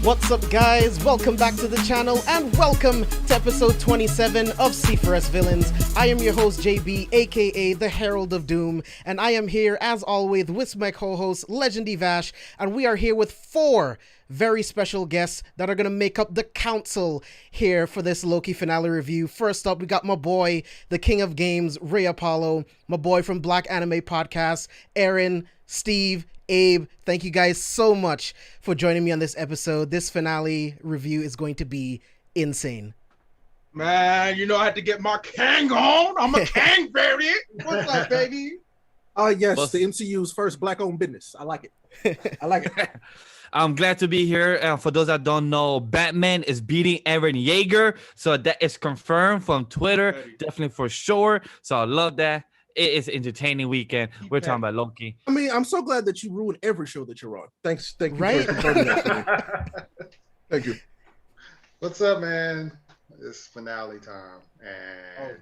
What's up, guys? Welcome back to the channel and welcome to episode 27 of C4SVillains. I am your host JB, aka the Herald of Doom, and I am here as always with my co-host Legendy Vash, and we are here with 4 very special guests that are going to make up the council here for this Loki finale review. First up, we got my boy, the king of games, RayApollo, my boy from Black Anime Podcast, Aran, Steve, Abe. Thank you guys so much for joining me on this episode. This finale review is going to be insane. Man, you know I had to get my Kang on. I'm a Kang variant. What's up, baby? Yes, the MCU's first black-owned business. I like it. I like it. I'm glad to be here. For those that don't know, Batman is beating Eren Yeager. So that is confirmed from Twitter. Definitely for sure. So I love that. It is an entertaining weekend. We're talking about Loki. I mean, I'm so glad that you ruined every show that you're on. Thank you. Right? For confirming that for me. Thank you. What's up, man? It's finale time, and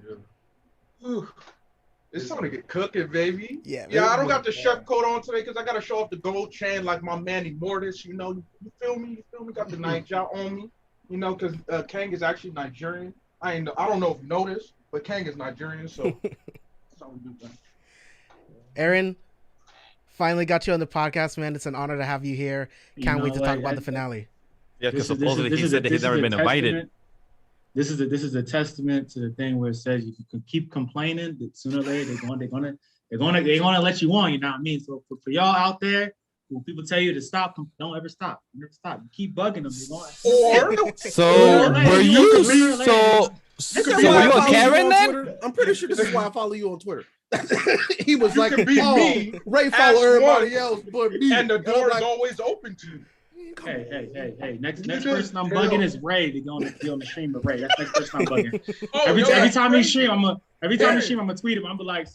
It's time to get cooking, baby. Yeah, I don't got the chef coat on today because I got to show off the gold chain like my man Mortis. You know, you feel me? Got the Niger on me. You know, because Kang is actually Nigerian. I don't know if you know this, but Kang is Nigerian, so. Aran, finally got you on the podcast, man. It's an honor to have you here. Can't wait to talk about the finale. Yeah, because supposedly he said that he's never been invited. This is a testament to the thing where it says you can keep complaining, that sooner or later they're gonna let you on. You know what I mean? So for y'all out there, when people tell you to stop, don't ever stop. Never stop. You keep bugging them. So were you a Karen then? I'm pretty sure this is why I follow you on Twitter. He was You like, can be me, Ray follow everybody one, else but me. and the door is like, always open to you. Hey. Next person I'm bugging is Ray. They're gonna be on the stream of Ray. That's next person I'm bugging. Every time he stream, I'm gonna tweet him. I'm be like,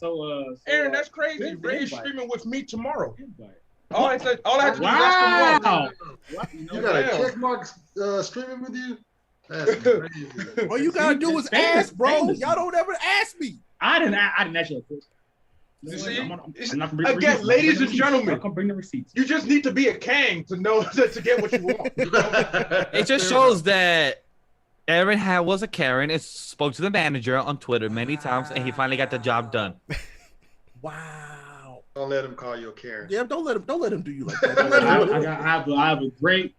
Aran, that's crazy. Ray is streaming with me tomorrow. All I have to do is wow. you got a check mark streaming with you. That's crazy. all you gotta do is ask, bro. Y'all don't ever ask me. I didn't ask you. You see? Again, ladies and gentlemen, I'm gonna bring the receipts. you just need to be a Kang to know to get what you want. It just shows that Eren was a Karen and spoke to the manager on Twitter many times, and he finally got the job done. Wow. Don't let him call you a Karen. Yeah, don't let him do you like that. Don't let him I have a great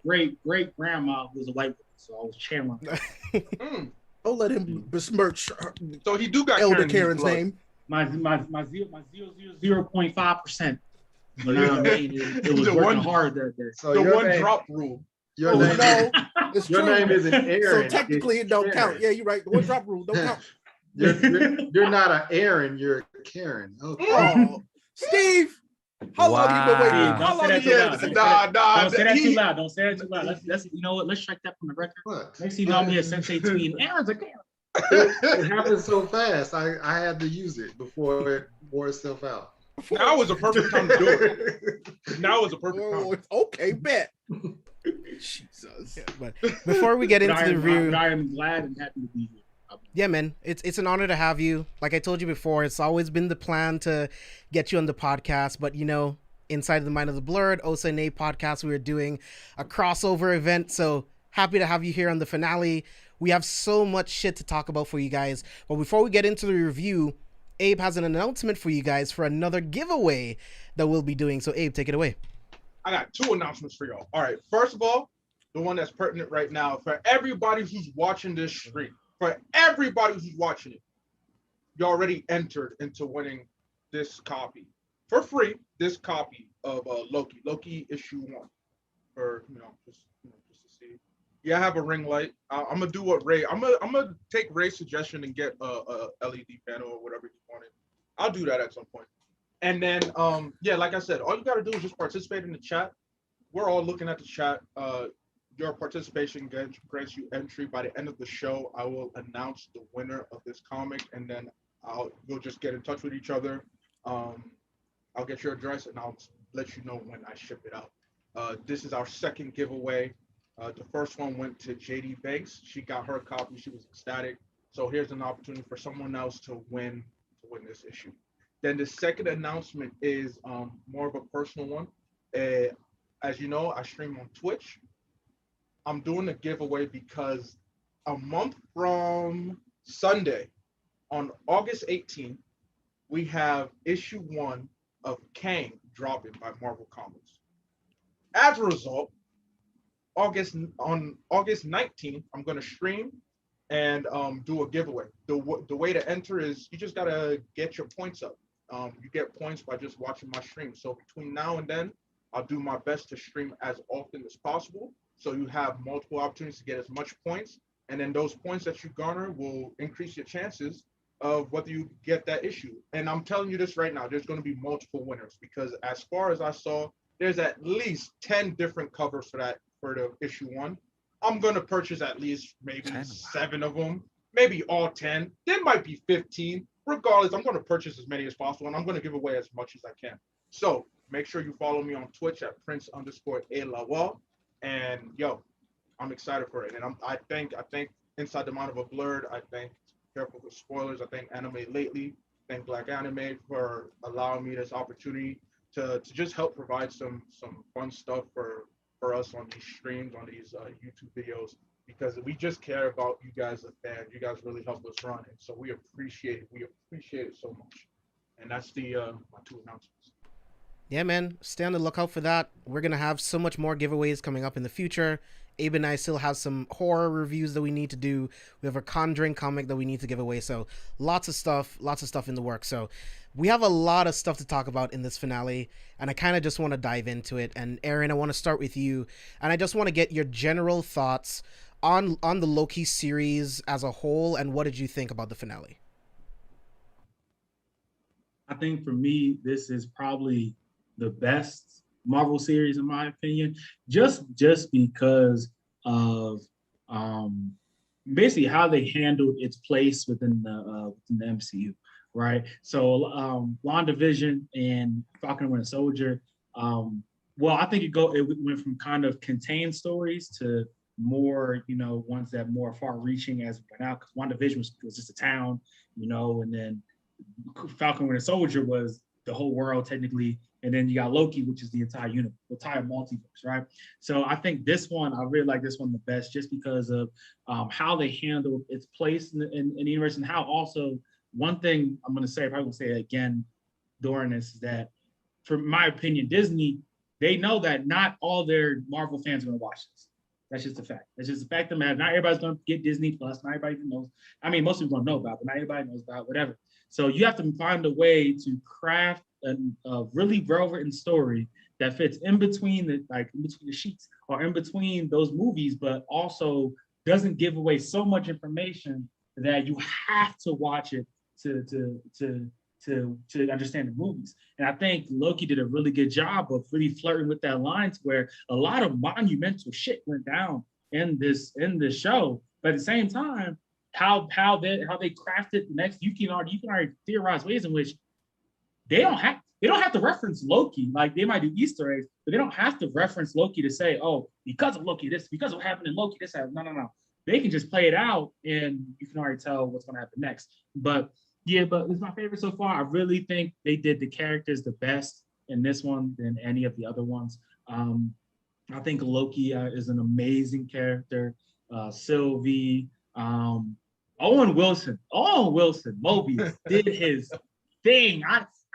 grandma who's a white woman, so I was channeling her. Don't let him besmirch So he do got Elder Karen's Karen's name. My 0.5%. You know what I mean? It was The working one- hard that day. So the your one name, drop rule. Your Oh, name, no, it's your true. name isn't Aaron. So technically it don't count. Yeah, you're right. The one drop rule don't count. You're not an Aaron. You're a Karen. Okay. Oh, Steve, how long you been waiting? Wow. How long Don't you say been that Nah. Don't say that too loud. Don't say that too loud. Let's you know what? Let's strike that from the record. What? Next thing you know, me a Sensei tweeting, Aaron's a Karen. It happened so fast. I had to use it before it wore itself out. Now is a perfect time to do it. Now is a perfect time. Okay, bet. Jesus. Yeah, but before we get into the review, I am glad and happy to be here. yeah, man, it's an honor to have you. Like I told you before, it's always been the plan to get you on the podcast, but you know, inside the mind of the Blerd, Osa and A podcast, we were doing a crossover event, so happy to have you here on the finale. We have so much shit to talk about for you guys, but before we get into the review, Abe has an announcement for you guys for another giveaway that we'll be doing. So Abe, take it away. I got 2 announcements for y'all. All right, first of all, the one that's pertinent right now for everybody who's watching this stream, for everybody who's watching it, you already entered into winning this copy for free. This copy Loki. Loki issue 1 for just to see. Yeah, I have a ring light. I'm gonna do what Ray. I'm gonna take Ray's suggestion and get a LED panel or whatever he wanted. I'll do that at some point. And then yeah, like I said, all you gotta do is just participate in the chat. We're all looking at the chat. Your participation grants you entry. By the end of the show, I will announce the winner of this comic, and then you'll just get in touch with each other. I'll get your address, and I'll let you know when I ship it out. This is our second giveaway. The first one went to Jeridel Banks. She got her copy. She was ecstatic. So here's an opportunity for someone else to win this issue. Then the second announcement is more of a personal one. As you know, I stream on Twitch. I'm doing a giveaway because a month from Sunday, on August 18th, we have issue 1 of Kang dropping by Marvel Comics. As a result, on August 19th, I'm going to stream and do a giveaway. The way to enter is you just got to get your points up. You get points by just watching my stream. So between now and then, I'll do my best to stream as often as possible. So you have multiple opportunities to get as much points. And then those points that you garner will increase your chances of whether you get that issue. And I'm telling you this right now, there's going to be multiple winners because as far as I saw, there's at least 10 different covers for the issue 1. I'm going to purchase at least maybe 7 of them, maybe all 10. There might be 15. Regardless, I'm going to purchase as many as possible, and I'm going to give away as much as I can. So make sure you follow me on Twitch at Prince_ALawal. And yo, I'm excited for it. And I think Inside the Mind of a Blerd, I think careful with spoilers. I think Anime Lately, thank Black Anime for allowing me this opportunity to just help provide some fun stuff for us on these streams, on these YouTube videos, because we just care about you guys as fans. You guys really help us run it, so we appreciate it. We appreciate it so much. And that's the my 2 announcements. Yeah, man, stay on the lookout for that. We're gonna have so much more giveaways coming up in the future. Abe and I still have some horror reviews that we need to do. We have a Conjuring comic that we need to give away. So lots of stuff in the works. So we have a lot of stuff to talk about in this finale, and I kind of just want to dive into it. And Aran, I want to start with you, and I just want to get your general thoughts on the Loki series as a whole, and what did you think about the finale? I think for me, this is probably the best Marvel series in my opinion, just because of basically how they handled its place within the MCU, right? So WandaVision and Falcon and Winter Soldier, well, I think it went from kind of contained stories to more, ones that more far-reaching as it went out. Because WandaVision was just a town, and then Falcon and Winter Soldier was the whole world technically, and then you got Loki, which is the entire entire multiverse, right? So I think this one, I really like this one the best, just because of how they handled its place in the universe, and how also, one thing I'm going to say, if I will say it again during this, is that, for my opinion, Disney, they know that not all their Marvel fans are going to watch this. That's just a fact. That's just a fact of the matter. Not everybody's going to get Disney Plus. Not everybody even knows. I mean, most people don't know about it, but not everybody knows about it, whatever. So you have to find a way to craft a really well-written story that fits in between the sheets or in between those movies, but also doesn't give away so much information that you have to watch it to understand the movies. And I think Loki did a really good job of really flirting with that line, to where a lot of monumental shit went down in this show. But at the same time, how they crafted the next, you can already theorize ways in which they don't have to reference Loki. Like, they might do Easter eggs, but they don't have to reference Loki to say, oh, because of Loki, this, because of what happened in Loki, this happened. No. They can just play it out, and you can already tell what's going to happen next. But it's my favorite so far. I really think they did the characters the best in this one than any of the other ones. I think Loki is an amazing character. Sylvie, Owen Wilson, Mobius did his thing.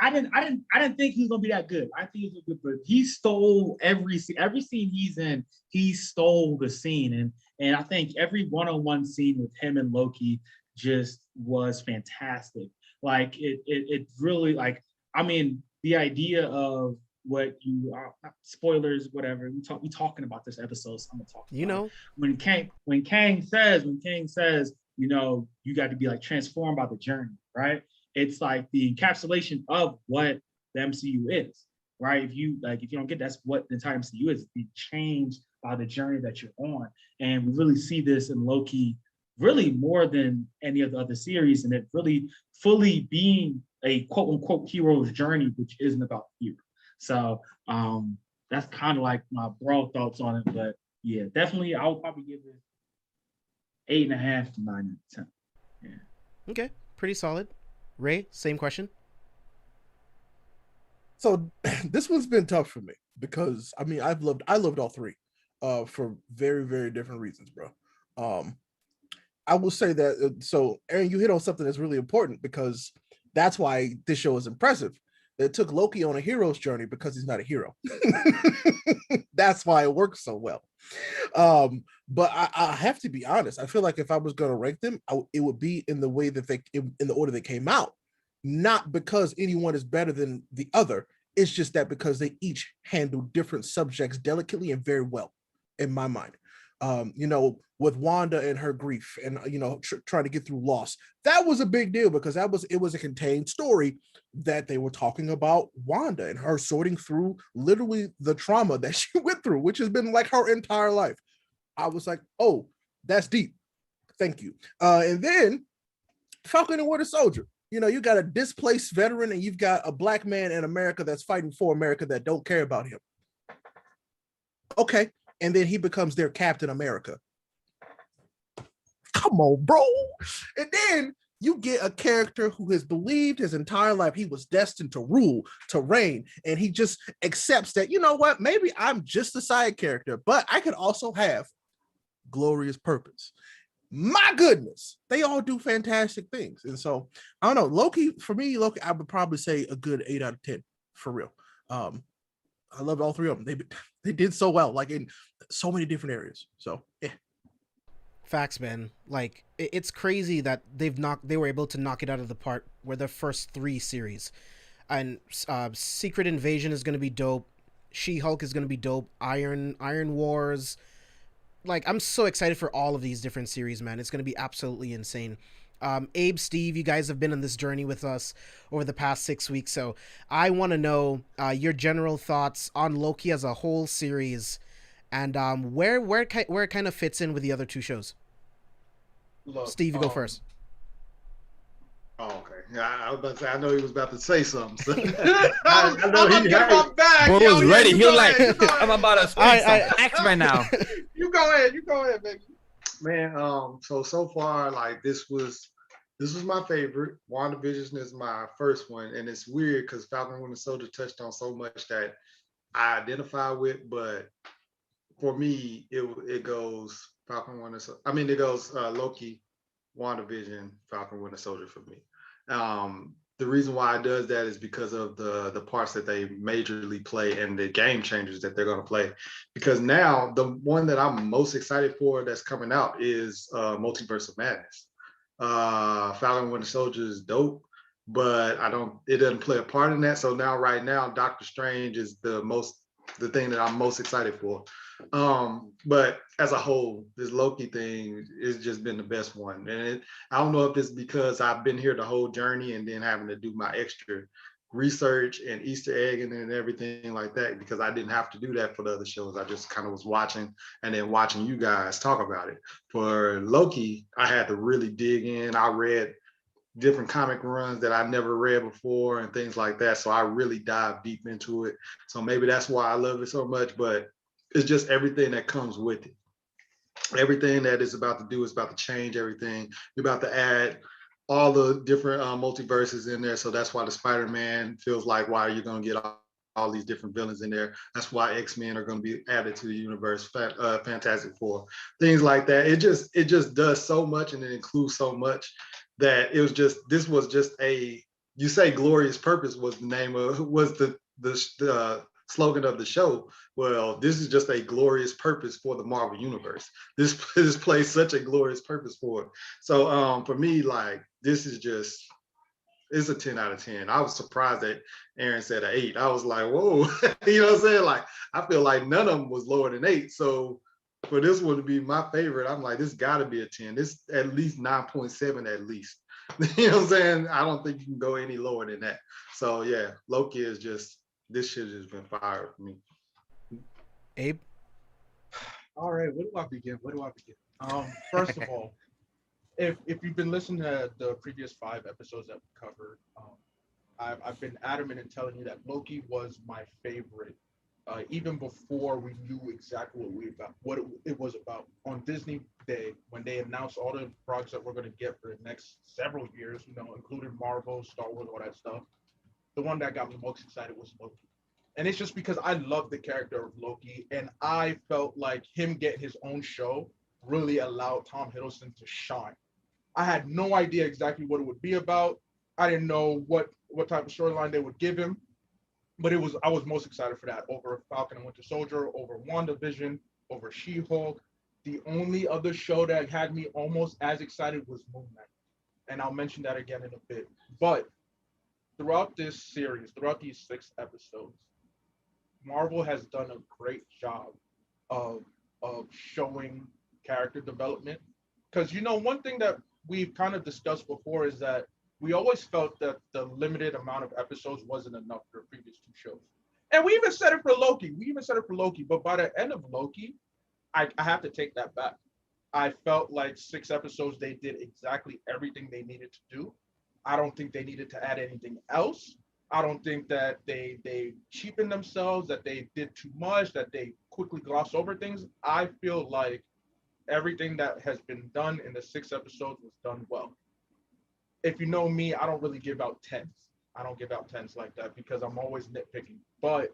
I didn't think he was gonna be that good. I think he was good, but he stole every scene he's in. He stole the scene, and I think every one-on-one scene with him and Loki just was fantastic. Like it really, like, I mean, the idea of what you are, spoilers, whatever. We talking about this episode, so I'm gonna talk about it. When Kang says, you know, you got to be like transformed by the journey, right? It's like the encapsulation of what the MCU is, right? If you don't get that's what the entire MCU is, the change by the journey that you're on. And we really see this in Loki really more than any of the other series, and it really fully being a quote unquote hero's journey, which isn't about the hero. So that's kind of like my broad thoughts on it. But yeah, definitely I would probably give it 8.5 to 9 out of 10. Yeah. Okay, pretty solid. Ray, same question. So this one's been tough for me because I mean I loved all three for very, very different reasons, bro. I will say that so Aaron, you hit on something that's really important because that's why this show is impressive. It took Loki on a hero's journey because he's not a hero. That's why it works so well. But I have to be honest. I feel like if I was going to rank them, it would be in the way that in the order they came out. Not because anyone is better than the other. It's just that because they each handle different subjects delicately and very well, in my mind. You know, with Wanda and her grief and, you know, trying to get through loss, that was a big deal because it was a contained story that they were talking about Wanda and her sorting through literally the trauma that she went through, which has been like her entire life. I was like, oh, that's deep. Thank you. And then Falcon and Winter Soldier. You know, you got a displaced veteran and you've got a black man in America that's fighting for America that don't care about him. Okay. And then he becomes their Captain America. Come on, bro. And then you get a character who has believed his entire life he was destined to rule, to reign, and he just accepts that, you know what, maybe I'm just a side character, but I could also have glorious purpose. My goodness, they all do fantastic things. And so, I don't know, Loki, I would probably say a good 8 out of 10, for real. I loved all three of them. They did so well, like in so many different areas. So, yeah. Facts, man. Like it's crazy that they were able to knock it out of the park with the first 3 series. And Secret Invasion is going to be dope. She-Hulk is going to be dope. Iron Wars. Like, I'm so excited for all of these different series, man. It's going to be absolutely insane. Abe, Steve, you guys have been on this journey with us over the past 6 weeks, so I want to know your general thoughts on Loki as a whole series, and where it kind of fits in with the other 2 shows. Look, Steve, you go first. Oh, okay. Yeah, I was about to say, I know he was about to say something. So. I'm gonna get my bag. Bro was ready. He was like, I'm about to speak some facts right now. You go ahead, baby. Man, so far, like this was my favorite. WandaVision is my first one, and it's weird because Falcon and Winter Soldier touched on so much that I identify with, but for me, it goes Falcon Winter. It goes Loki, WandaVision, Falcon Winter Soldier for me. The reason why it does that is because of the parts that they majorly play and the game changers that they're going to play. Because now the one that I'm most excited for that's coming out is Multiverse of Madness. Falcon Winter Soldier is dope, but it doesn't play a part in that. So right now, Doctor Strange is the thing that I'm most excited for. But as a whole, this Loki thing has just been the best one. And I don't know if it's because I've been here the whole journey and then having to do my extra research and Easter egg and everything like that, because I didn't have to do that for the other shows. I just kind of was watching and then watching you guys talk about it. For Loki, I had to really dig in. I read different comic runs that I never read before and things like that. So I really dive deep into it. So maybe that's why I love it so much, but it's just everything that comes with it. Everything that it's about to do is about to change everything. You're about to add all the different multiverses in there. So that's why the Spider-Man feels like, why are you going to get all these different villains in there? That's why X-Men are going to be added to the universe, Fantastic Four, things like that. It just does so much, and it includes so much that this was just you say glorious purpose was the slogan of the show. Well, this is just a glorious purpose for the Marvel Universe. This plays such a glorious purpose for it. So for me, like, this is just it's a 10 out of 10. I was surprised that Aran said an 8. I was like, whoa, you know what I'm saying? Like, I feel like none of them was lower than 8. So for this one to be my favorite, I'm like, this got to be a 10. This at least 9.7 at least. You know what I'm saying? I don't think you can go any lower than that. So yeah, Loki is just, this shit has been fire for me. Abe? All right, where do I begin? First of all, if you've been listening to the previous 5 episodes that we covered, I've been adamant in telling you that Loki was my favorite, even before we knew exactly what it was about. On Disney Day, when they announced all the projects that we're going to get for the next several years, including Marvel, Star Wars, all that stuff, the one that got me most excited was Loki. And it's just because I love the character of Loki, and I felt like him getting his own show really allowed Tom Hiddleston to shine. I had no idea exactly what it would be about. I didn't know what type of storyline they would give him, but I was most excited for that over Falcon and Winter Soldier, over WandaVision, over She-Hulk. The only other show that had me almost as excited was Moon Knight, and I'll mention that again in a bit. But throughout this series, throughout these 6 episodes, Marvel has done a great job of showing character development. Because one thing that we've kind of discussed before is that we always felt that the limited amount of episodes wasn't enough for the previous 2 shows. And we even said it for Loki. But by the end of Loki, I have to take that back. I felt like 6 episodes, they did exactly everything they needed to do. I don't think they needed to add anything else. I don't think that they cheapened themselves, that they did too much, that they quickly glossed over things. I feel like everything that has been done in the 6 episodes was done well. If you know me, I don't really give out 10s. I don't give out 10s like that because I'm always nitpicking. But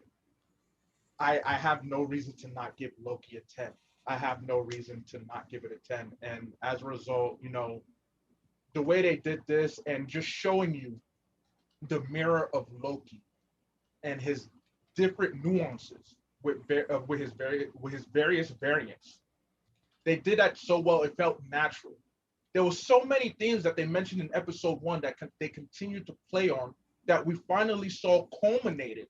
I have no reason to not give Loki a 10. I have no reason to not give it a 10. And as a result, the way they did this and just showing you the mirror of Loki and his different nuances with his various variants. They did that so well, it felt natural. There were so many things that they mentioned in episode 1 that they continued to play on that we finally saw culminated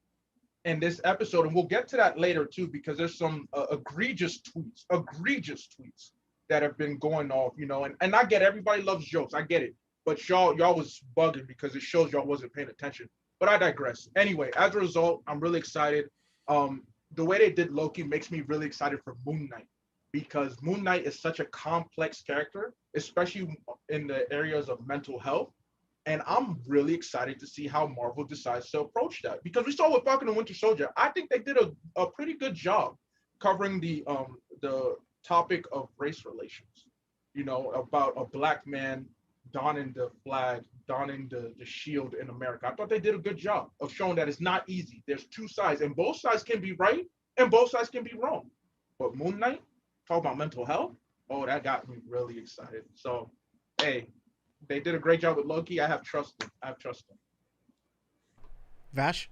in this episode. And we'll get to that later too, because there's some egregious tweets that have been going off, and I get everybody loves jokes. I get it. But y'all was bugging because it shows y'all wasn't paying attention. But I digress. Anyway, as a result, I'm really excited. The way they did Loki makes me really excited for Moon Knight, because Moon Knight is such a complex character, especially in the areas of mental health. And I'm really excited to see how Marvel decides to approach that. Because we saw with Falcon and Winter Soldier, I think they did a pretty good job covering the topic of race relations, about a Black man donning the flag, donning the shield in America. I thought they did a good job of showing that it's not easy. There's 2 sides, and both sides can be right, and both sides can be wrong. But Moon Knight, talk about mental health, oh, that got me really excited. So, hey, they did a great job with Loki. I have trust them. Vash?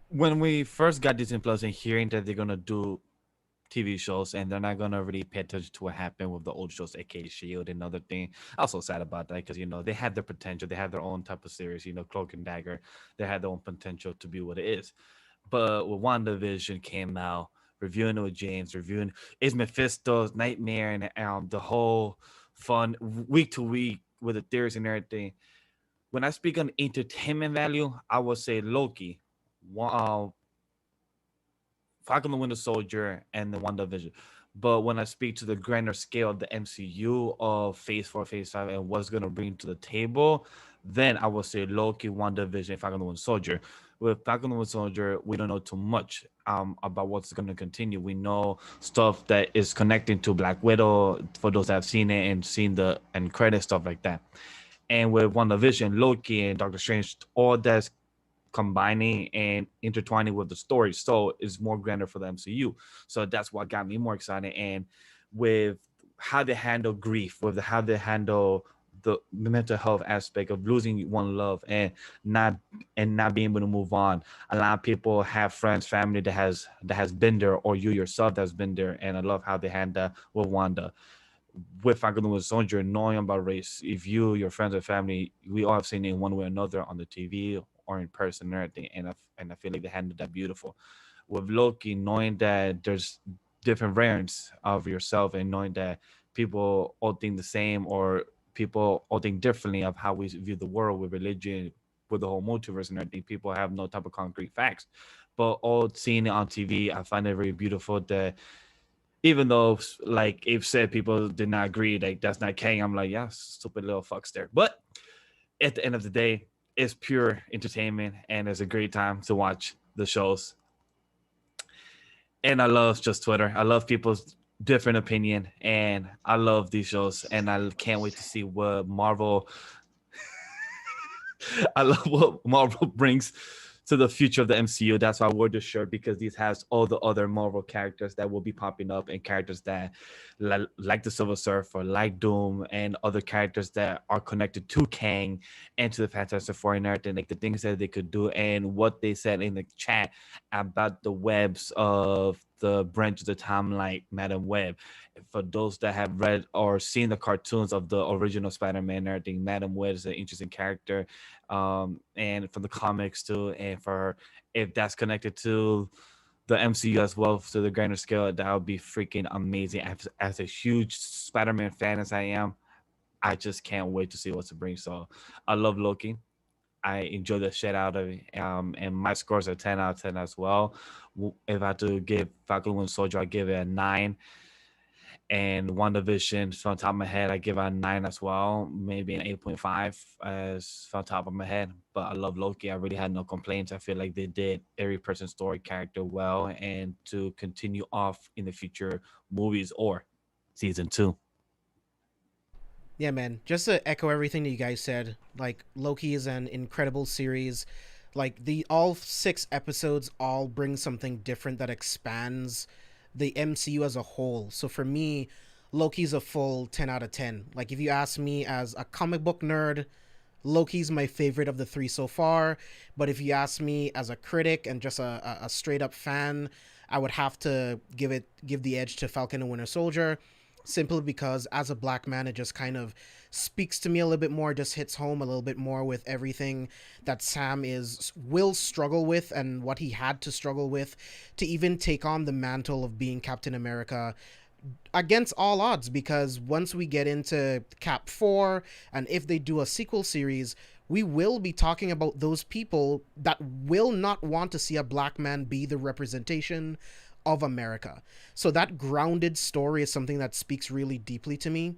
When we first got Disney Plus and hearing that they're going to do TV shows and they're not gonna really pay attention to what happened with the old shows, aka Shield and other thing. I was so sad about that because they had their potential, they had their own type of series, Cloak and Dagger, they had their own potential to be what it is. But when WandaVision came out, reviewing it with James, reviewing is Mephisto's Nightmare and the whole fun week to week with the theories and everything. When I speak on entertainment value, I would say Loki, Falcon the Winter Soldier, and the WandaVision. But when I speak to the grander scale of the MCU of Phase 4, Phase 5, and what's going to bring to the table, then I will say Loki, WandaVision, Falcon the Winter Soldier. With Falcon the Winter Soldier, we don't know too much about what's going to continue. We know stuff that is connecting to Black Widow, for those that have seen it and seen the end credit stuff like that. And with WandaVision, Loki, and Doctor Strange, all that's combining and intertwining with the story, so it's more grander for the MCU. So that's what got me more excited. And with how they handle grief, with how they handle the mental health aspect of losing one love and not being able to move on. A lot of people have friends, family that has been there, or you yourself that's been there. And I love how they handle with Wanda. with Falcon and Winter Soldier, knowing about race, if you, your friends or family, we all have seen it in one way or another on the TV or in person and everything, and I feel like they handled that beautiful. With Loki, knowing that there's different variants of yourself and knowing that people all think the same or people all think differently of how we view the world with religion, with the whole multiverse and everything. People have no type of concrete facts, but all seeing it on TV, I find it very beautiful that even though, like Abe said, people did not agree, like that's not Kang. I'm like, yeah, stupid little fucks there. But at the end of the day, it's pure entertainment and it's a great time to watch the shows. And I love just Twitter. I love people's different opinion, and I love these shows. And I can't wait to see what Marvel. I love what Marvel brings to the future of the MCU. That's why I wore this shirt, because these has all the other Marvel characters that will be popping up and characters that like the Silver Surfer, like Doom, and other characters that are connected to Kang and to the Fantastic Four and everything, like the things that they could do and what they said in the chat about the webs of the branches of time, like Madam Web. For those that have read or seen the cartoons of the original Spider-Man and everything, Madam Web is an interesting character, and from the comics too. And for if that's connected to the MCU as well, to the grander scale, that would be freaking amazing. As a huge Spider-Man fan as I am, I just can't wait to see what to bring. So I love Loki. I enjoy the shit out of it. And my scores are 10 out of 10 as well. If I had to give Falcon and Winter Soldier, I give it a 9. And WandaVision, from the top of my head, I give it a 9 as well. Maybe an 8.5 as from the top of my head. But I love Loki. I really had no complaints. I feel like they did every person's story character well, and to continue off in the future movies or season 2. Yeah, man. Just to echo everything that you guys said, like Loki is an incredible series. Like the all 6 episodes all bring something different that expands the MCU as a whole. So for me, Loki's a full 10 out of 10. Like if you ask me as a comic book nerd, Loki's my favorite of the 3 so far. But if you ask me as a critic and just a straight up fan, I would have to give the edge to Falcon and Winter Soldier, simply because as a black man, it just kind of speaks to me a little bit more, just hits home a little bit more with everything that Sam will struggle with and what he had to struggle with to even take on the mantle of being Captain America against all odds. Because once we get into Cap 4, and if they do a sequel series, we will be talking about those people that will not want to see a black man be the representation of America. So that grounded story is something that speaks really deeply to me.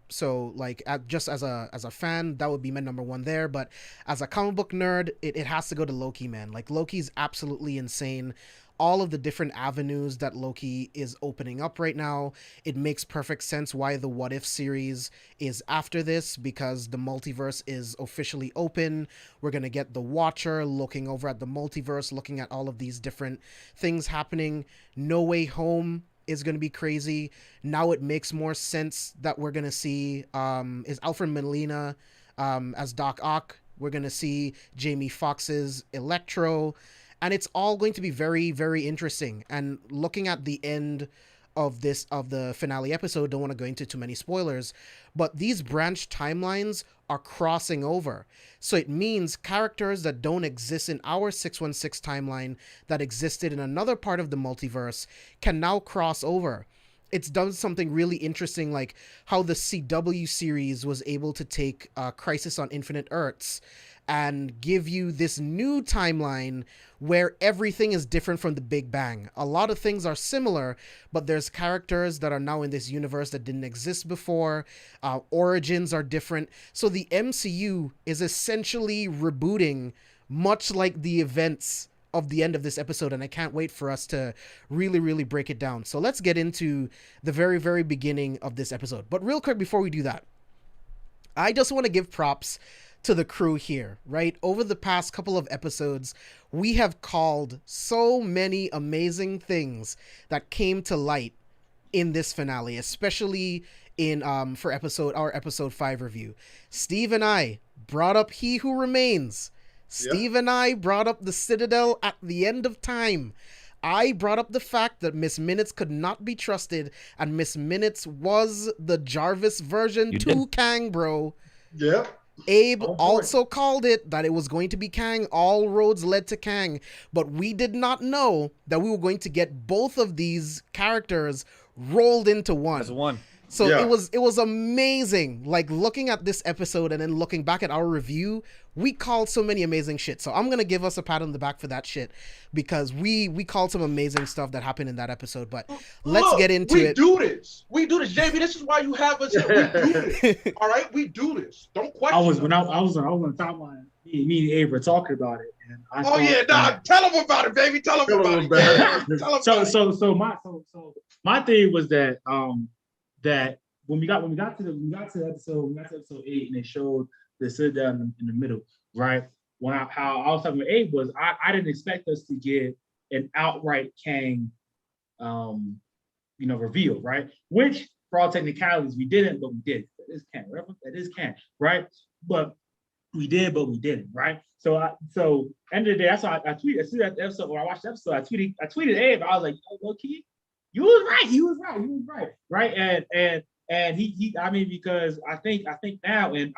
So like just as a fan, that would be my number 1 there. But as a comic book nerd, it has to go to Loki, man. Like Loki's absolutely insane. All of the different avenues that Loki is opening up right now, it makes perfect sense why the What If series is after this, because the multiverse is officially open. We're going to get the Watcher looking over at the multiverse, looking at all of these different things happening. No Way Home is going to be crazy. Now it makes more sense that we're going to see is Alfred Molina as Doc Ock. We're going to see Jamie Foxx's Electro. And it's all going to be very, very interesting. And looking at the end of the finale episode, don't want to go into too many spoilers, but these branch timelines are crossing over. So it means characters that don't exist in our 616 timeline that existed in another part of the multiverse can now cross over. It's done something really interesting, like how the CW series was able to take Crisis on Infinite Earths and give you this new timeline where everything is different from the Big Bang. A lot of things are similar, but there's characters that are now in this universe that didn't exist before. Origins are different. So the MCU is essentially rebooting, much like the events of the end of this episode, and I can't wait for us to really, really break it down. So let's get into the very, very beginning of this episode. But real quick, before we do that, I just want to give props to the crew here, right? Over the past couple of episodes, we have called so many amazing things that came to light in this finale, especially in for our episode 5 review. Steve and I brought up He Who Remains. Steve and I brought up the Citadel at the end of time. I brought up the fact that Miss Minutes could not be trusted, and Miss Minutes was the Jarvis version You to did. Kang, bro. Yep. Abe On point. also called it that it was going to be Kang. All roads led to Kang. But we did not know that we were going to get both of these characters rolled into one. That's one. So Yeah. it was amazing. Like looking at this episode and then looking back at our review, we called so many amazing shit. So I'm gonna give us a pat on the back for that shit because we called some amazing stuff that happened in that episode. But let's Look, get into we it. do this. We do this, JB. This is why you have us here. We do this. All right, we do this. Don't question. I was on us. the timeline. Me and Abe were talking about it, and I Oh thought yeah, that- dog. Tell them about it, baby. Tell them Tell about 'em it. about Yeah. it. Tell 'em about it. so my theory was that that when we got to episode 8 and they showed the sit down in the middle, right? How I was talking with Abe was I didn't expect us to get an outright Kang reveal, right? Which for all technicalities we didn't, but we did. That is Kang, right? That is Kang, right? But we did, but we didn't, right? So end of the day, that's why I tweeted. As soon as that episode, when I watched the episode, I tweeted Abe. I was like, Loki, you was right, right? And he I mean, because I think now, and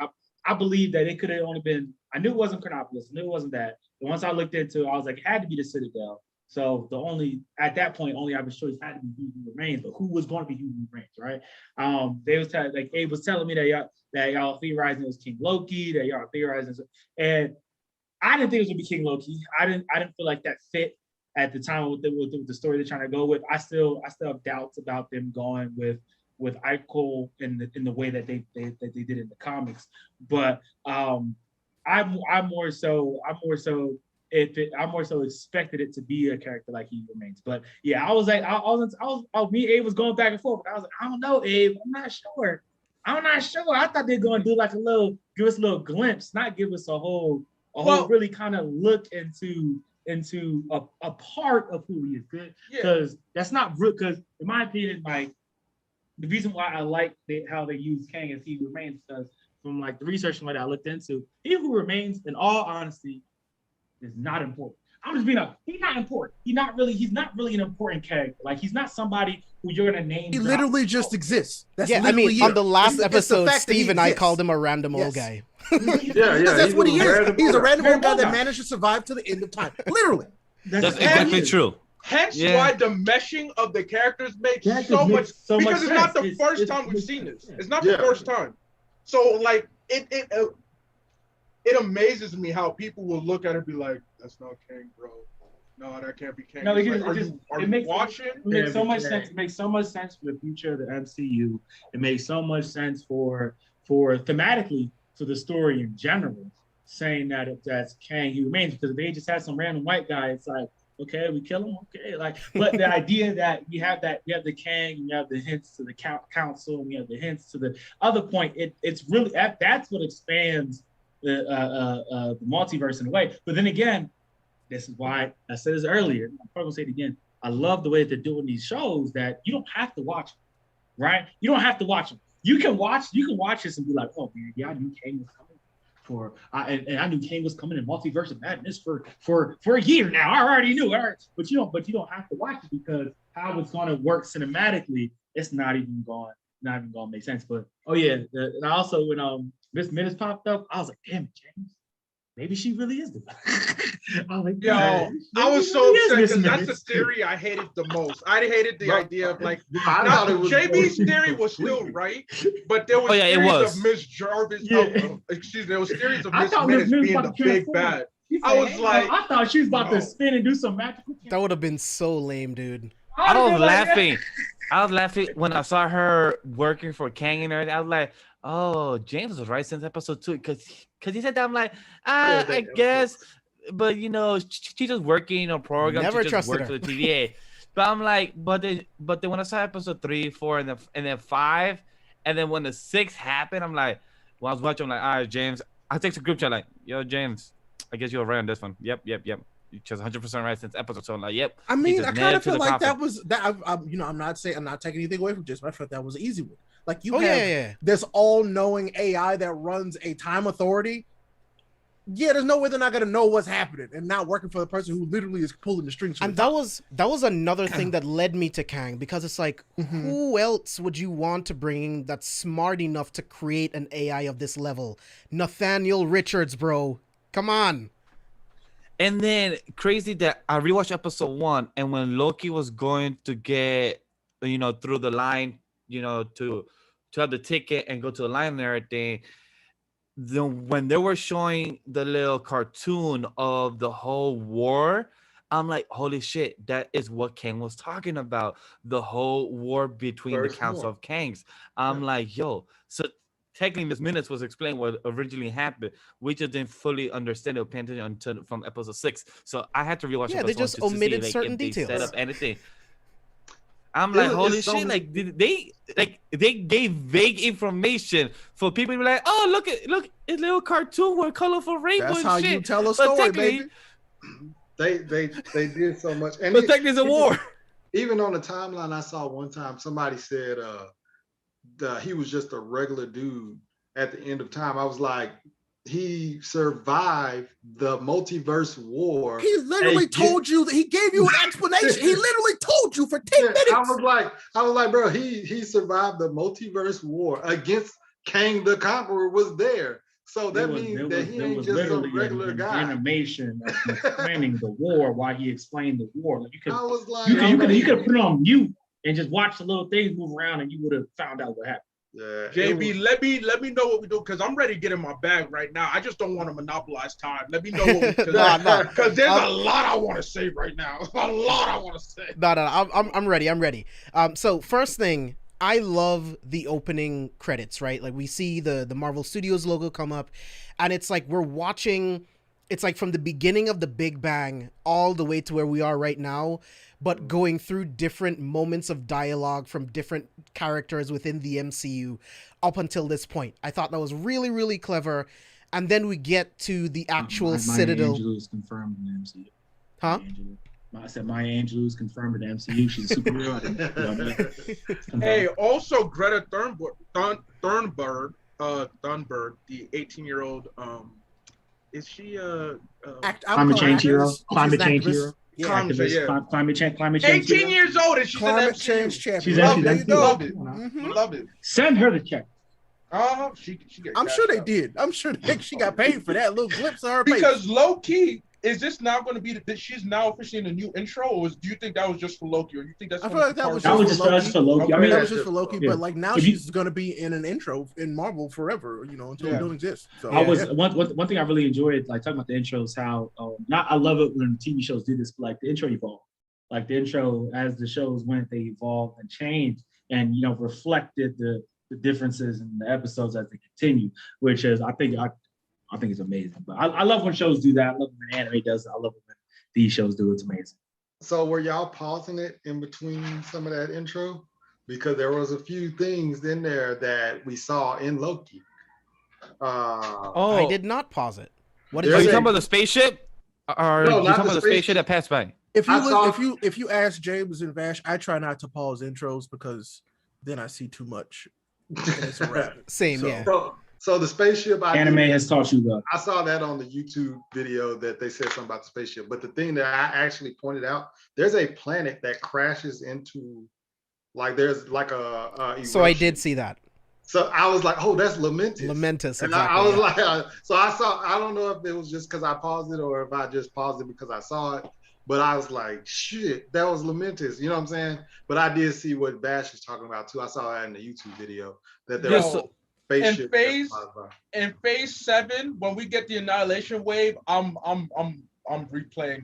I believe that it could have only been, I knew it wasn't Chronopolis, I knew it wasn't that. But once I looked into it, I was like, it had to be the Citadel. So at that point, only obvious choice had to be Who Remains, but who was going to be Who Remains, right? They was like Abe was telling me that y'all theorizing it was King Loki, that y'all theorizing, and I didn't think it was gonna be King Loki. I didn't feel like that fit at the time with the story they're trying to go with. I still have doubts about them going with AxL in the way that they did in the comics. But I more so expected it to be a character like He Remains. But yeah, I was like, me and Abe was going back and forth. But I was like, I don't know, Abe, I'm not sure. I thought they're gonna do like give us a little glimpse, not give us a whole really kind of look into a part of who he is. Because that's not real. Because in my opinion, like the reason why I like how they use Kang as He Remains, because from like the research that I looked into, He Who Remains, in all honesty, is not important. I'm just being he's not important. He's not really an important character. Like he's not somebody who you're gonna name. He literally just exists. That's Yeah, I mean, literally on it. the last It's the episode, fact that he Steve and I exists. called him a random old Yes. guy. Yeah. Because that's what he is. He's a random old guy Random that guy. managed to survive to the end of time. Literally. That's exactly true. Hence Yeah. why the meshing of the characters makes Characters so make much so because much it's not the sense. first time we've makes seen sense, this. yeah. It's not Yeah. the first time. So like it amazes me how people will look at it and be like, "That's not Kang, bro. No, that can't be Kang." No, It's because like, are you watching? It makes so much Yeah. sense. It makes so much sense for the future of the MCU. It makes so much sense for thematically for the story in general, saying that if that's Kang, He Remains. Because if they just had some random white guy, it's like, okay, we kill him, okay. Like, but the idea that you have the Kang, you have the hints to the council, and you have the hints to the other point. It's really that's what expands the multiverse in a way. But then again, this is why I said this earlier. I'm probably gonna say it again. I love the way that they're doing these shows that you don't have to watch them, right? You don't have to watch them. You can watch this and be like, oh man, yeah, I knew Kang was coming and I knew Kang was coming in Multiverse of Madness for a year now. I already knew, all right. But you don't have to watch it because how it's gonna work cinematically, it's not even gonna make sense. But oh yeah, and also when Miss Minutes popped up, I was like, damn it, James. Maybe she really is the I was like, Yo, man, I was she so really is upset Miss because that's Minutes. the theory I hated the most. I hated the idea of like, I now thought it was JB's theory was still right, but there was Oh, yeah, it theories was. of Miss Jarvis. Yeah. There was theories of I Miss thought Miss Minutes Minutes being about the to big transform. bad. She I said, was hey, like, I thought she was about no. to spin and do some magical. That would have been so lame, dude. I was was like, laughing. I was laughing when I saw her working for Kang and everything. I was like, oh, James was right since episode 2. Because he said that. I'm like, Yeah, I guess. But, she's just working on program. Never She just trusted worked her. for the TVA. But I'm like, but then when I saw episode 3, 4, and then 5, and then when the 6 happened, I'm like, when I was watching, I'm like, all right, James. I text a group chat like, yo, James, I guess you were right on this one. Yep. You just 100% right since episode. So I'm like, yep. I He mean, just I nailed kind it of to feel the like coffin. that was that. I'm not taking anything away from this, but I felt that was an easy one. Like you Oh, have yeah. this all-knowing AI that runs a time authority. yeah, there's no way they're not gonna know what's happening and not working for the person who literally is pulling the strings. And that was another thing that led me to Kang, because it's like, who else would you want to bring in that's smart enough to create an AI of this level? Nathaniel Richards, bro. Come on. And then crazy that I rewatched episode 1, and when Loki was going to get, through the line, to have the ticket and go to the line and everything, when they were showing the little cartoon of the whole war, I'm like, holy shit, that is what Kang was talking about. The whole war between the Council of Kangs. I'm like, yo, so technically Miss Minutes was explaining what originally happened. We just didn't fully understand it or pay attention until from episode 6. So I had to rewatch. Yeah, they just omitted certain details. Set up anything. I'm like, holy shit! Like they gave vague information for people to be like, oh, look, it's a little cartoon with colorful rainbow. That's and how shit. you tell a story, baby. They did so much, and but technically it's a war. Even on the timeline, I saw one time somebody said he was just a regular dude at the end of time. I was like, he survived the multiverse war. He literally told you that he gave you an explanation. He literally told you for 10 minutes. I was like, bro, he survived the multiverse war against Kang the Conqueror was there. So that means that he ain't just a regular guy. Animation explaining the war while he explained the war. Like you could put it on mute and just watch the little things move around, and you would have found out what happened. Yeah, JB, let me know what we do, because I'm ready to get in my bag right now. I just don't want to monopolize time. Let me know what we do, because there's a lot I want to say right now. A lot I want to say. No, I'm ready. I'm ready. So first thing, I love the opening credits, right? Like we see the Marvel Studios logo come up, and it's like we're watching. It's like from the beginning of the Big Bang all the way to where we are right now, but going through different moments of dialogue from different characters within the MCU up until this point. I thought that was really, really clever. And then we get to the actual Citadel. Maya Angelou is confirmed in the MCU. Huh? I said Maya Angelou is confirmed in the MCU. She's a superhero. Hey, also Greta Thunberg, the 18-year-old, is she climate change hero? Climate change hero. Yeah. Climate change. 18 years old and she's climate an change champion. She's Love it. Mm-hmm. Love it. Send her the check. She I'm sure they did. I'm sure she got paid for that little glimpse of her face. Because low key, is this now going to be that she's now officially in a new intro, or do you think that was just for Loki, or you think that's? I feel like that was just for Loki. I mean, that was just for Loki, yeah. But like now she's going to be in an intro in Marvel forever, until it don't exist. So one thing I really enjoyed, like talking about the intros, how I love it when TV shows do this, but like the intro evolved. Like the intro, as the shows went, they evolved and changed, and reflected the differences in the episodes as they continue, which is I think it's amazing. But I love when shows do that. I love when anime does it. I love when these shows do it. It's amazing. So were y'all pausing it in between some of that intro? Because there was a few things in there that we saw in Loki. I did not pause it. What Are you talking about the spaceship? Or No, you talking about the spaceship that passed by? If you ask James and Vash, I try not to pause intros because then I see too much. And it's a wrap. Same, yeah. So the spaceship, Anime has taught you that. I saw that on the YouTube video that they said something about the spaceship. But the thing that I actually pointed out, there's a planet that crashes into, there's like a eruption. So I did see that. So I was like, oh, that's Lamentus. Lamentus, and exactly. I was like, so I don't know if it was just because I paused it or if I just paused it because I saw it. But I was like, shit, that was Lamentus. You know what I'm saying? But I did see what Vash is talking about too. I saw that in the YouTube video that there was spaceship. In phase 7, when we get the Annihilation Wave, I'm replaying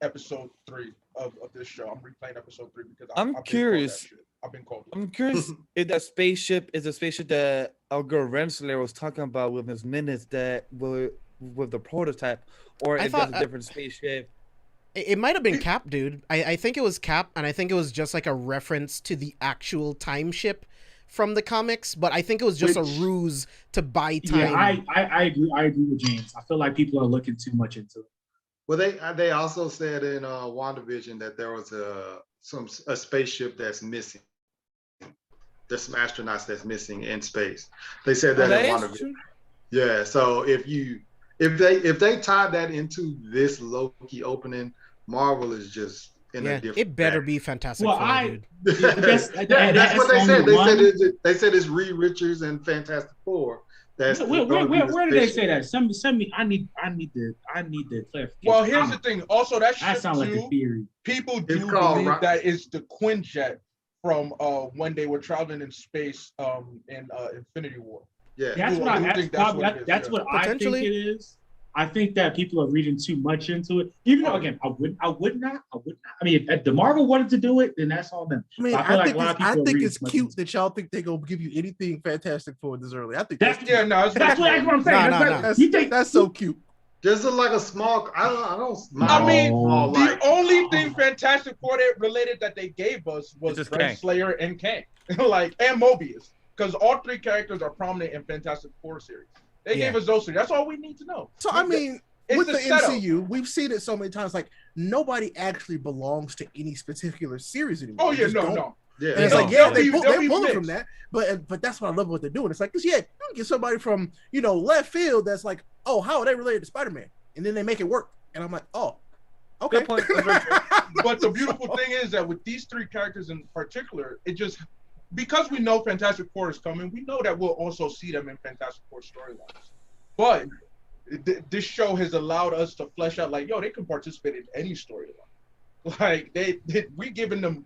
episode 3 of this show. I'm replaying episode 3 because I'm curious. I've been called. I'm curious if that spaceship is a spaceship that our girl Rensselaer was talking about with Ms. Minutes that with the prototype, or if that's a different spaceship. It might have been Cap, dude. I think it was Cap, and I think it was just like a reference to the actual time ship from the comics, but I think it was just a ruse to buy time. Yeah, I agree with James. I feel like people are looking too much into it. Well, they also said in WandaVision that there was a spaceship that's missing. There's some astronauts that's missing in space. They said that in WandaVision. Yeah, so if you if they tie that into this Loki opening, Marvel is just in a different. It better be Fantastic Well, Four, dude. that's what they said. They said it's Reed Richards and Fantastic Four. That's where did they say that? Send me. I need the clarification. Well, here's the thing. Also, that sounds like a theory. People do believe that it's the Quinjet from when they were traveling in space in Infinity War. Yeah, that's what I think it is. I think that people are reading too much into it. Even though, again, I would not. I mean, if the Marvel wanted to do it, then that's all them. I mean, I think it's cute that y'all think they're gonna give you anything Fantastic Four this early. I think that's what I'm saying. You think that's so cute? Just like a small. I mean, the only thing Fantastic Four related that they gave us was Red Slayer and Kang, and Mobius, because all three characters are prominent in Fantastic Four series. They gave us those three. That's all we need to know. So I mean, with the MCU, we've seen it so many times. Like nobody actually belongs to any particular series anymore. Oh yeah, no. Yeah, and it's like they're pulling from that, but that's what I love what they're doing. It's like, you can get somebody from left field that's like, oh, how are they related to Spider-Man? And then they make it work, and I'm like, oh, okay. Good point. But the beautiful thing is that with these three characters in particular, it just because we know Fantastic Four is coming, we know that we'll also see them in Fantastic Four storylines. But this show has allowed us to flesh out, like, they can participate in any storyline. Like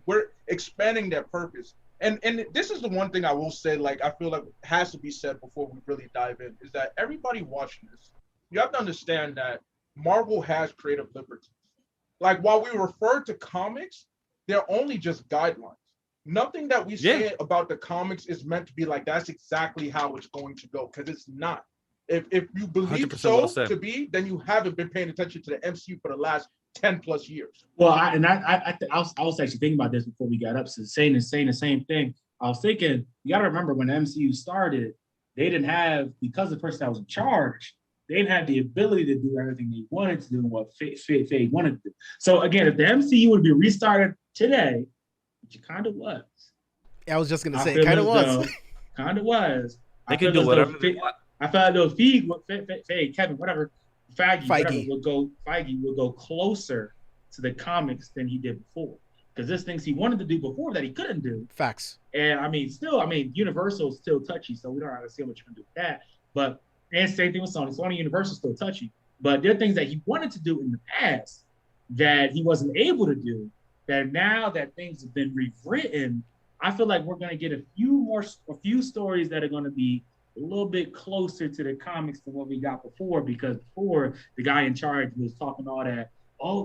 we're expanding their purpose. And this is the one thing I will say, like, I feel like has to be said before we really dive in, is that everybody watching this, you have to understand that Marvel has creative liberties. Like, while we refer to comics, they're only just guidelines. Nothing that we say about the comics is meant to be like, that's exactly how it's going to go, because it's not. If you believe so to be, then you haven't been paying attention to the MCU for the last 10 plus years. Well, I was actually thinking about this before we got up, so saying the same thing. I was thinking, you got to remember when the MCU started, they didn't have, because the person that was in charge, they didn't have the ability to do everything they wanted to do and what Faye wanted to do. So again, if the MCU would be restarted today, which it kind of was. I was just gonna say, it kind of was. Kind of was. They can do whatever they want. I felt those Faye, Kevin, whatever, Feige will go closer to the comics than he did before. Because there's things he wanted to do before that he couldn't do. Facts. And Universal is still touchy, so we don't have to see what you can do with that. But and same thing with Sony. Sony Universal is still touchy. But there are things that he wanted to do in the past that he wasn't able to do. That now that things have been rewritten, I feel like we're going to get a few stories that are going to be a little bit closer to the comics than what we got before, because before the guy in charge was talking all that,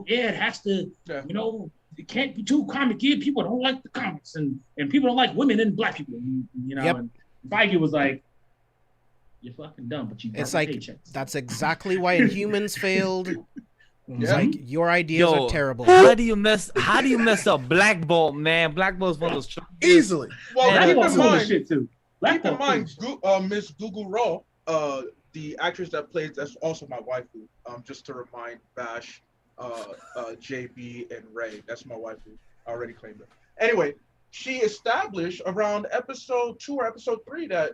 it has to, it can't be too comic-y. People don't like the comics, and people don't like women and black people, and Feige was like, you're fucking dumb, but you got paychecks. That's exactly why Inhumans failed. It's like, your ideas are terrible. How do you mess up Black Bolt, man? Black Bolt's one of those easily. Well, keep in mind, Miss Google Raw, the actress that plays, that's also my waifu. Just to remind Vash, JB, and Ray, that's my waifu. I already claimed it. Anyway, she established around episode 2 or episode 3 that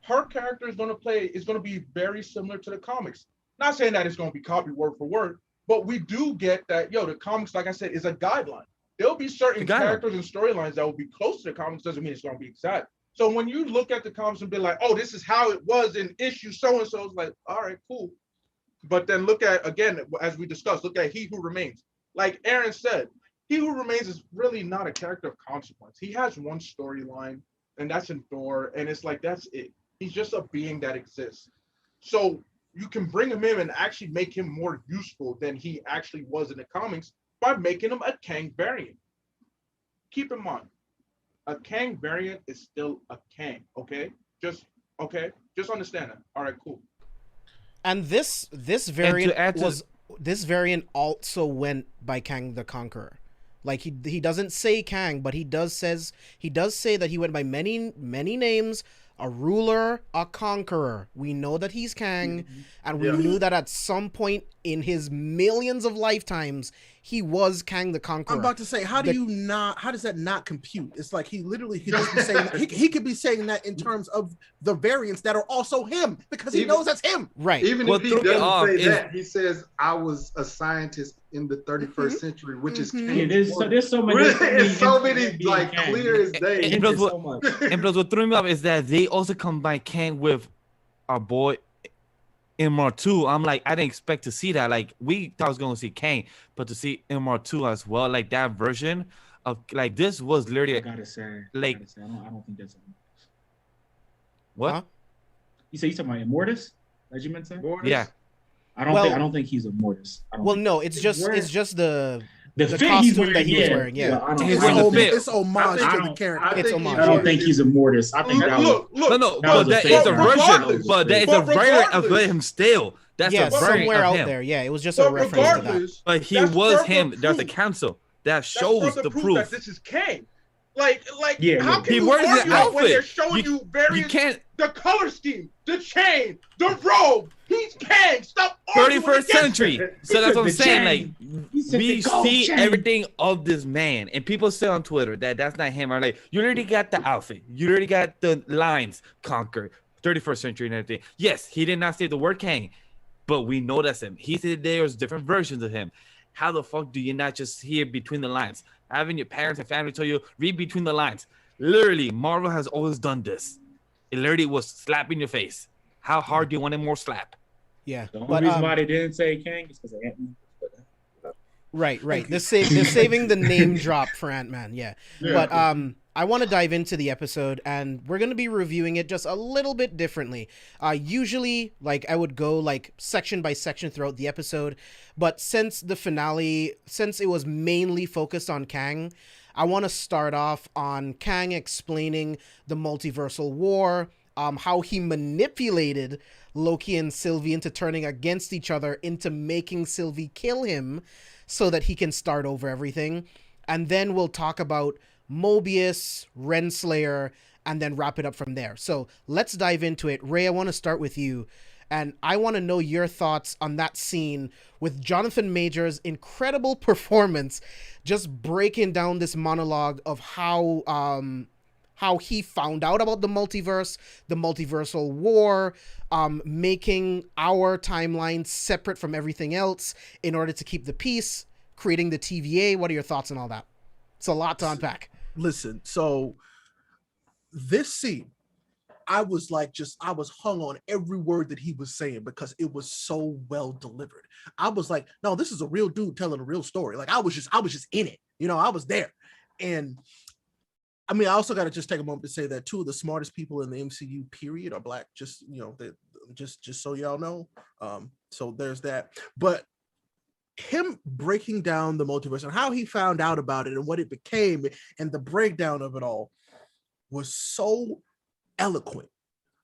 her character is going to be very similar to the comics. Not saying that it's going to be copied word for word, but we do get that, the comics, like I said, is a guideline. There'll be certain characters and storylines that will be close to the comics, doesn't mean it's going to be exact. So when you look at the comics and be like, oh, this is how it was in issue so-and-so, it's like, all right, cool. But then look at, again, as we discussed, look at He Who Remains. Like Aran said, He Who Remains is really not a character of consequence. He has one storyline, and that's in Thor, and it's like, that's it. He's just a being that exists. So you can bring him in and actually make him more useful than he actually was in the comics by making him a Kang variant. Keep in mind, a Kang variant is still a Kang, okay? Just understand that. All right, cool. And this variant also went by Kang the Conqueror. Like he doesn't say Kang, but he does say that he went by many names. A ruler, a conqueror. We know that he's Kang, and we knew that at some point in his millions of lifetimes, he was Kang the Conqueror. I'm about to say, how does that not compute? It's like he literally could just be saying that. He could be saying that in terms of the variants that are also him, because he knows that's him. Right. Even if he doesn't say that, he says, I was a scientist in the 31st century, which is Kang. Yeah, there's so many. It's so many, like, clear as day. And plus, what threw me off is that they also combine Kang with our boy MR2. I'm like, I didn't expect to see that. Like, we thought I was going to see Kang, but to see MR2 as well, like that version of, like, this was literally. I gotta say, I don't think that's. What? Huh? You say you talking about Immortus? As you meant to say? Yeah. I don't think he's Immortus. No, it's just the fit costume that he was wearing. Yeah, it's homage to the character. It's homage. I don't think he's Immortus. I think that was but that is a version. But that is a variant of him still. That's a variant somewhere of out him. there. Yeah, it was just a reference to that. But he was him. There's a council that shows the proof that this is Kang. Like, yeah, how can he you wears argue the outfit when they're showing you various, you can't, the color scheme, the chain, the robe? He's Kang. Stop arguing 31st century. it. So that's what I'm saying. Chain. Like, we see everything of this man, and people say on Twitter that that's not him. I'm like, you already got the outfit, you already got the lines conquered, 31st century and everything. Yes, he did not say the word Kang, but we know that's him. He said there's different versions of him. How the fuck do you not just hear between the lines? Having your parents and family tell you, read between the lines. Literally, Marvel has always done this. It literally was slap in your face. How hard do you want a more slap? Yeah. The only reason why they didn't say Kang is because of Ant-Man. Right. They're saving the name drop for Ant-Man. Yeah. But I want to dive into the episode, and we're going to be reviewing it just a little bit differently. Usually, like, I would go like section by section throughout the episode, but since the finale, since it was mainly focused on Kang, I want to start off on Kang explaining the multiversal war, how he manipulated Loki and Sylvie into turning against each other, into making Sylvie kill him so that he can start over everything. And then we'll talk about Mobius, Renslayer, and then wrap it up from there. So let's dive into it. Ray, I want to start with you, and I want to know your thoughts on that scene with Jonathan Majors' incredible performance, just breaking down this monologue of how he found out about the multiverse, the multiversal war, making our timeline separate from everything else in order to keep the peace, creating the TVA. What are your thoughts on all that? It's a lot to unpack. Listen, so this scene, I was hung on every word that he was saying because it was so well delivered. I was like, no, this is a real dude telling a real story. Like I was just in it, I was there. And I mean, I also got to just take a moment to say that two of the smartest people in the MCU period are Black, just so y'all know. So there's that. But him breaking down the multiverse and how he found out about it and what it became and the breakdown of it all was so eloquent.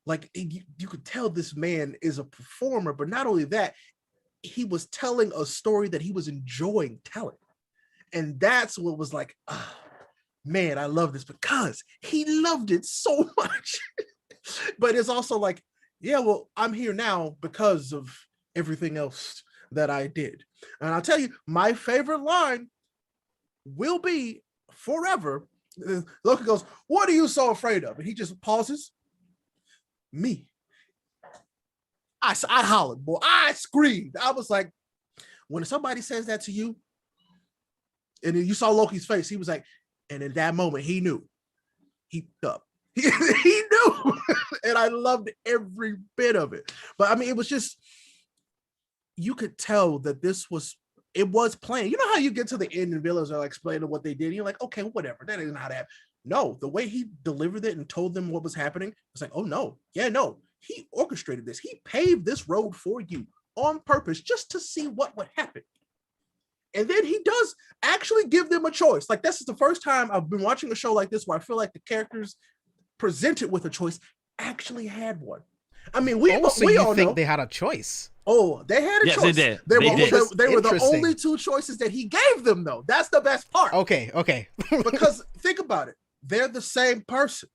Like you could tell this man is a performer, but not only that, he was telling a story that he was enjoying telling. And that's what was like, man, I love this because he loved it so much. But it's also like, yeah, well, I'm here now because of everything else that I did. And I'll tell you, my favorite line will be forever. Loki goes, what are you so afraid of? And he just pauses. Me. I hollered, boy. I screamed. I was like, when somebody says that to you, and then you saw Loki's face, he was like, and in that moment, he knew. He up. He knew. And I loved every bit of it. But I mean, it was just, you could tell that it was planned. You know how you get to the end and villains are like explaining what they did? And you're like, okay, whatever. That isn't how that happened. No, the way he delivered it and told them what was happening, it's like, oh no. Yeah, no. He orchestrated this. He paved this road for you on purpose just to see what would happen. And then he does actually give them a choice. Like, this is the first time I've been watching a show like this where I feel like the characters presented with a choice actually had one. I mean, we all think know they had a choice. Oh, they had a choice. They did. They were the only two choices that he gave them, though. That's the best part. Okay. Because think about it. They're the same person.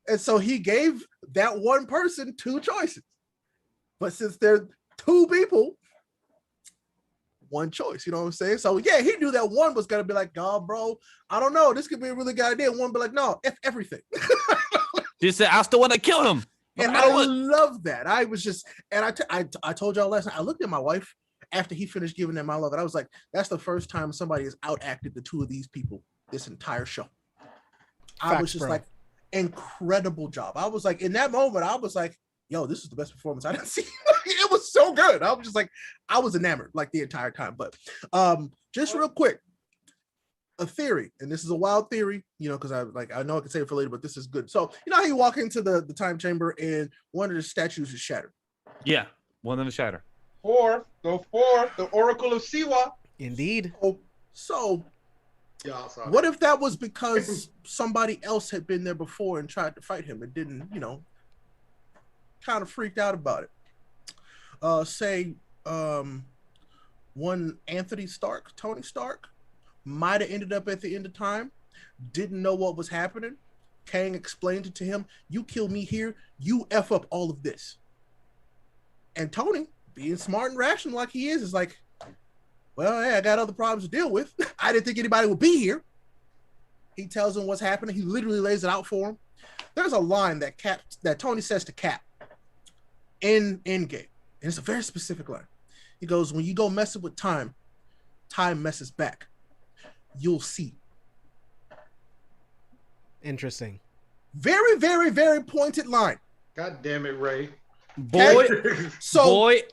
And so he gave that one person two choices. But since they're two people, one choice. You know what I'm saying? So yeah, he knew that one was gonna be like, oh, bro, I don't know. This could be a really good idea. One be like, no, F everything. She said, I still want to kill him. And I love that. I was just, and I told y'all last night, I looked at my wife after he finished giving them my love, and I was like, that's the first time somebody has outacted the two of these people this entire show. I was just like, incredible job. I was like, in that moment, I was like, yo, this is the best performance I didn't see. It was so good. I was just like, I was enamored like the entire time. But just real quick, a theory, and this is a wild theory, you know, because I know I can say it for later, but this is good. So you know how you walk into the time chamber and one of the statues is shattered. Yeah, one of them shattered. The Oracle of Siwa. Indeed. So what if that was because somebody else had been there before and tried to fight him and didn't, you know, kind of freaked out about it? Say one Tony Stark, might have ended up at the end of time, didn't know what was happening. Kang explained it to him. You kill me here, you F up all of this. And Tony, being smart and rational like he is like, well, hey, I got other problems to deal with. I didn't think anybody would be here. He tells him what's happening. He literally lays it out for him. There's a line that Tony says to Cap in Endgame, and it's a very specific line. He goes, when you go messing with time, time messes back. You'll see. Interesting. Very, very, very pointed line. God damn it, Ray. Boy,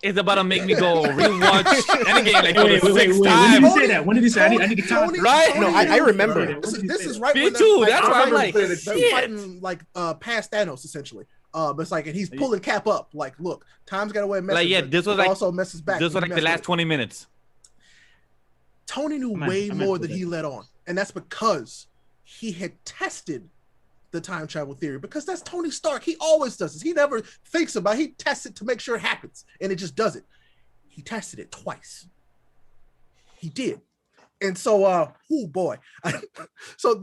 it's about to make me go rewatch Endgame like for the sixth time. When did he say that? When did he say? I need to time. Right? No, I remember. This is right Me when too. That's why I'm like, they're shit. fighting like past Thanos essentially. But it's like, and he's pulling Cap up. Like, look, time's got a way of messing. Like, yeah, this was like also messes back. This was like the last 20 minutes. Tony knew way more than he let on, and that's because he had tested the time travel theory, because that's Tony Stark. He always does this. He never thinks about it. He tests it to make sure it happens, and it just does it. He tested it twice. He did. And so, oh boy. So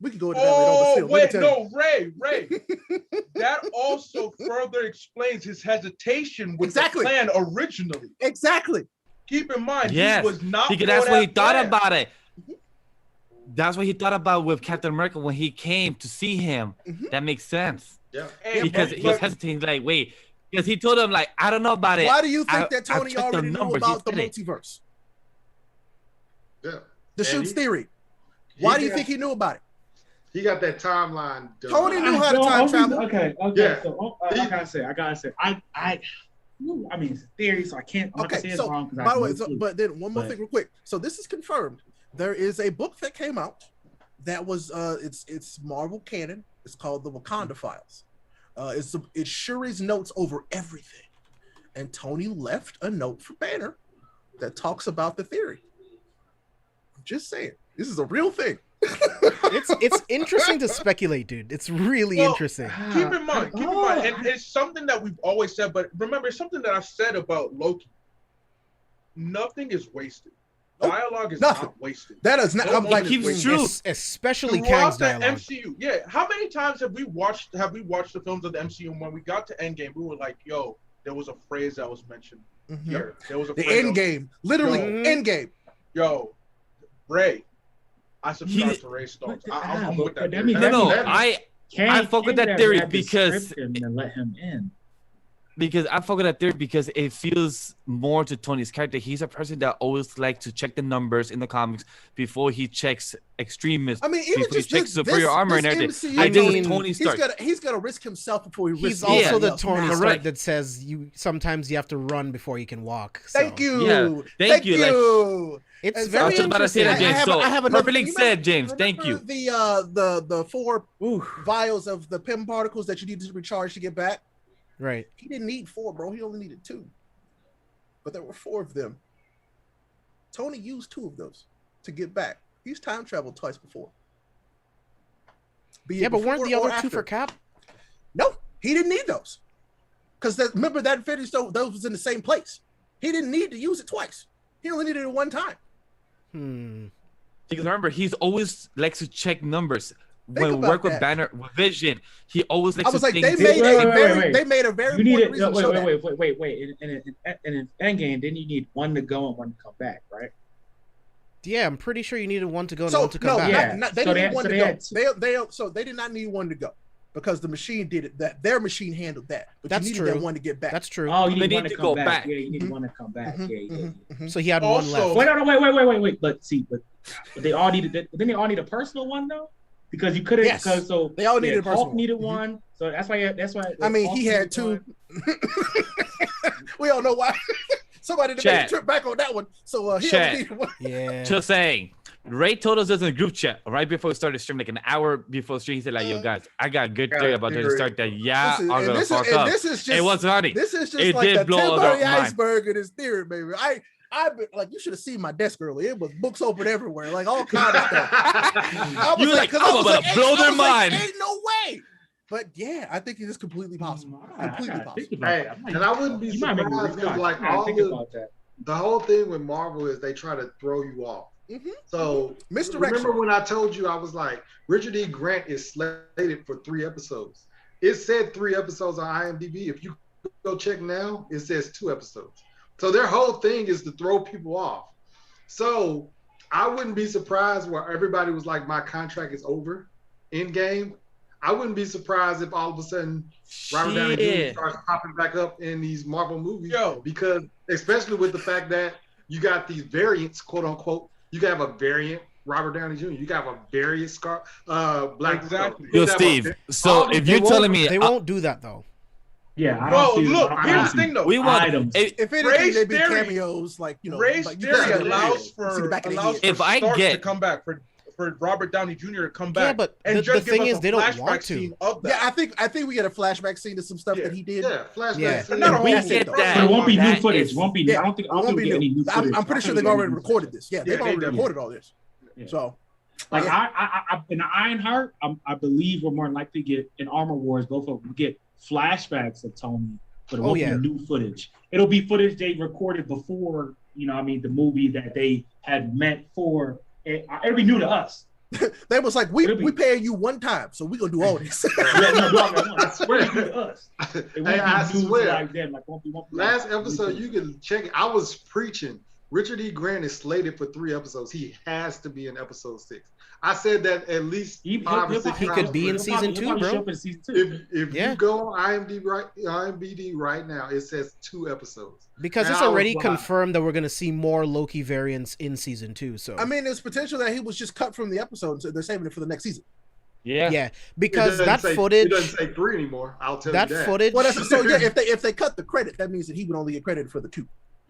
we can go into that later. Oh, wait, no, Ray. That also further explains his hesitation with the plan originally. Exactly. Keep in mind, he was not because that's what he thought about it. That's what he thought about with Captain America when he came to see him. That makes sense. Yeah. Because he was hesitating, like, wait, because he told him, like, I don't know about it. Why do you think that Tony already knew about the multiverse? Yeah. The Shoots theory. Why do you think he knew about it? He got that timeline done. Tony knew how to time travel. Okay. Yeah. So I gotta say, I mean, it's a theory, so I can't. Okay. So by the way, but then one more thing, real quick. So this is confirmed. There is a book that came out that was it's Marvel canon. It's called the Wakanda Files. It's Shuri's notes over everything, and Tony left a note for Banner that talks about the theory. I'm just saying, this is a real thing. It's interesting to speculate, dude. It's really interesting. Keep in mind, and it's something that we've always said, but remember, it's something that I've said about Loki. Nothing is wasted. Dialogue is not wasted. That is not. I'm like, keeps true, especially Kang's dialogue. MCU. Yeah, how many times have we watched the films of the MCU? And when we got to Endgame, we were like, "Yo, there was a phrase that was mentioned here. There was a the Endgame, literally Endgame." Yo, Ray, I subscribe to Ray's thoughts. I'm with that. I fuck with that theory because and let him in. Because I fuck with that theory because it feels more to Tony's character. He's a person that always likes to check the numbers in the comics before he checks extremists. I mean, even before just he checks superior armor and everything. Tony Stark. He's got to risk himself before he risks. He's also the Tony Stark that says sometimes you have to run before you can walk. So. Thank you. Yeah, thank you. Like, it's very interesting. I was about to say that, James. I have perfectly said, James. Thank you. The 4 vials of the PIM particles that you need to recharge to get back. Right. He didn't need 4, bro. He only needed 2. But there were 4 of them. Tony used 2 of those to get back. He's time traveled twice before. But weren't the other 2 for Cap? No, he didn't need those. Because remember that Infinity Stone, those was in the same place. He didn't need to use it twice. He only needed it 1 time. Because remember, he's always likes to check numbers. when we about work with that. Banner, with Vision, he always likes I was to like, think. they made a very You need important it. reason to show that. Wait. In an Endgame, then you need one to go and one to come back, right? Yeah, I'm pretty sure you needed one to go and So one to come no, back. Yeah. they So didn't they- need one so to they go. had They did not need one to go because the machine did it. That their machine handled that. But That's you needed that true. one to get back. That's true. Oh, you They need one need to to come go back. back. Yeah, you need one to come back. Yeah. So he had one Also- left. Wait, no, wait. But they all needed. Didn't they all need a personal one though? Because you couldn't. Yes. Because so They all needed a personal Hulk one. needed Mhm. one. So that's why. I mean, Hulk he had needed two. one. We all know why. Somebody didn't make a trip back on that one. So he Chat. only needed one. Yeah. Just saying. Ray told us this in the group chat right before we started stream, like an hour before the stream. He said, like, yo, guys, I got a good theory about this to start that. Yeah, I'm gonna fuck up. This is just It was funny. This is just It like did the blow tip up of the my mind. iceberg in his theory, baby. I've been like, you should have seen my desk earlier. It was books open everywhere, like all kind of stuff. I was You were like, 'cause I'm I was about to blow their mind. Ain't no way. But yeah, I think it is completely possible. Completely possible. Hey, and I wouldn't be You might make me surprised because like all about that. the whole thing with Marvel is they try to throw you off. Mhm. So Misdirection. remember when I told you I was like, Richard E. Grant is slated for 3 episodes. It said 3 episodes on IMDb. If you go check now, it says 2 episodes. So their whole thing is to throw people off. So I wouldn't be surprised where everybody was like, my contract is over in game. I wouldn't be surprised if all of a sudden Robert Downey Jr. Shit. starts popping back up in these Marvel movies. Yo. Because especially with the fact that you got these variants, quote unquote. You can have a variant Robert Downey Jr. You can have a variant Black. Exactly. You Yo, can have Steve. a- So if you're telling me, They won't do that though. Yeah, I Bro, don't see. look, I don't here's see the thing though. we want items. If anything, Ray's they'd be theory- cameos, like you know. Ray's like, you theory can see the- allows see for the back of the allows head. for If I Stark get- to come back for Robert Downey Jr. to come back. Yeah, but and the just give thing us is a they don't flashback want to. scene of Yeah, that. I think we get a flashback scene to some stuff that he did. Yeah, flashback. Yeah. scene. Not a we whole get thing, that. But it won't be new That footage. is- Won't be. Yeah, I don't think. it won't be get any new. new footage. I'm pretty sure they've already recorded this. Yeah, they've they already did. recorded all this. Yeah. So Like Yeah. I in the Ironheart, I believe we're more than likely to get in Armor Wars. Both of them get flashbacks of Tony, but it won't yeah. be new footage. It'll be footage they recorded before. The movie that they had meant for. It'll be new to us. they was like, we It'll be- paying you one time, so we gonna do all this. I swear, it'll be new to us. It won't Hey, I be new swear. to like them. Like won't be Last like, episode, you can check it. I was preaching. Richard E. Grant is slated for 3 episodes. He has to be in episode 6. I said that at least 5 or 6 He times. could be in If season 2, bro. Yeah. you go on IMDb right now, it says 2 episodes. Because And it's I was already like- confirmed that we're gonna see more Loki variants in season 2. So I mean, there's potential that he was just cut from the episode, so they're saving it for the next season. Yeah. yeah, It because doesn't that say- footage, It doesn't say 3 anymore. I'll tell that you that. footage, Well, so yeah, if they cut the credit, that means that he would only get credited for the 2.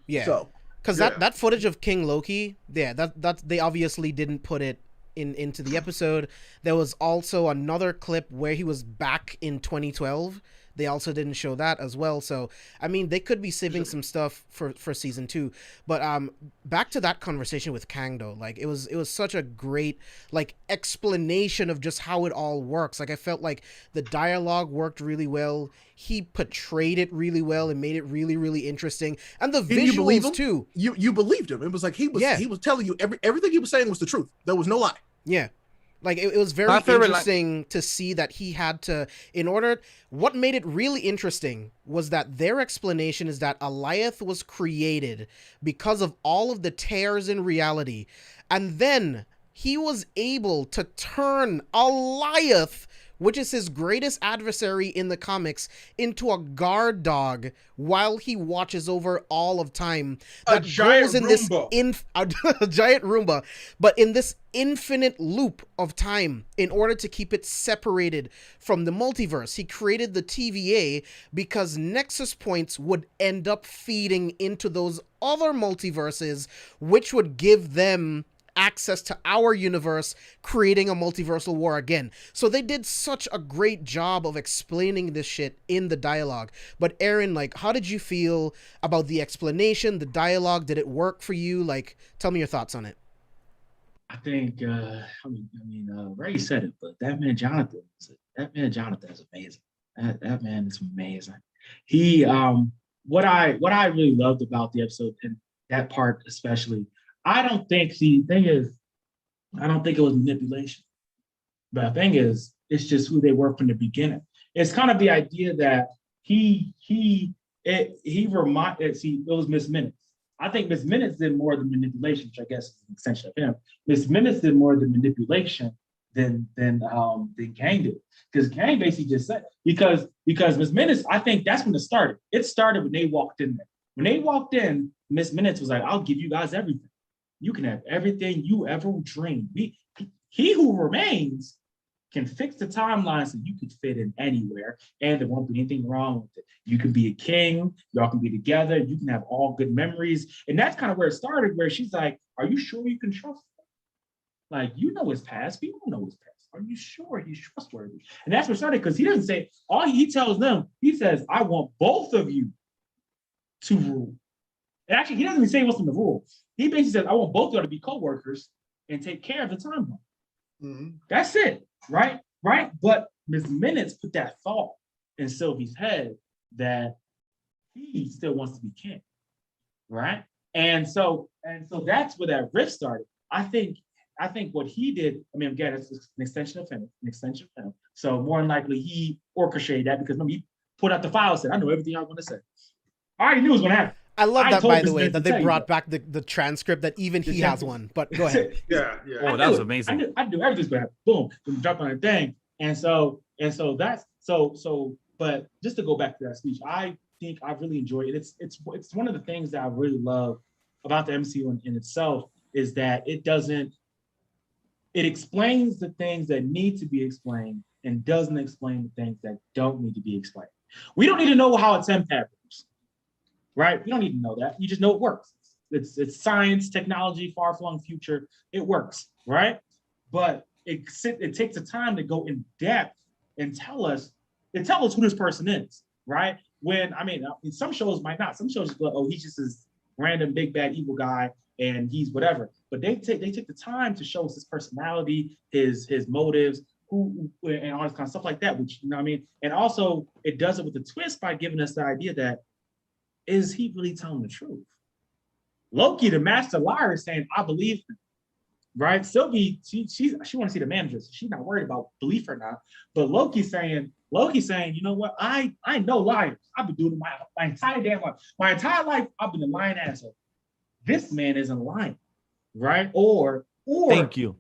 yeah, So because Yeah. that footage of King Loki, yeah, that they obviously didn't put it into the episode. There was also another clip where he was back in 2012. They also didn't show that as well. So I mean, they could be saving some stuff for season 2. But back to that conversation with Kang though, like it was such a great like explanation of just how it all works. Like I felt like the dialogue worked really well. He portrayed it really well and made it really, really interesting. And the Didn't you believe him? visuals too. you believed him. It was like he was telling you everything he was saying was the truth. There was no lie. Yeah. Like it was very My favorite interesting to see that he had to, what made it really interesting was that their explanation is that Alioth was created because of all of the tears in reality. And then he was able to turn Alioth, which is his greatest adversary in the comics, into a guard dog while he watches over all of time. A giant goes in this Roomba. a giant Roomba, but in this infinite loop of time in order to keep it separated from the multiverse. He created the TVA because Nexus points would end up feeding into those other multiverses, which would give them access to our universe, creating a multiversal war again. So they did such a great job of explaining this shit in the dialogue. But Aran, like, how did you feel about the explanation, the dialogue? Did it work for you? Like, tell me your thoughts on it. I think Ray said it, but that man Jonathan is amazing. That man is amazing. He what I really loved about the episode and that part especially, I don't think it was manipulation. But the thing is, it's just who they were from the beginning. It's kind of the idea that it was Miss Minutes. I think Miss Minutes did more of the manipulation, which I guess is an extension of him. Miss Minutes did more of the manipulation than Gang did. Because Gang basically just said, because Miss Minutes, I think that's when it started. It started when they walked in there. When they walked in, Miss Minutes was like, I'll give you guys everything. You can have everything you ever dreamed. He who remains can fix the timeline so you could fit in anywhere and there won't be anything wrong with it. You can be a king, y'all can be together, you can have all good memories. And that's kind of where it started, where she's like, are you sure you can trust him? Like, you know his past, people know his past. Are you sure he's trustworthy? And that's where it started, because he doesn't say, all he tells them, he says, I want both of you to rule. And actually, he doesn't even say he wants them to rule. He basically says, I want both of you to be co-workers and take care of the timeline. Mm-hmm. That's it, right? But Ms. Minutes put that thought in Sylvie's head that he still wants to be king, right? And so that's where that rift started. I think what he did, I mean, again, it's an extension of him. So more than likely he orchestrated that, because remember, he put out the file and said, I know everything I want to say. I already knew it was going to happen. I love that, by the way, that they brought back the transcript, that even he has one. But go ahead. Yeah. Oh, that was amazing. I knew everything's going to happen. Boom, jump on a thing. And so that's so. But just to go back to that speech, I think I really enjoyed it. It's one of the things that I really love about the MCU in itself, is that it explains the things that need to be explained and doesn't explain the things that don't need to be explained. We don't need to know how a TemPad works, right? You don't need to know that. You just know it works. It's science, technology, far-flung future. It works, right? But it takes the time to go in depth and tell us who this person is, right? Some shows might not. Some shows just go, oh, he's just this random big bad evil guy and he's whatever. But they take the time to show us his personality, his motives, who and all this kind of stuff like that, which, you know what I mean? And also it does it with a twist by giving us the idea that, is he really telling the truth? Loki, the master liar, is saying, I believe him, right? Sylvie, she wants to see the manager, so she's not worried about belief or not. But Loki's saying, you know what? I know liars. I've been doing it my entire damn life. My entire life, I've been a lying asshole. This man isn't lying, right? Or thank you.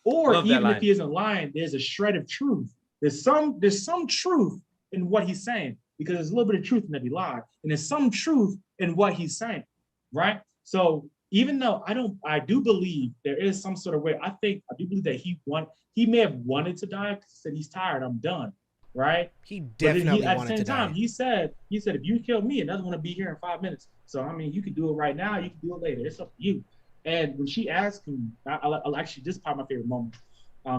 Or even if he isn't lying, there's a shred of truth. There's some truth in what he's saying, because there's a little bit of truth in every lie, and there's some truth in what he's saying, right? So even though I do believe there is some sort of way, I do believe that he may have wanted to die, because he said he's tired, I'm done, right? He definitely wanted to die. He said, if you kill me, another one will be here in 5 minutes. So I mean, you can do it right now, you can do it later. It's up to you. And when she asked him, I'll actually, this is probably my favorite moment.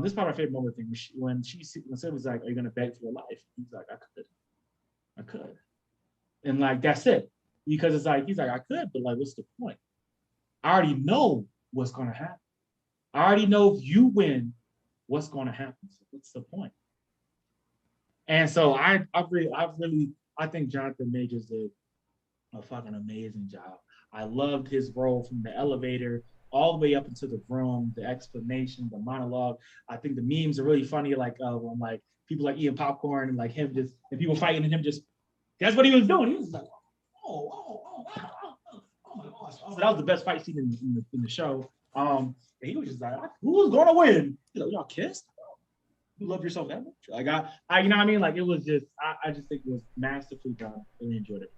This is probably my favorite moment thing. When Sylvia was like, are you gonna beg for your life? He's like, I could. And like, that's it. Because it's like, he's like, I could, but like, what's the point? I already know what's gonna happen. I already know if you win, what's gonna happen. So what's the point? And so I think Jonathan Majors did a fucking amazing job. I loved his role from the elevator all the way up into the room, the explanation, the monologue. I think the memes are really funny, like when like people like eating popcorn and like him just, and people fighting and him just, that's what he was doing. He was like, oh my gosh. So that was the best fight scene in the show. And he was just like, who's gonna win? He's like, y'all kissed? You love yourself that much? Like I you know what I mean? Like it was just, I just think it was masterfully done. Really enjoyed it.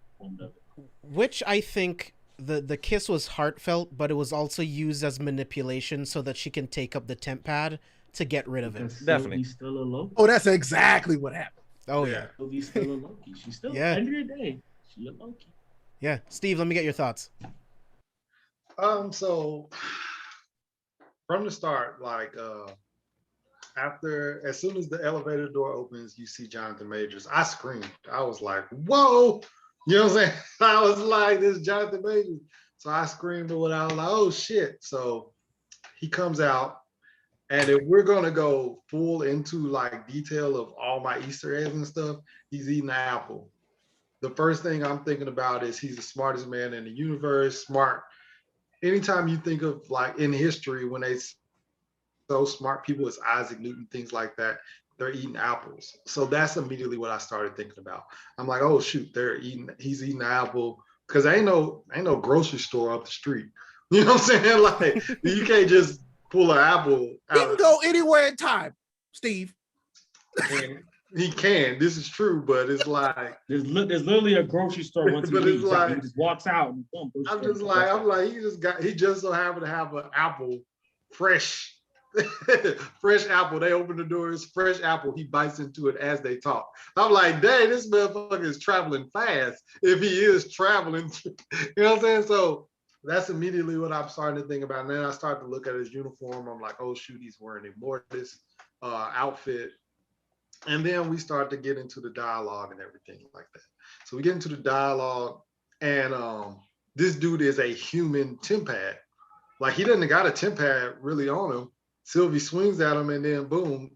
Which I think the kiss was heartfelt, but it was also used as manipulation so that she can take up the TemPad to get rid of it. Definitely. Still a Loki. Oh, that's exactly what happened. Oh yeah. Sylvie's still a Loki. She's still end of the day. She a Loki. Yeah, Steve, let me get your thoughts. So from the start, like as soon as the elevator door opens, you see Jonathan Majors. I screamed. I was like, whoa. You know what I'm saying? I was like, this is Jonathan Majors. So I screamed or whatever. I was like, oh shit. So he comes out, and if we're gonna go full into like detail of all my Easter eggs and stuff, he's eating an apple. The first thing I'm thinking about is he's the smartest man in the universe, smart. Anytime you think of like in history, when they so smart people as Isaac Newton, things like that, they're eating apples. So that's immediately what I started thinking about. I'm like, oh shoot, he's eating an apple because ain't no grocery store up the street. You know what I'm saying? Like you can't just pull an apple out. He can go anywhere in time, Steve. He can. This is true, but it's like there's literally a grocery store once he leaves. Like, he just walks out and boom. I'm like he just so happened to have an apple, fresh apple. They open the door, it's fresh apple. He bites into it as they talk. I'm like, dang, this motherfucker is traveling fast. If he is traveling, you know what I'm saying? So that's immediately what I'm starting to think about. And then I start to look at his uniform. I'm like, oh shoot, he's wearing a Mortis outfit. And then we start to get into the dialogue and everything like that. So we get into the dialogue, and this dude is a human TemPad. Like he doesn't got a TemPad really on him. Sylvie swings at him, and then boom,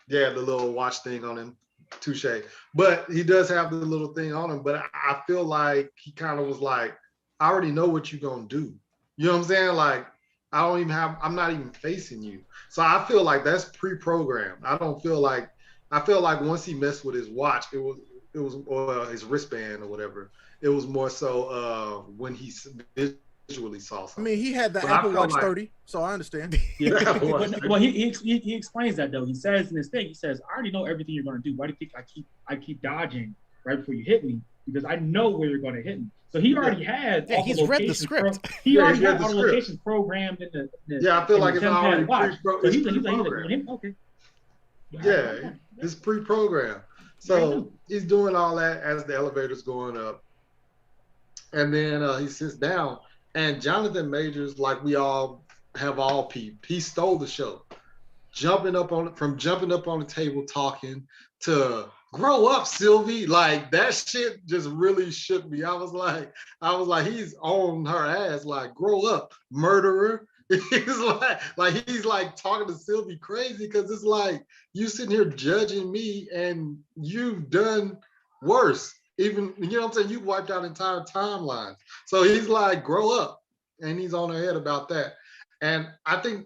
yeah, the little watch thing on him. Touche. But he does have the little thing on him. But I feel like he kind of was like, I already know what you're gonna do. You know what I'm saying? Like I'm not even facing you. So I feel like that's pre-programmed. I feel like once he messed with his watch, it was or his wristband or whatever. It was more so when he visually saw something. I mean, he had the Apple Watch 30, so I understand. Yeah. Well, he explains that though. He says in his thing, he says, "I already know everything you're going to do. Why do you think I keep dodging right before you hit me? Because I know where you're going to hit me." So he already had. Yeah, he's read the script. He already had all the locations programmed in the. Yeah, I feel like it's already pre-programmed. Okay. Yeah, it's pre-programmed. So he's doing all that as the elevator's going up. And then he sits down, and Jonathan Majors, like we all have all peeped, he stole the show. Jumping up on the table talking to grow up, Sylvie. Like that shit just really shook me. I was like, he's on her ass, like, grow up, murderer. He's like talking to Sylvie crazy because it's like you sitting here judging me and you've done worse. Even, you know what I'm saying? You've wiped out entire timelines. So he's like, grow up. And he's on her head about that. And I think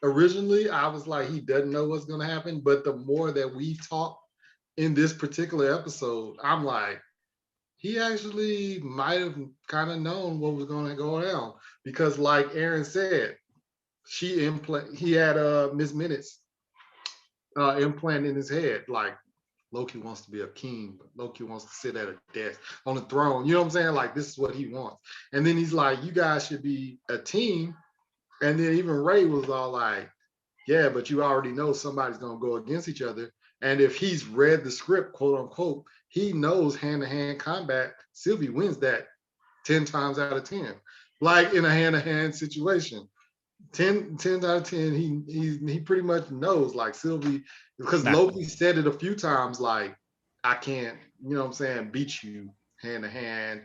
originally I was like, he doesn't know what's going to happen. But the more that we talk in this particular episode, I'm like, he actually might have kind of known what was going to go down because, like Aran said, he had Miss Minutes implant in his head. Like Loki wants to be a king, but Loki wants to sit at a desk on the throne. You know what I'm saying? Like this is what he wants. And then he's like, you guys should be a team. And then even Ray was all like, yeah, but you already know somebody's going to go against each other. And if he's read the script, quote unquote, he knows hand-to-hand combat, Sylvie wins that 10 times out of 10. Like in a hand-to-hand situation, 10 out of 10, he pretty much knows, like Sylvie, because Loki said it a few times, like, I can't, you know what I'm saying, beat you hand-to-hand.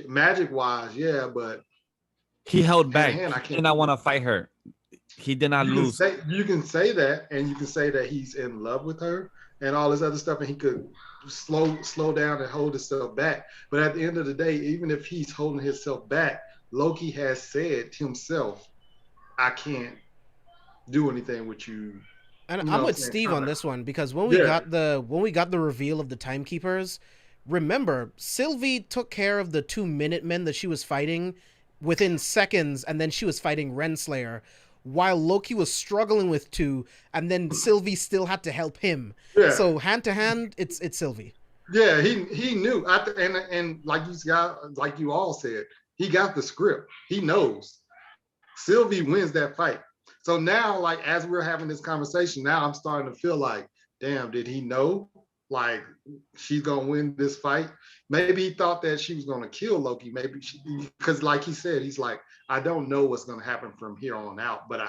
Magic-wise, yeah, but he held back. He did not want to fight her. He did not lose. You can say that, and you can say that he's in love with her and all this other stuff, and he could slow down and hold himself back. But at the end of the day, even if he's holding himself back, Loki has said himself, I can't do anything with you. And I'm with Steve on this one because when we got the reveal of the Timekeepers, remember Sylvie took care of the 2 Minutemen that she was fighting within seconds, and then she was fighting Renslayer, while Loki was struggling with 2, and then Sylvie still had to help him. Yeah. So hand to hand, it's Sylvie. Yeah, he knew. And like you all said, he got the script. He knows. Sylvie wins that fight. So now, like, as we're having this conversation, now I'm starting to feel like, damn, did he know? Like, she's going to win this fight? Maybe he thought that she was going to kill Loki. Maybe because like he said, he's like, I don't know what's going to happen from here on out, but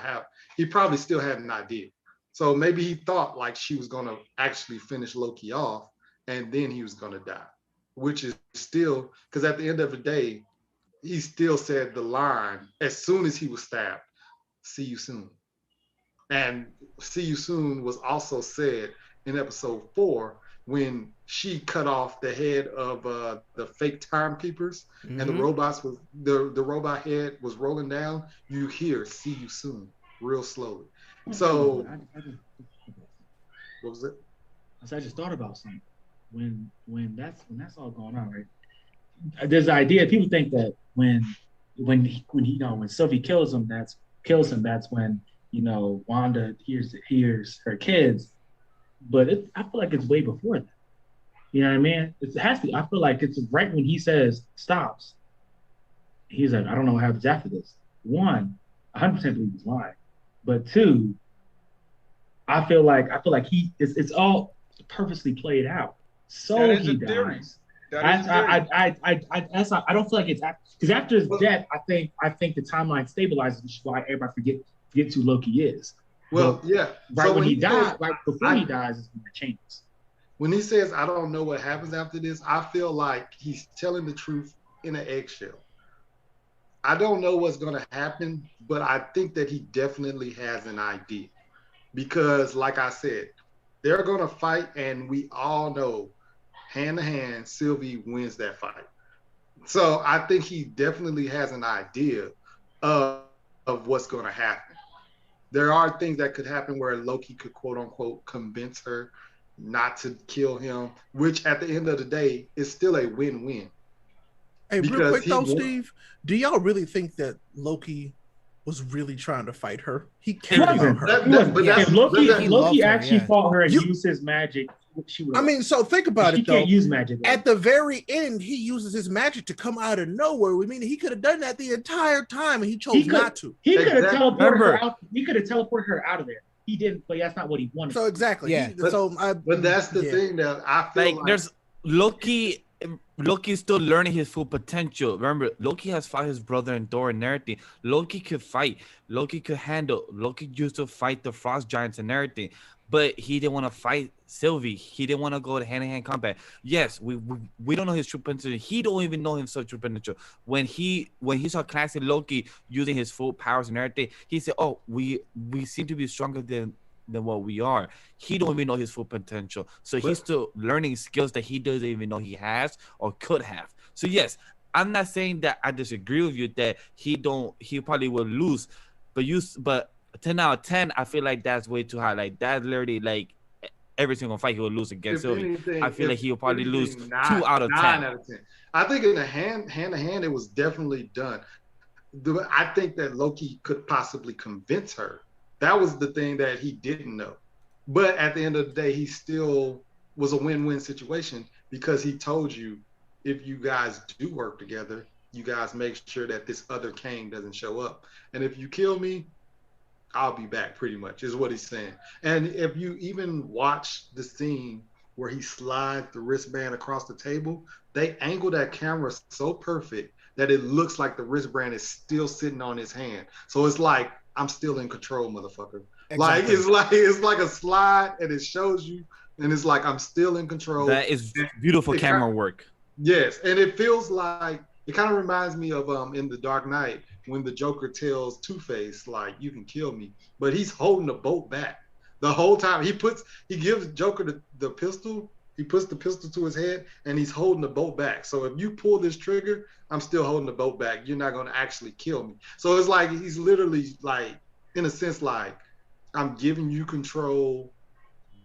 he probably still had an idea. So maybe he thought like she was going to actually finish Loki off and then he was going to die, which is still, because at the end of the day, he still said the line as soon as he was stabbed, see you soon. And see you soon was also said in episode 4 when she cut off the head of the fake timekeepers, and the robot head was rolling down. You hear "see you soon," real slowly. So what was it? I just thought about something. When that's all going on, right? There's the idea. People think that when Sylvie kills him, that's when Wanda hears her kids. But I feel like it's way before that. You know what I mean? It has to. I feel like it's right when he says stops. He's like, I don't know what happens after this. One, 100% believe he's lying. But two, I feel like it's all purposely played out. So he dies. I don't feel like it's because after his death, I think the timeline stabilizes, which is why everybody forgets who Loki is. Well, yeah. Right when he dies, right before he dies is when it changes. When he says, I don't know what happens after this, I feel like he's telling the truth in an eggshell. I don't know what's going to happen, but I think that he definitely has an idea. Because, like I said, they're going to fight, and we all know, hand to hand, Sylvie wins that fight. So I think he definitely has an idea of what's going to happen. There are things that could happen where Loki could, quote unquote, convince her not to kill him, which at the end of the day is still a win-win. Hey, real quick though, Steve, do y'all really think that Loki was really trying to fight her? He cared about her. If Loki actually fought her and used his magic, she would. I mean, so think about it though. He can't use magic. At the very end, he uses his magic to come out of nowhere. I mean, he could have done that the entire time, and he chose not to. He could have teleported her out. He could have teleported her out of there. He didn't, but that's not what he wanted. So exactly, yeah. But that's the thing that I feel like there's Loki's still learning his full potential. Remember, Loki has fought his brother in Thor and everything. Loki could fight. Loki could handle. Loki used to fight the frost giants and everything. But he didn't want to fight Sylvie. He didn't want to go to hand-to-hand combat. Yes, we don't know his true potential. He don't even know himself true potential. When he saw classic Loki using his full powers and everything, he said, "Oh, we seem to be stronger than what we are." He don't even know his full potential. So he's still learning skills that he doesn't even know he has or could have. So yes, I'm not saying that I disagree with you that he probably will lose, but 10 out of 10, I feel like that's way too high. Like that's literally like every single fight he will lose against Sylvie. I feel like he'll probably lose 2 out of 10. 9 out of 10. I think in the hand to hand, it was definitely done. I think that Loki could possibly convince her. That was the thing that he didn't know. But at the end of the day, he still was a win-win situation because he told you, if you guys do work together, you guys make sure that this other Kang doesn't show up. And if you kill me, I'll be back, pretty much, is what he's saying. And if you even watch the scene where he slides the wristband across the table, they angle that camera so perfect that it looks like the wristband is still sitting on his hand. So it's like, I'm still in control, motherfucker. Exactly. It's like a slide, and it shows you, and it's like, I'm still in control. That is beautiful camera work. Yes, and it feels like, it kind of reminds me of in The Dark Knight, when the Joker tells Two-Face, like, you can kill me, but he's holding the bolt back the whole time. He gives Joker the pistol, he puts the pistol to his head, and he's holding the bolt back. So if you pull this trigger, I'm still holding the bolt back. You're not going to actually kill me. So it's like, he's literally like, in a sense, like, I'm giving you control,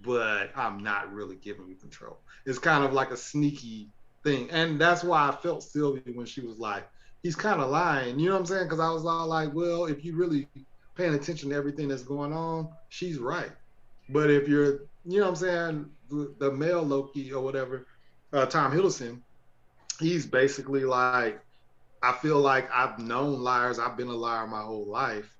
but I'm not really giving you control. It's kind of like a sneaky thing. And that's why I felt Sylvie when she was like, he's kind of lying, you know what I'm saying? Because I was all like, well, if you really paying attention to everything that's going on, she's right. But if you're, you know what I'm saying, the male Loki or whatever, Tom Hiddleston, he's basically like, I feel like I've known liars. I've been a liar my whole life.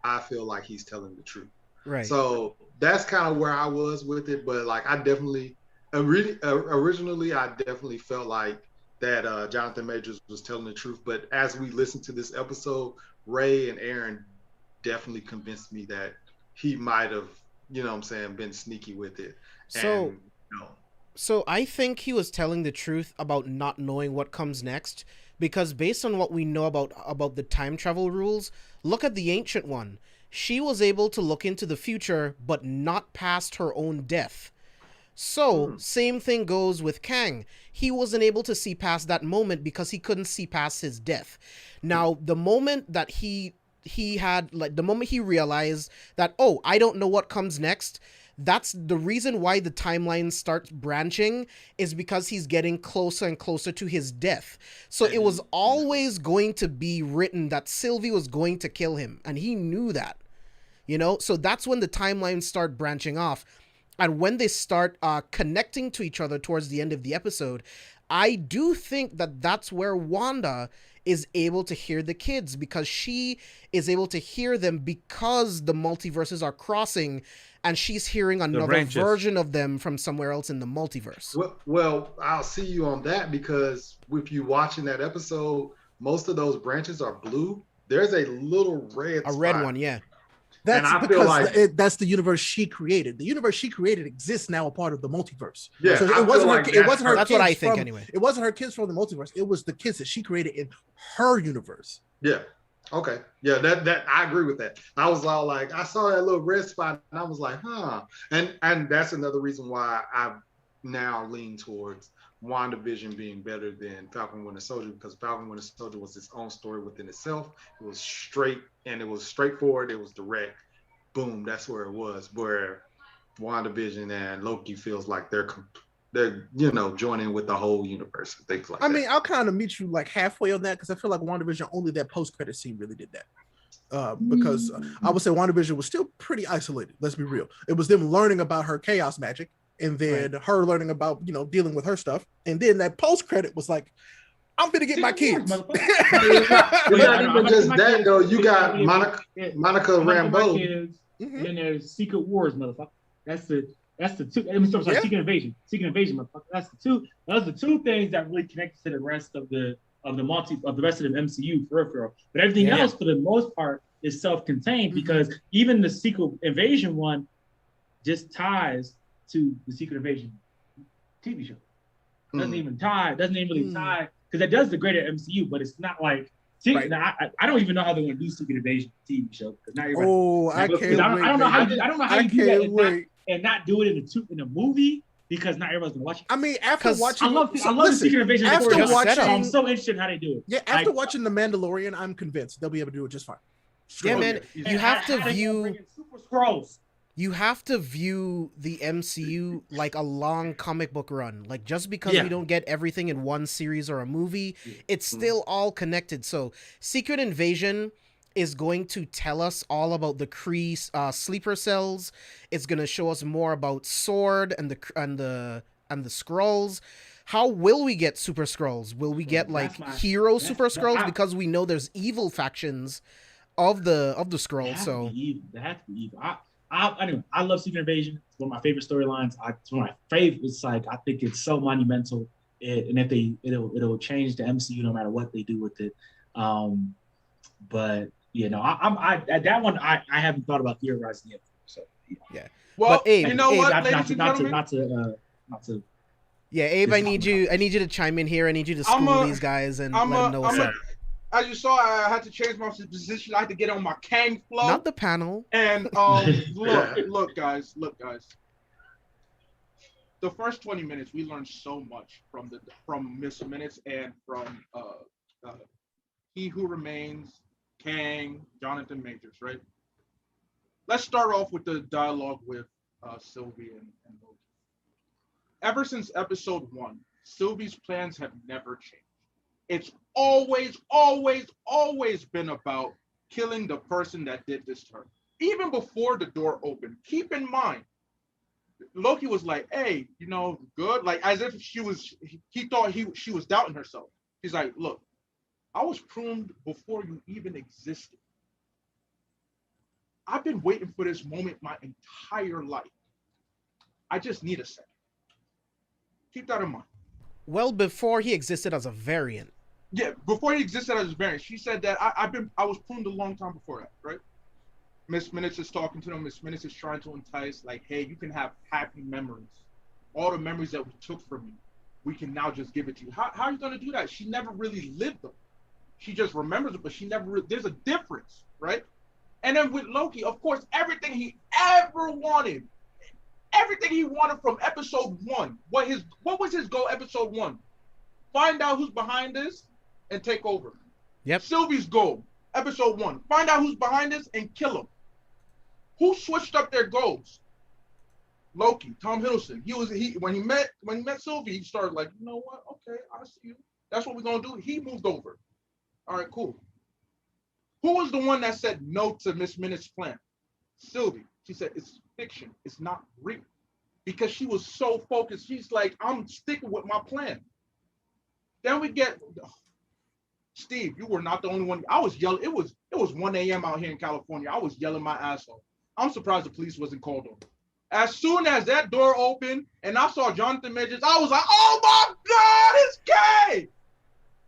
I feel like he's telling the truth. Right. So that's kind of where I was with it. But like, I definitely, originally, I definitely felt like that Jonathan Majors was telling the truth. But as we listened to this episode, Ray and Aran definitely convinced me that he might have, you know what I'm saying, been sneaky with it. So I think he was telling the truth about not knowing what comes next, because based on what we know about the time travel rules, look at the Ancient One. She was able to look into the future, but not past her own death. So, same thing goes with Kang. He wasn't able to see past that moment because he couldn't see past his death. Now, the moment that he he had, like, the moment he realized that, oh, I don't know what comes next, that's the reason why the timeline starts branching, is because he's getting closer and closer to his death. So it was always going to be written that Sylvie was going to kill him, and he knew that, you know? So that's when the timelines start branching off. And when they start connecting to each other towards the end of the episode, I do think that that's where Wanda is able to hear the kids, because she is able to hear them because the multiverses are crossing, and she's hearing another version of them from somewhere else in the multiverse. Well, I'll see you on that, because with you watching that episode, most of those branches are blue. There's a little red red one, yeah. That's because that's the universe she created. The universe she created exists now, a part of the multiverse. Yeah, so it wasn't her. It wasn't her. That's what I think anyway. It wasn't her kids from the multiverse. It was the kids that she created in her universe. Yeah. Okay. Yeah. That I agree with that. I was all like, I saw that little red spot, and I was like, huh. And that's another reason why I now lean towards WandaVision being better than Falcon Winter Soldier, because Falcon Winter Soldier was its own story within itself. It was straight, and it was straightforward. It was direct. Boom, that's where it was. Where WandaVision and Loki feels like they're joining with the whole universe and things like that. I mean, I'll kind of meet you like halfway on that, because I feel like WandaVision, only that post-credit scene really did that. Because I would say WandaVision was still pretty isolated. Let's be real. It was them learning about her chaos magic, and then her learning about, dealing with her stuff. And then that post-credit was like, I'm gonna get my kids. It's not even just that though. You got Monica Rambeau. And then there's Secret Wars, motherfucker. That's the two. I mean, sorry, Secret Invasion, motherfucker. That's the two. Those are the two things that really connect to the rest of the rest of the MCU for real. But everything else, for the most part, is self-contained, because even the Secret Invasion one just ties to the Secret Invasion TV show. Doesn't even really tie, because that does the greater MCU, but it's not like. Now, I don't even know how they're going to do Secret Invasion TV show. Now I can't wait. I don't know how you do that and not do it in a movie, because not everyone's gonna watch it. I mean, after watching, I love the Secret Invasion. After watching, I'm so interested in how they do it. Yeah, after watching The Mandalorian, I'm convinced they'll be able to do it just fine. Yeah, man, you have to view Super Scrolls. You have to view the MCU like a long comic book run. Like, just because we don't get everything in one series or a movie, it's still all connected. So Secret Invasion is going to tell us all about the Kree sleeper cells. It's going to show us more about Sword and the Skrulls. How will we get Super Skrulls? Will we get hero Super Skrulls? Because we know there's evil factions of the Skrulls. So they have to be evil. Anyway, I love Secret Invasion. It's one of my favorite storylines. It's one of my favorites. I think it's so monumental, and if it'll change the MCU no matter what they do with it. But at that one I haven't thought about theorizing yet. So yeah. Well, but Abe, what? Not to. Yeah, Abe, I need you to chime in here. I need you to school these guys and let them know what's up. As you saw, I had to change my position. I had to get on my Kang flow. Not the panel. And look, guys. The first 20 minutes, we learned so much from Miss Minutes and from He Who Remains, Kang, Jonathan Majors, right? Let's start off with the dialogue with Sylvie and Loki. Ever since episode 1, Sylvie's plans have never changed. It's always been about killing the person that did this to her. Even before the door opened, keep in mind, Loki was like, hey, good. Like, as if he thought she was doubting herself. He's like, look, I was pruned before you even existed. I've been waiting for this moment my entire life. I just need a second. Keep that in mind. Well, before he existed as a variant. Yeah, before he existed as a variant. She said that I was pruned a long time before that, right? Miss Minutes is talking to them. Miss Minutes is trying to entice, like, hey, you can have happy memories. All the memories that we took from you, we can now just give it to you. How are you going to do that? She never really lived them. She just remembers it, but she never there's a difference, right? And then with Loki, of course, everything he ever wanted, from episode 1, what was his goal episode 1? Find out who's behind this and take over. Yep. Sylvie's goal, Episode 1. Find out who's behind this and kill him. Who switched up their goals? Loki, Tom Hiddleston. When he met Sylvie, he started like, you know what? Okay, I see you. That's what we're gonna do. He moved over. All right, cool. Who was the one that said no to Miss Minute's plan? Sylvie. She said it's fiction. It's not real. Because she was so focused. She's like, I'm sticking with my plan. Then we get Steve. You were not the only one. I was yelling. It was 1 a.m. out here in California. I was yelling my ass off. I'm surprised the police wasn't called on. As soon as that door opened and I saw Jonathan Majors, I was like, oh my God, it's gay!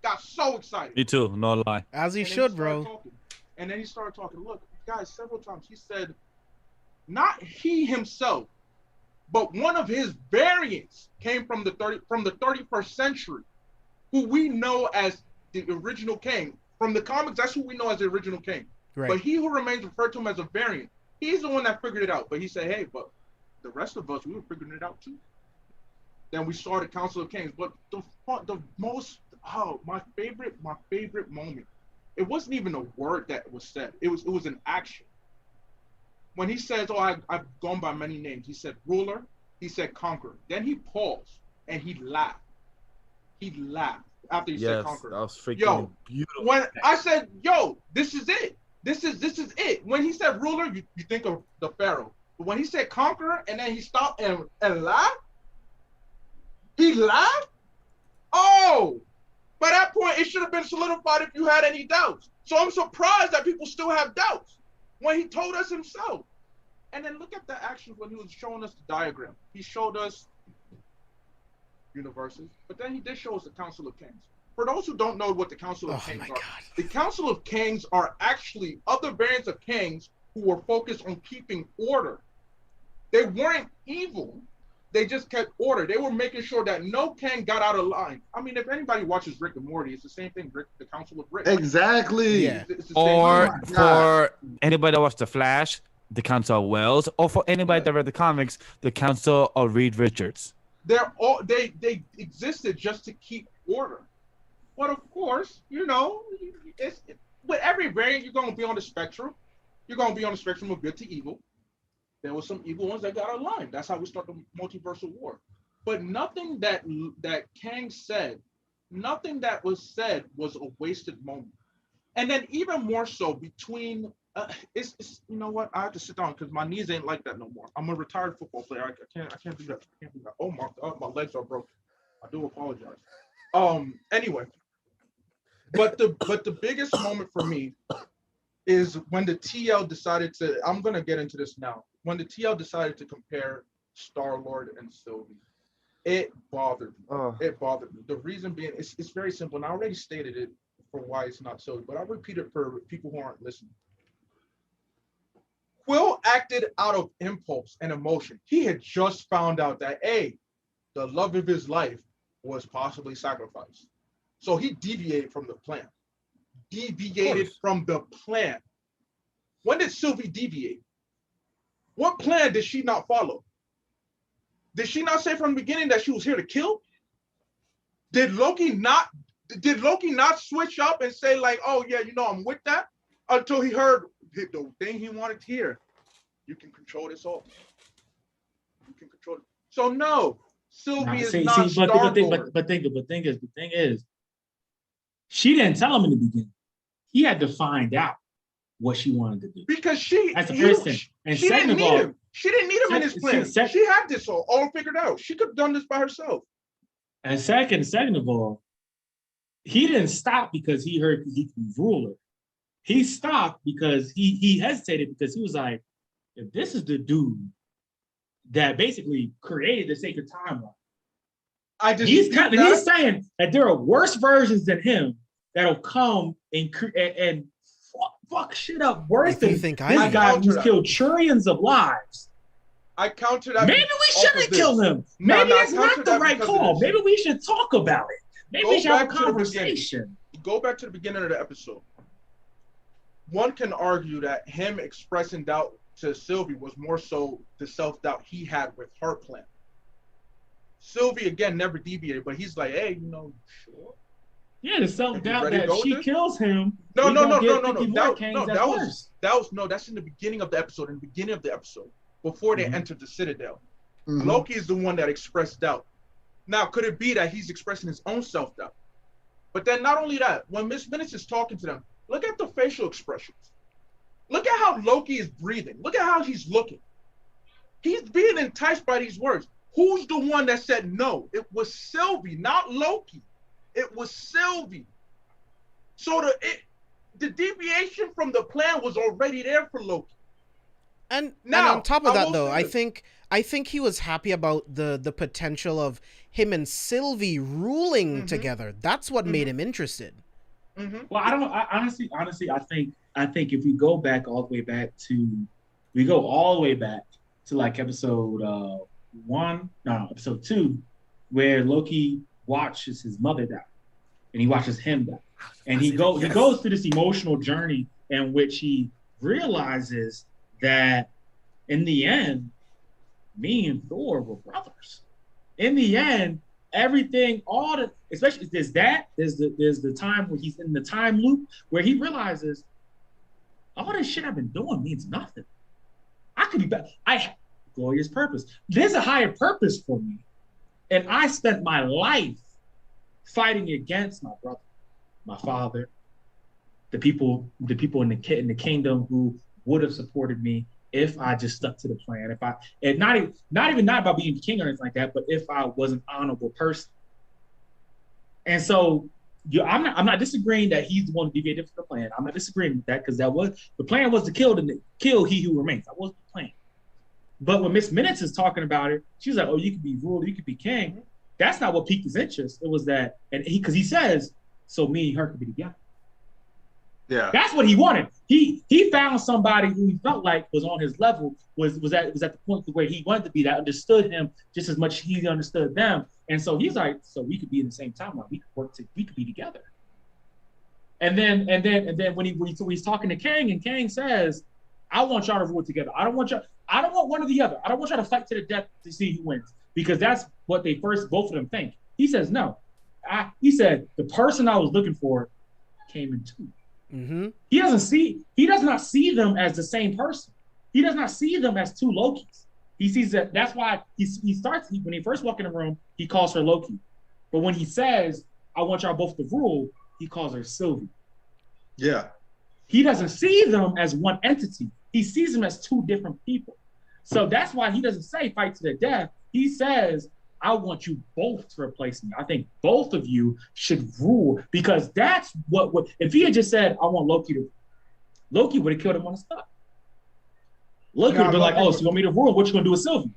Got so excited. Me too, no lie. As you should, bro. And then he started talking. Look, guys, several times he said, not he himself, but one of his variants came from the 31st century, who we know as the original king. From the comics, that's who we know as the original king. Right. But he who remains referred to him as a variant. He's the one that figured it out. But he said, hey, but the rest of us, we were figuring it out too. Then we saw the Council of Kings. But my favorite moment, it wasn't even a word that was said. It was an action. When he says, oh, I've gone by many names, he said ruler, he said conqueror. Then he paused and he laughed. He laughed after he said conqueror. That was freaking beautiful. When I said, yo, this is it. This is it. When he said ruler, you think of the Pharaoh. But when he said conqueror and then he stopped and laughed, he laughed? Oh, by that point, it should have been solidified if you had any doubts. So I'm surprised that people still have doubts when he told us himself. And then look at the actions when he was showing us the diagram. He showed us universes, but then he did show us the Council of Kings. For those who don't know what the Council of Kings are, the Council of Kings are actually other variants of kings who were focused on keeping order. They weren't evil. They just kept order. They were making sure that no king got out of line. I mean, if anybody watches Rick and Morty, it's the same thing, Rick, the Council of Rick. Exactly. Yeah. Or for anybody that watched The Flash, the Council of Wells, or for anybody that read the comics, the Council of Reed Richards. They existed just to keep order. But of course, you know, with every variant, you're going to be on the spectrum. You're going to be on the spectrum of good to evil. There were some evil ones that got out of line. That's how we start the multiversal war. But nothing that Kang said, nothing that was said was a wasted moment. And then even more so between, it's you know what? I have to sit down because my knees ain't like that no more. I'm a retired football player. I can't do that. Oh my God, my legs are broken. I do apologize. Anyway, but the biggest moment for me is when the TL decided to. I'm gonna get into this now. When the TL decided to compare Star-Lord and Sylvie, it bothered me. It bothered me. The reason being, it's very simple, and I already stated it for why it's not Sylvie, but I'll repeat it for people who aren't listening. Quill acted out of impulse and emotion. He had just found out that, the love of his life was possibly sacrificed. So he deviated from the plan. When did Sylvie deviate? What plan did she not follow? Did she not say from the beginning that she was here to kill? Did Loki not switch up and say like, oh yeah, you know, I'm with that? Until he heard the thing he wanted to hear. You can control this all. You can control it. So no, Sylvie is not Star-Lord. But the thing is, she didn't tell him in the beginning. He had to find out what she wanted to do. Because that's the first thing. And she second didn't of all, need him. She didn't need him in his plan. She had this all figured out. She could have done this by herself. And second of all, he didn't stop because he heard he could be ruler. He stopped because he hesitated because he was like, if this is the dude that basically created the sacred timeline, he's saying that there are worse versions than him that'll come and fuck shit up worse than this guy who's killed trillions of lives. I counter that. Maybe we shouldn't kill him. Maybe it's not the right call. Maybe we should talk about it. Maybe we should have a conversation. Go back to the beginning of the episode. One can argue that him expressing doubt to Sylvie was more so the self-doubt he had with her plan. Sylvie, again, never deviated, but he's like, hey, you know, sure? Yeah, the self-doubt ready to that go with she this? kills him. No. That's in the beginning of the episode. Before they entered the Citadel. Loki is the one that expressed doubt. Now, could it be that he's expressing his own self-doubt? But then not only that, when Miss Minutes is talking to them, look at the facial expressions. Look at how Loki is breathing. Look at how he's looking. He's being enticed by these words. Who's the one that said no? It was Sylvie, not Loki. It was Sylvie. So the deviation from the plan was already there for Loki. And now, on top of that, though, I think he was happy about the potential of him and Sylvie ruling together. That's what made him interested. Well, honestly, I think if we go back all the way back to, like episode episode 2, where Loki watches his mother die, and he watches him die, and he goes through this emotional journey in which he realizes that in the end, me and Thor were brothers. In the end, everything, especially there's the time where he's in the time loop where he realizes all this shit I've been doing means nothing. I could be better. I have glorious purpose. There's a higher purpose for me. And I spent my life fighting against my brother, my father, the people in the kingdom who would have supported me if I just stuck to the plan. Not about being king or anything like that, but if I was an honorable person. And so I'm not disagreeing that he's the one who deviated from the plan. I'm not disagreeing with that, because the plan was to kill he who remains. That wasn't the plan. But when Miss Minutes is talking about it, she's like, "Oh, you could be ruler, you could be king." That's not what piqued his interest. It was that, and because he says, "So me and her could be together." Yeah, that's what he wanted. He found somebody who he felt like was on his level, was at the point where he wanted to be, that understood him just as much as he understood them. And so he's like, "So we could be in the same timeline. We could be together." And then when he's talking to Kang, and Kang says, "I want y'all to rule together. I don't want one or the other. I don't want y'all to fight to the death to see who wins, because that's what both of them think." He says, "No." He said, "The person I was looking for came in two." He does not see them as the same person. He does not see them as two Lokis. He sees that. That's why when he first walks in the room, he calls her Loki. But when he says, "I want y'all both to rule," he calls her Sylvie. Yeah. He doesn't see them as one entity. He sees them as two different people. So that's why he doesn't say fight to the death. He says, "I want you both to replace me. I think both of you should rule," because that's what if he had just said, "I want Loki to," Loki would have killed him on the spot. Loki would have been like, "Oh, so you want me to rule? What you gonna do with Sylvie?"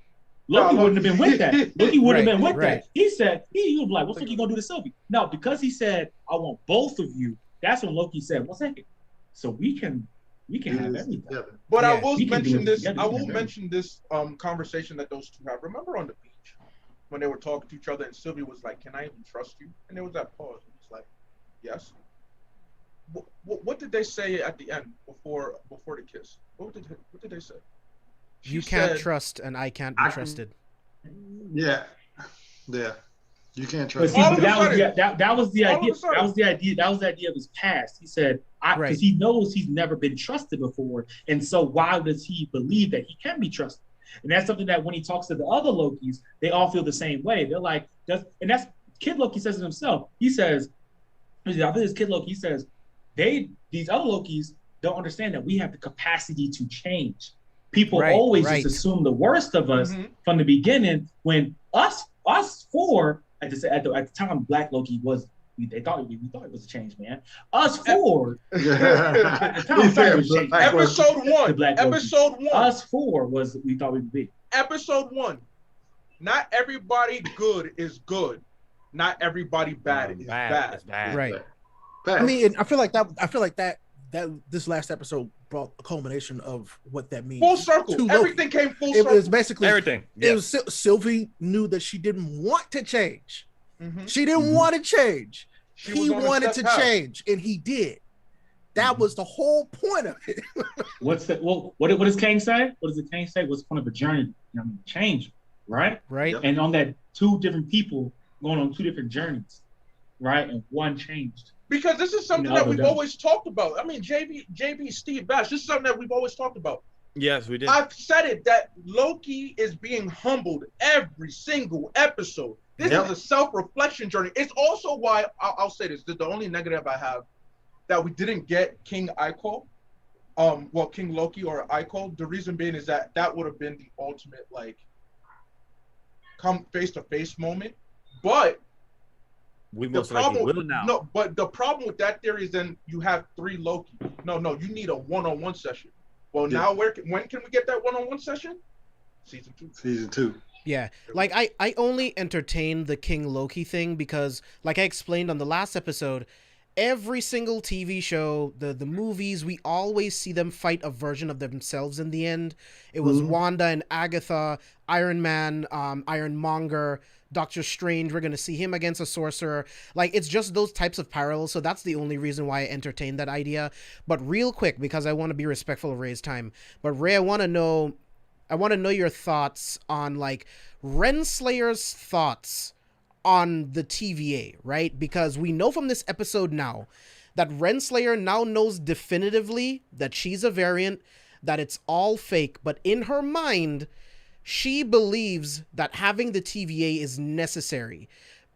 Loki wouldn't have been with that. Loki wouldn't have been with that. He said, he would be like, "What's Loki gonna do to Sylvie?" No, because he said, "I want both of you," that's when Loki said, "One second, so we can have everything." But I will mention this conversation that those two have. Remember on the beach when they were talking to each other, and Sylvie was like, "Can I even trust you?" And there was that pause. It was like, "Yes." What did they say at the end before the kiss? What did they say? You can't trust, and I can't be trusted. Yeah. You can't trust. That was the idea. That was the idea of his past. He said, because he knows he's never been trusted before, and so why does he believe that he can be trusted? And that's something that when he talks to the other Lokis, they all feel the same way. They're like, and that's Kid Loki says it himself. He says, I think it's Kid Loki. He says, these other Lokis don't understand that we have the capacity to change. People always just assume the worst of us from the beginning. When us four at the time, Black Loki was. We thought it was a change, man. Us four. Episode one. Us four was we thought we'd be. Episode 1. Not everybody good is good. Not everybody bad is bad. Right. I mean, I feel like that this last episode brought a culmination of what that means. Full circle. Everything came full circle. It was basically everything. It was Sylvie knew that she didn't want to change. She didn't want to change. He wanted to change, and he did. That was the whole point of it. What does Kang say? What does the Kang say? What's the point of a journey? Change, right? Right. And on that, two different people going on two different journeys. right? And one changed. Because this is something that we've always talked about. I mean, JB, Steve, Vash, this is something that we've always talked about. Yes, we did. I've said it that Loki is being humbled every single episode. This is a self-reflection journey. It's also why I'll say this. The only negative I have that we didn't get King ALawal, King Loki or ALawal. The reason being is that would have been the ultimate like come face-to-face moment. But we most likely will now. No, but the problem with that theory is then you have 3 Loki. No, you need a one-on-one session. Well, now when can we get that one-on-one session? Season 2. Season 2. Yeah, like I only entertained the King Loki thing because, like I explained on the last episode, every single TV show, the movies, we always see them fight a version of themselves in the end. It was Wanda and Agatha, Iron Man, Ironmonger, Doctor Strange. We're going to see him against a sorcerer. Like, it's just those types of parallels. So that's the only reason why I entertained that idea. But real quick, because I want to be respectful of Ray's time. But Ray, I want to know your thoughts on like Renslayer's thoughts on the TVA, right? Because we know from this episode now that Renslayer now knows definitively that she's a variant, that it's all fake, but in her mind, she believes that having the TVA is necessary.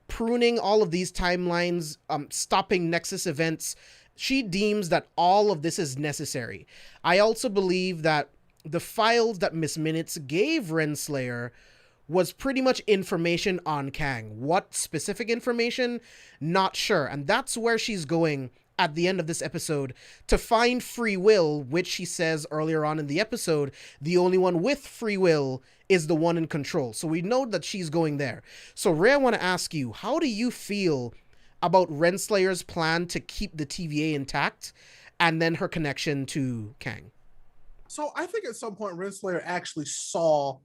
Pruning all of these timelines, stopping Nexus events, she deems that all of this is necessary. I also believe that the files that Miss Minutes gave Renslayer was pretty much information on Kang. What specific information? Not sure. And that's where she's going at the end of this episode to find free will, which she says earlier on in the episode, the only one with free will is the one in control. So we know that she's going there. So Ray, I want to ask you, how do you feel about Renslayer's plan to keep the TVA intact and then her connection to Kang? So I think at some point Renslayer actually saw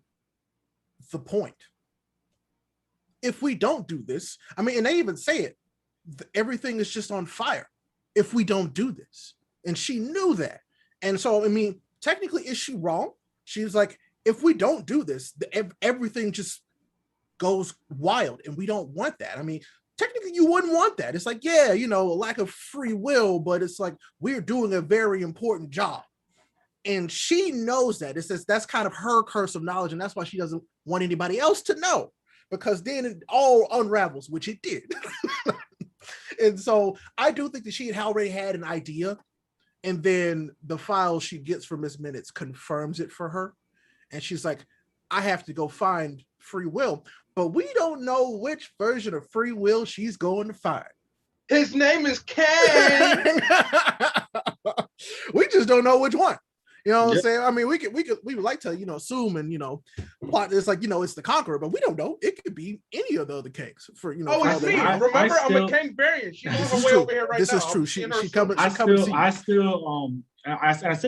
the point. If we don't do this, I mean, and they even say it, everything is just on fire if we don't do this. And she knew that. And so, I mean, technically, is she wrong? She's like, if we don't do this, everything just goes wild and we don't want that. I mean, technically you wouldn't want that. It's like, yeah, a lack of free will, but it's like, we're doing a very important job. And she knows that. It says that's kind of her curse of knowledge, and that's why she doesn't want anybody else to know, because then it all unravels, which it did. And so I do think that she had already had an idea, and then the file she gets from Miss Minutes confirms it for her. And she's like, I have to go find free will, but we don't know which version of free will she's going to find. His name is Kang. We just don't know which one. You know what I'm saying? I mean, we would like to, assume and, plot this like, it's the Conqueror, but we don't know. It could be any of the other Kangs for, Oh, it's me. Remember, I'm a Kang variant. She's on her way over here right now. This is true. She coming. I said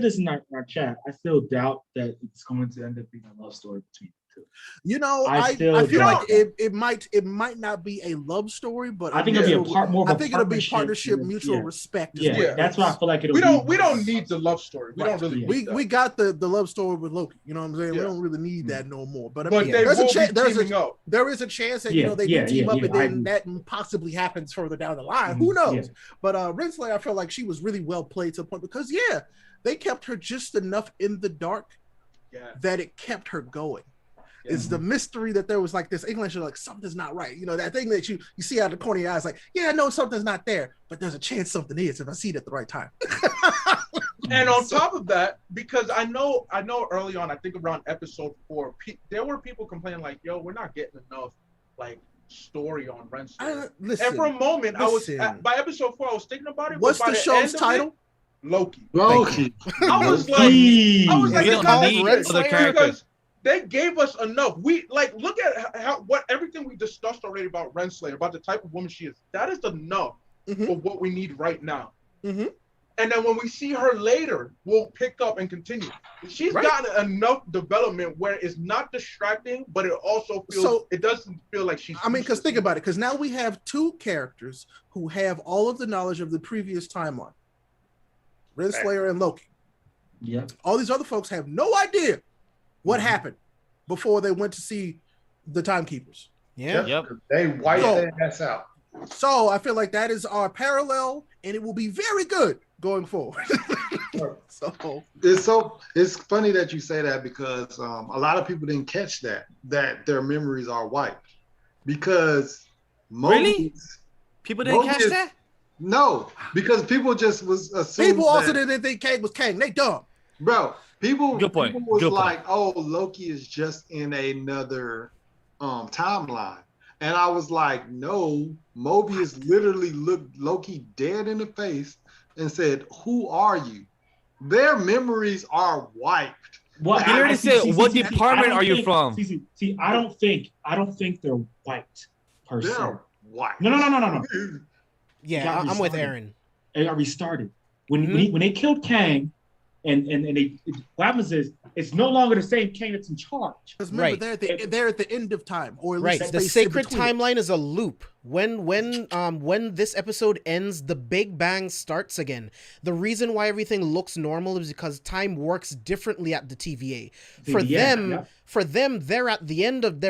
this in our chat. I still doubt that it's going to end up being a love story between the two. I feel like it might not be a love story, but I think it'll be it'll be partnership, mutual respect. Yeah, that's what I feel like it'll be. We don't need the love story. We don't really. We got the love story with Loki. You know what I'm saying? We don't really need that no more. But I mean, there is a chance that they do team up, and then that possibly happens further down the line. Who knows? But Renslayer, I felt like she was really well played to the point because they kept her just enough in the dark that it kept her going. It's the mystery that there was like this English, like something's not right. That thing that you see out of the corner of your eyes, like, I know something's not there, but there's a chance something is if I see it at the right time. And on top of that, because I know early on, I think around episode 4, there were people complaining like, yo, we're not getting enough like story on Renslayer. And for a moment, I was by episode 4, I was thinking about it. What's the show's title? Loki. Loki. I was like, because they gave us enough. We look at what everything we discussed already about Renslayer, about the type of woman she is. That is enough for what we need right now. And then when we see her later, we'll pick up and continue. She's gotten enough development where it's not distracting, but it also feels it doesn't feel like she's. I mean, because think about it. Because now we have 2 characters who have all of the knowledge of the previous timeline. Renslayer and Loki. Yeah. All these other folks have no idea what happened before they went to see the Timekeepers. Yeah. They wiped their ass out. So I feel like that is our parallel, and it will be very good going forward. It's funny that you say that because a lot of people didn't catch that their memories are wiped because Really? People didn't catch that? No, because people just was assuming. People also didn't think Kang was Kang. They dumb, bro. People was Good like, "Oh, Loki is just in another timeline," and I was like, "No, Mobius literally looked Loki dead in the face and said, "Who are you?" Their memories are wiped. What He already said, "What department are you from?" See, I don't think they're wiped per se. They're wiped. No. Yeah, I'm with Aran. It got restarted when they killed Kang, and they what happens is it's no longer the same Kang that's in charge. Because remember, they're at the end of time, or at least The sacred timeline is a loop. When this episode ends, the Big Bang starts again. The reason why everything looks normal is because time works differently at the TVA. For them, they're at the end of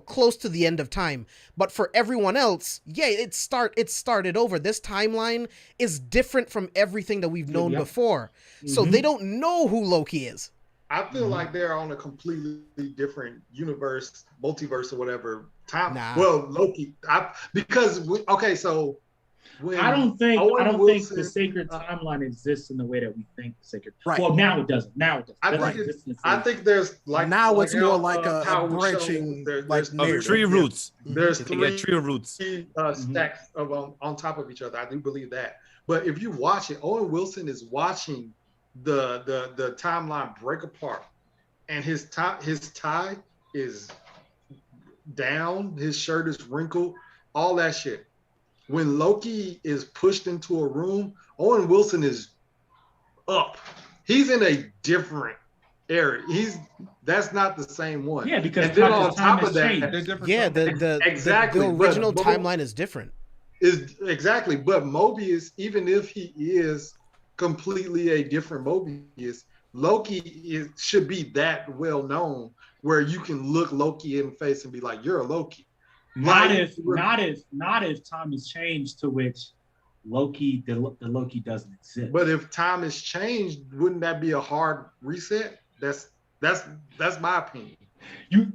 close to the end of time. But for everyone else, it started over. This timeline is different from everything that we've known before. So they don't know who Loki is. I feel like they're on a completely different universe, multiverse, or whatever time. Nah. Well, Loki, so when I don't think Wilson, the sacred timeline exists in the way that we think the sacred. Right. Well, now it doesn't. I think there's like now it's more like a how we branching there's Of tree roots. There's Tree roots. stacks of on top of each other. I do believe that. But if you watch it, Owen Wilson is watching the timeline break apart, and his tie is down, his shirt is wrinkled, all that shit. When Loki is pushed into a room, Owen Wilson is up. He's in a different area. That's not the same one. Yeah, because and then on top of that, the original timeline is different. Exactly, but Mobius, even if he is completely a different Mobius, Loki should be that well known where you can look Loki in the face and be like, "You're a Loki." Not if time has changed to which Loki, the Loki doesn't exist. But if time has changed, wouldn't that be a hard reset? That's my opinion. You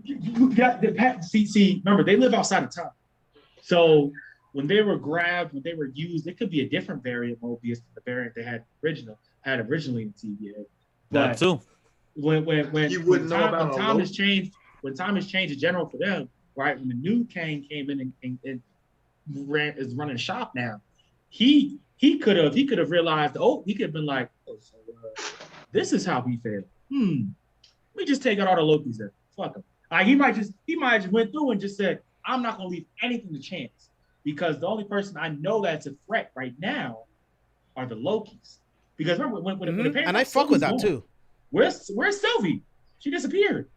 got the see. Remember, they live outside of time, so when they were grabbed, when they were used, it could be a different variant Mobius than the variant they had originally in TVA. That too. When time has changed in general for them, right? When the new Kang came in and is running shop now, he could have realized. He could have been like, this is how we fail. We just take out all the Lokis there. Fuck him. He might just went through and just said, I'm not gonna leave anything to chance. Because the only person I know that's a threat right now are the Lokis. Because remember when the and I fuck with that too. Where's Sylvie? She disappeared.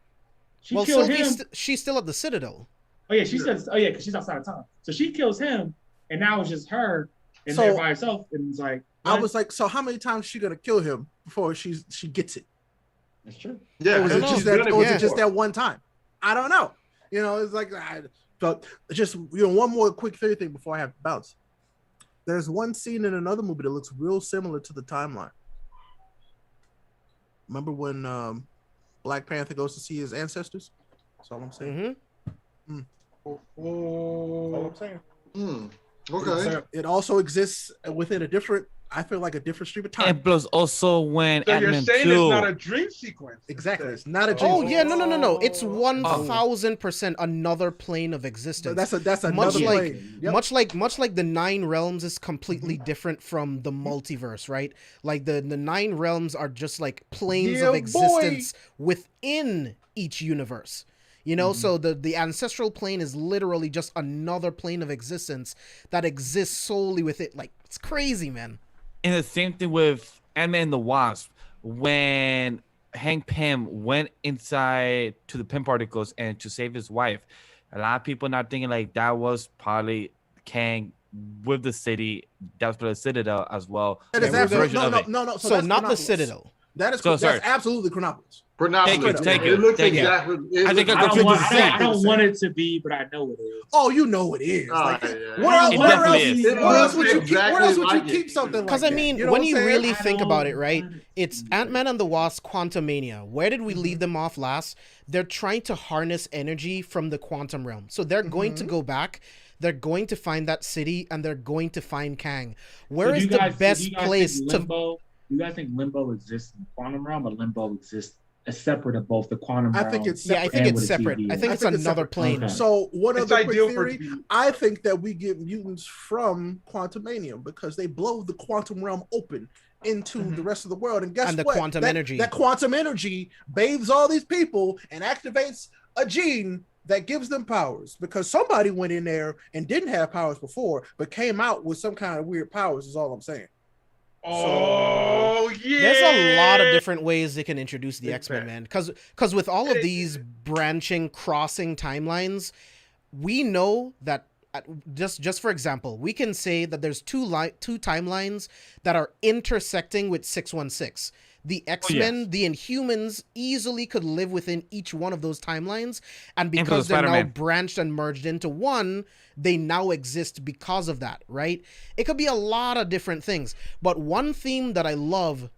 Killed Sylvie him. She's still at the Citadel. Oh yeah, because she's outside of time. So she kills him, and now it's just her and there by herself. And it's like I was like, so how many times is she gonna kill him before she gets it? That's true. Yeah, or was it just that one time? I don't know. It's like. But just one more quick thing before I have to bounce. There's one scene in another movie that looks real similar to the timeline. Remember when Black Panther goes to see his ancestors? That's all I'm saying. All I'm saying. Okay. It also exists within a different stream of time. And plus also when so you're saying it's not a dream sequence. Exactly. It's not a dream sequence. Yeah, no. It's 1000% another plane of existence. That's another plane. Much like the 9 realms is completely different from the multiverse, right? Like the 9 realms are just like planes of existence within each universe. So the ancestral plane is literally just another plane of existence that exists solely with it. Like, it's crazy, man. And the same thing with Ant-Man and the Wasp. When Hank Pym went inside to the Pym particles and to save his wife, a lot of people not thinking like that was probably Kang with the city. That was probably the Citadel as well. No. So not the Citadel. That is So, that's sorry. absolutely Chronopolis. Chronopolis. Thank It you. looks Thank you. exactly. I think I I don't want it to be, but I know it is. Oh, you know it is. Like, yeah. It definitely is. where else would you keep? Exactly Where else would you like keep it. something like Because that? I mean, You know when what you I'm saying? really I think about it, don't right? want it. It's Ant-Man and the Wasp: Quantumania. Where did we leave them off last? They're trying to harness energy from the quantum realm. So they're going to go back. They're going to find that city, and they're going to find Kang. Where So is do the you guys best think place to? Limbo? Do you guys think Limbo exists in the quantum realm, or Limbo exists as separate of both the quantum realm? I think it's Yeah, I separate. think and it's with the separate. TVA? I think it's another separate. plane. Okay. So one It's other quick ideal for it theory, to be- I think that we get mutants from Quantumania because they blow the quantum realm open into the rest of the world. And guess And the what? quantum energy. That quantum energy bathes all these people and activates a gene that gives them powers because somebody went in there and didn't have powers before, but came out with some kind of weird powers is all I'm saying. Oh yeah. There's a lot of different ways they can introduce the Big X-Men, fact. man. Because with all of these branching, crossing timelines, we know that just for example, we can say that there's two timelines that are intersecting with 616. The X-Men, the Inhumans easily could live within each one of those timelines, and because they're now Spider-Man. branched and merged into one, they now exist because of that, right? It could be a lot of different things, but one theme that I love,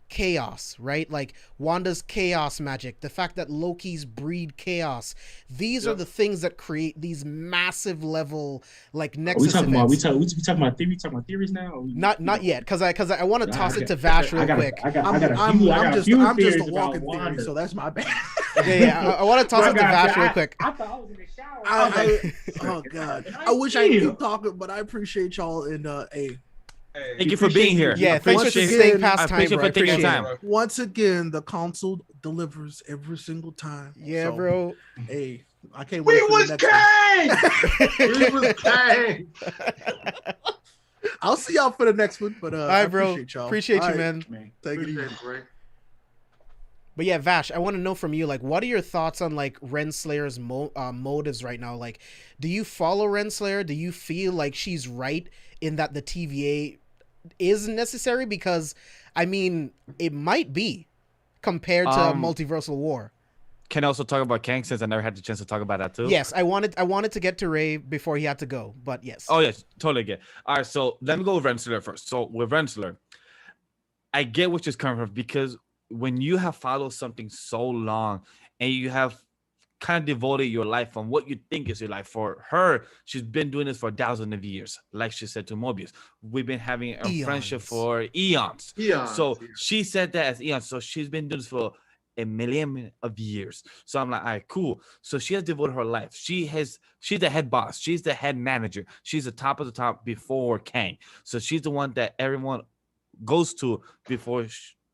chaos, right? Like Wanda's chaos magic, the fact that Loki's breed chaos. These are the things that create these massive level like We nexus talking about events. we talking about theory. Talking about theories now. Or Not yet, because I want to I toss got- it to Vash real I got a- quick. I got I'm a just few a theories about walking theory, Wanda. so that's my bad. Yeah, I want to toss it to Vash real quick. I thought I was in the shower. Oh god, I wish I could keep talking, but I appreciate y'all and Thank you for being here. Yeah, I thanks for appreciate- staying I past time, appreciate bro. I for taking appreciate time. it. once again the console delivers every single time. Yeah, So, bro. Hey, I can't wait We for the was next one. Kang. We was Kang. I'll see y'all for the next one, but All I right, bro. appreciate y'all. Appreciate All you, right, man. Take it easy. Appreciate it, Bray. But yeah, Vash, I want to know from you, like, what are your thoughts on like Renslayer's motives right now? Like, do you follow Renslayer? Do you feel like she's right in that the TVA is necessary? Because, I mean, it might be compared to Multiversal War. Can I also talk about Kang since I never had the chance to talk about that too? Yes, I wanted to get to Ray before he had to go, but yes. Oh yes, totally get. All right, so let me go with Renslayer first. So with Renslayer, I get what you're coming from because when you have followed something so long and you have kind of devoted your life on what you think is your life. For her, she's been doing this for thousands of years. Like she said to Mobius, we've been having a friendship for eons. So she said that as eons. So she's been doing this for a million of years. So I'm like, all right, cool. So she has devoted her life. She's the head boss. She's the head manager. She's the top of the top before Kang. So she's the one that everyone goes to before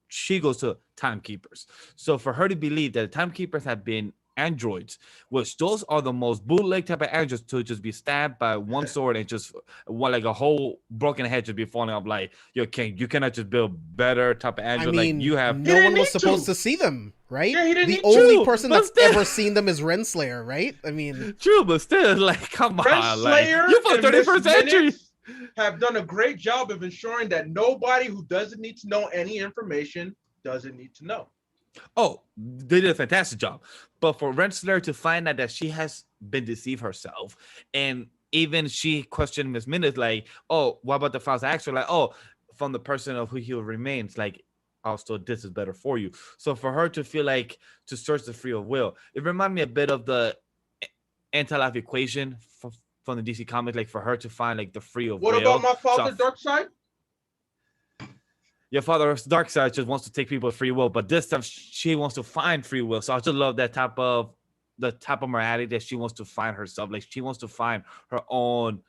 she goes to Timekeepers. So for her to believe that the Timekeepers have been androids, which those are the most bootleg type of androids to just be stabbed by one sword and just like a whole broken head just be falling off. Like, yo, King, you cannot just build better type of android. I mean, like you have. no one was supposed to see them, right? Yeah, he didn't the need only to, person but that's still. ever seen them is Renslayer, right? I mean, True, but still, like, come on, like Renslayer you for and Miss 31st century. Minutes have done a great job of ensuring that nobody who doesn't need to know any information doesn't need to know. Oh, they did a fantastic job. But for Renslayer to find out that she has been deceived herself, and even she questioned Miss Minutes, like, oh, what about the files actually? Like, oh, from the person of who he remains, like, also this is better for you. So for her to feel like to search the free of will, it reminded me a bit of the anti-life equation from the DC comics, like for her to find like the free of will. What about my father, So Darkseid? your father's dark side just wants to take people's free will, but this time she wants to find free will. So I just love that type of morality that she wants to find herself. Like she wants to find her own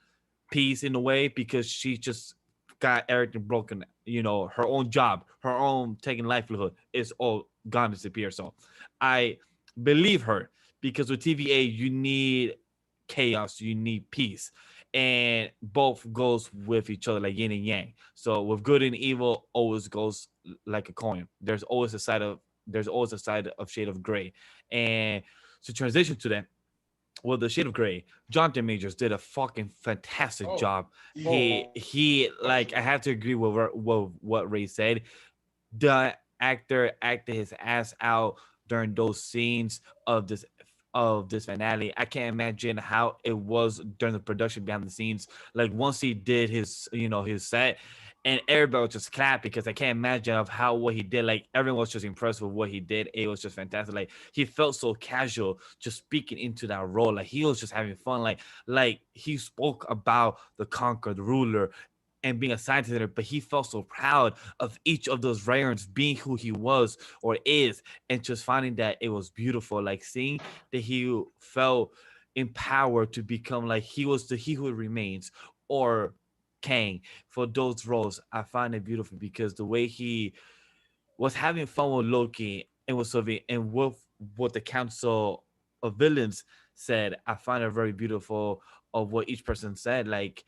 peace in a way because she just got everything broken. You know, her own job, her own taking livelihood is all gone, disappear. So I believe her because with TVA you need chaos, you need peace. And both goes with each other like yin and yang. So with good and evil always goes like a coin. There's always a side of shade of gray. And to transition to that, well, the shade of gray, Jonathan Majors did a fucking fantastic job. He like I have to agree with what Ray said. The actor acted his ass out during those scenes of this finale. I can't imagine how it was during the production behind the scenes. Like once he did his, his set, and everybody was just clap because I can't imagine of how what he did. Like everyone was just impressed with what he did. It was just fantastic. Like he felt so casual, just speaking into that role. Like he was just having fun. Like he spoke about the conqueror, the ruler, and being a scientist in it, but he felt so proud of each of those Rayons being who he was or is, and just finding that it was beautiful. Like seeing that he felt empowered to become like he was the he who remains or Kang for those roles. I find it beautiful because the way he was having fun with Loki and with Sylvie and with what the Council of Villains said, I find it very beautiful of what each person said. Like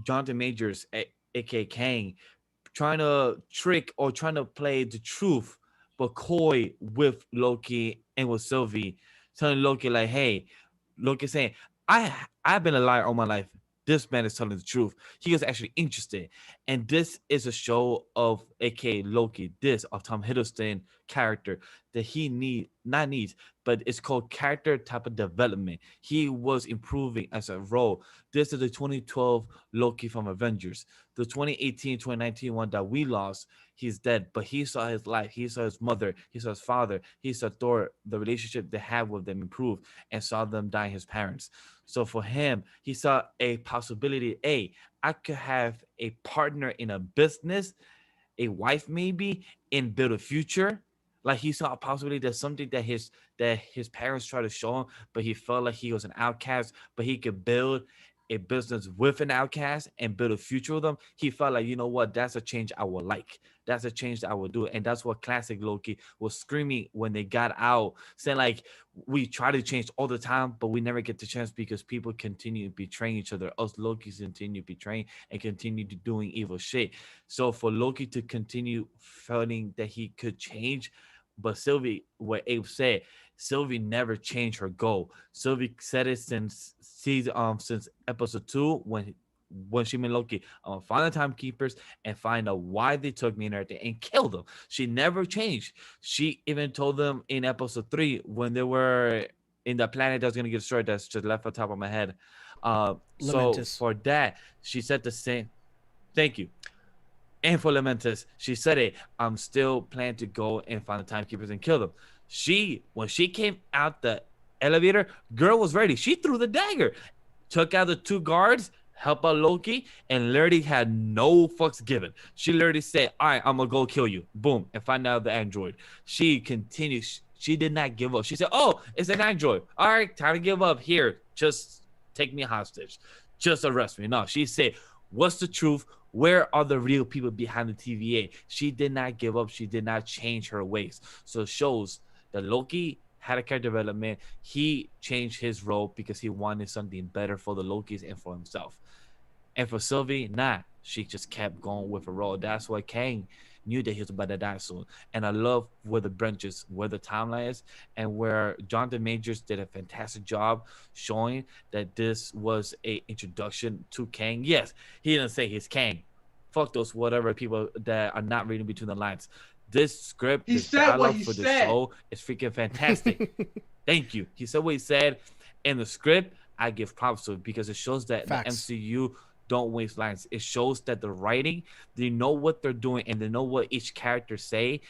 Jonathan Majors, aka Kang, trying to trick or trying to play the truth, but coy with Loki and with Sylvie, telling Loki like, "Hey," Loki saying, I've been a liar all my life. This man is telling the truth. He was actually interested, and this is a show of aka Loki, this of Tom Hiddleston character that he not needs, but it's called character type of development. He was improving as a role. This is the 2012 Loki from Avengers. The 2018-2019 one that we lost, he's dead, but he saw his life. He saw his mother. He saw his father. He saw Thor, the relationship they had with them improve, and saw them die his parents. So for him, he saw a possibility. Hey, I could have a partner in a business, a wife maybe, and build a future. Like he saw a possibility that something that his parents tried to show him, but he felt like he was an outcast, but he could build a business with an outcast and build a future with them. He felt like, you know what, that's a change I would like. That's a change that I would do. And that's what classic Loki was screaming when they got out, saying like, we try to change all the time, but we never get the chance because people continue betraying each other. Us Lokis continue betraying and continue to doing evil shit. So for Loki to continue feeling that he could change, but Sylvie, what Abe said, Sylvie never changed her goal. Sylvie said it since episode 2 when she met Loki. I'm gonna find the timekeepers and find out why they took me and everything and kill them. She never changed. She even told them in episode 3 when they were in the planet that was gonna get destroyed. That's just left on top of my head. So for that, she said the same. Thank you. And for Lamentus, she said it. I'm still planning to go and find the timekeepers and kill them. When she came out the elevator, girl was ready. She threw the dagger, took out the 2 guards, helped out Loki, and literally had no fucks given. She literally said, all right, I'm gonna go kill you. Boom, and find out the android. She continued. She did not give up. She said, oh, it's an android. All right, time to give up. Here, just take me hostage. Just arrest me. No, she said, what's the truth? Where are the real people behind the TVA? She did not give up. She did not change her ways. So it shows that Loki had a character development. He changed his role because he wanted something better for the Lokis and for himself. And for Sylvie, she just kept going with her role. That's why Kang knew that he was about to die soon. And I love where the branches, where the timeline is, and where Jonathan Majors did a fantastic job showing that this was a introduction to Kang. Yes, he didn't say he's Kang. Fuck those whatever people that are not reading between the lines. This script, this dialogue for the show is freaking fantastic. Thank you. He said what he said. In the script, I give props to it because it shows that Facts. the MCU don't waste lines. It shows that the writing, they know what they're doing and they know what each character say.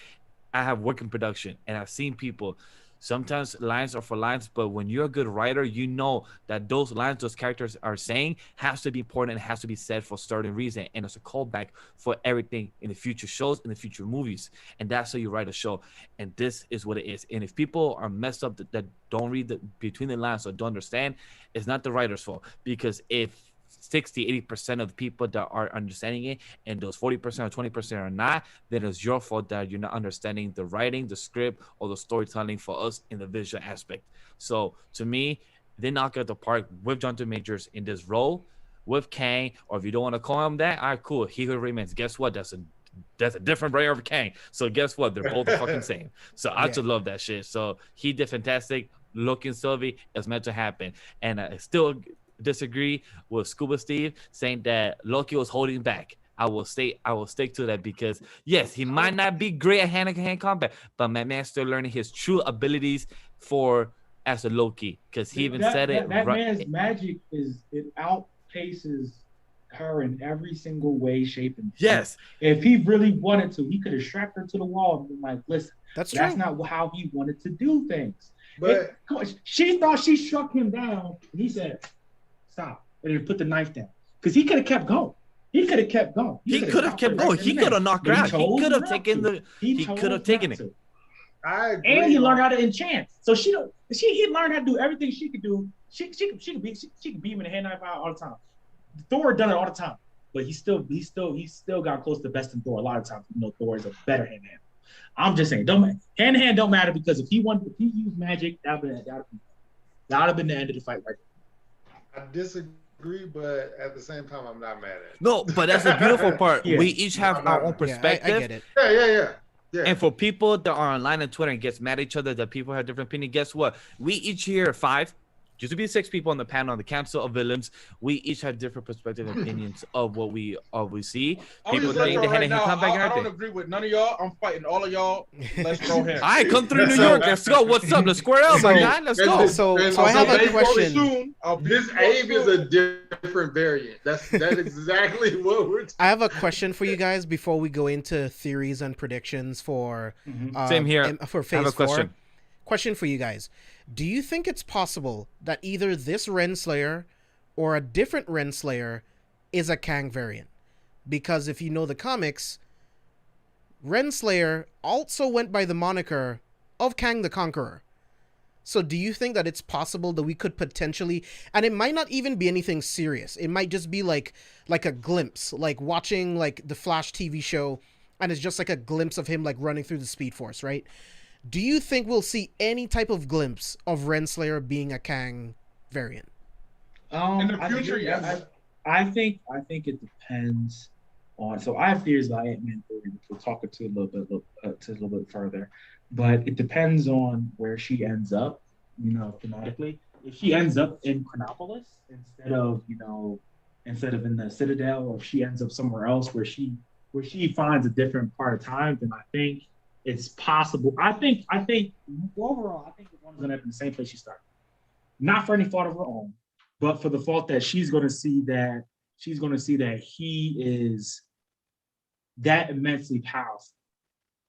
I have work in production and I've seen people, sometimes lines are for lines, but when you're a good writer, you know that those lines those characters are saying has to be important and has to be said for certain reason, and it's a callback for everything in the future shows, in the future movies, and that's how you write a show. And this is what it is. And if people are messed up that don't read the between the lines or don't understand, it's not the writer's fault, because if 60-80% of the people that are understanding it and those 40% or 20% are not, then it's your fault that you're not understanding the writing, the script, or the storytelling for us in the visual aspect. So to me, they knock out the park with Jonathan Majors in this role with Kang, or if you don't want to call him that, all right, cool, he who remains. Guess what, that's a different brand of Kang. So guess what, they're both the fucking same. So I just love that shit. So he did fantastic. Looking Sylvie is meant to happen, and I still disagree with Scuba Steve saying that Loki was holding back. I will stick to that because yes, he might not be great at hand-to-hand combat, but my man's still learning his true abilities as a Loki. Because he even said it. That man's magic it outpaces her in every single way, shape, and form. Yes. If he really wanted to, he could have strapped her to the wall and been like, listen, that's not how he wanted to do things. But she thought she struck him down, and he said, stop, and then put the knife down. Because he could have kept going. He could have kept going. He could have kept going. He could have knocked her out. He could have taken it. I agree. And he learned how to enchant. So he learned how to do everything she could do. She could beat him in the hand knife out all the time. Thor done it all the time, but he still got close to besting Thor a lot of times. You know, Thor is a better hand to hand. I'm just saying, hand to hand don't matter because if he used magic, that would have been the end of the fight right there. I disagree, but at the same time, I'm not mad at it. No, but that's the beautiful part. Yeah. We each have our own perspective. I get it. Yeah. And for people that are online on Twitter and gets mad at each other, that people have different opinions, guess what? We each here 5. Used to be 6 people on the panel on the Council of Villains. We each have different perspective and opinions of what we see. People think the hand-to-hand combat. I don't agree with none of y'all. I'm fighting all of y'all. Let's go ahead. All right, come through New York. Let's go. What's up? Let's square up, my guy. Let's go. So I have a question. This Abe is a different variant. That's exactly what we're talking. I have a question for you guys before we go into theories and predictions for Same here. For I have a Phase 4. question. Question for you guys. Do you think it's possible that either this Renslayer or a different Renslayer is a Kang variant? Because if you know the comics, Renslayer also went by the moniker of Kang the Conqueror. So do you think that it's possible that we could potentially, and it might not even be anything serious. It might just be like a glimpse, like watching like the Flash TV show, and it's just like a glimpse of him like running through the Speed Force, right? Do you think we'll see any type of glimpse of Renslayer being a Kang variant? In the future, yes. I think it depends on. So I have theories about Ant-Man 3, which we'll talk to a little bit further. But it depends on where she ends up, thematically. If she ends up in Chronopolis instead of in the Citadel, or if she ends up somewhere else where she finds a different part of time, then I think it's possible. I think overall, I think the one's gonna end up in the same place she started. Not for any fault of her own, but for the fault that she's gonna see that he is that immensely powerful.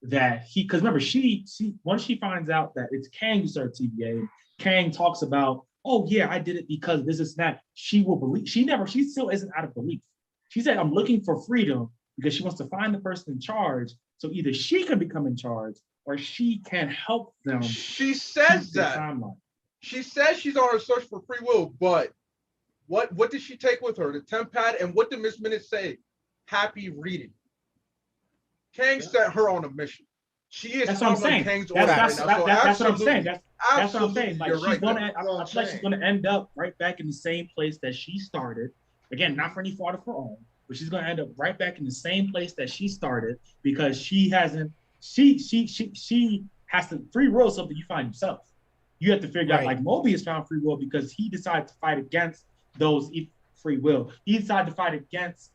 Because remember, she once she finds out that it's Kang who started TVA, Kang talks about, oh yeah, I did it because this is that. She will believe. She still isn't out of belief. She said, I'm looking for freedom because she wants to find the person in charge. So either she can become in charge or she can help them. She says that. She says she's on her search for free will, but what did she take with her? The temp pad, and what did Miss Minute say? Happy reading. Kang sent her on a mission. She is that's what I'm saying. Kang's that's what I'm saying. That's what I'm saying. Like she's gonna end up right back in the same place that she started. Again, not for any fault of her own, but she's gonna end up right back in the same place that she started because she has to free will something you find yourself. You have to figure out, like Mobius found free will because he decided to fight against those free will. He decided to fight against,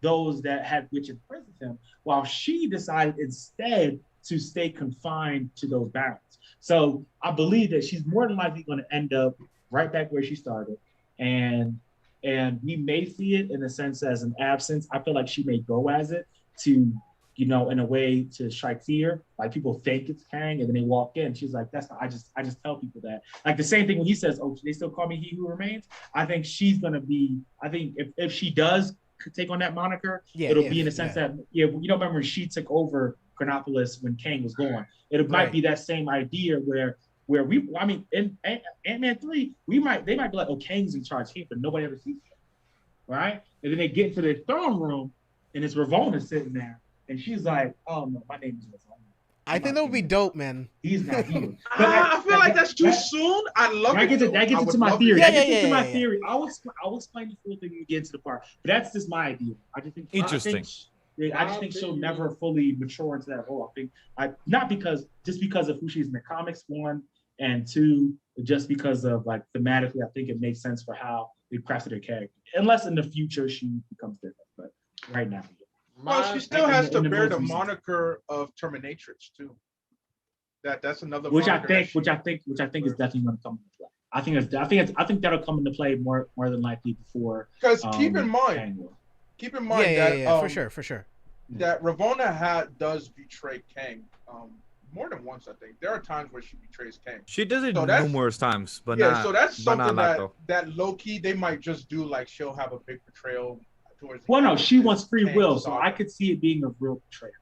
those that had which imprisoned him, while she decided instead to stay confined to those bounds. So I believe that she's more than likely going to end up right back where she started. And we may see it in a sense as an absence. I feel like she may go as it to, in a way to strike fear. Like people think it's Kang and then they walk in. She's like, that's not, I just tell people that. Like the same thing when he says, oh, they still call me He Who Remains. I think she's going to be, if she does take on that moniker, it'll be in the sense that, remember when she took over Chronopolis when Kang was gone. It might be that same idea where in Ant-Man 3, they might be like, oh, Kang's in charge here, but nobody ever sees him, right? And then they get into the throne room and it's Ravonna sitting there. And she's like, oh no, my name is Ravonna. I think that would be dope, man. He's not here. I feel like that's too soon. I love it. That gets into my theory. My theory. I'll explain the full thing when we get into the part. But that's just my idea. I just think interesting. I just think she'll never fully mature into that role. Not because of who she's in the comics, one, and two, just because of like thematically, I think it makes sense for how they crafted her character. Unless in the future she becomes different. But right now. Well, she still has to in the bear the most recent. moniker of Terminatrix too. That's another Which I moniker think that is definitely going to come into play. I think that'll come into play more than likely before. because keep in mind Kang will. that for sure. that Ravonna does betray Kang more than once. I think there are times where she betrays Kang. She does it So that's- numerous times, but Yeah, not. so that's but not something a lot, that low-key they might just do, like she'll have a big betrayal towards the Well, no, end of she this wants free Kang will, so saga. I could see it being a real betrayal.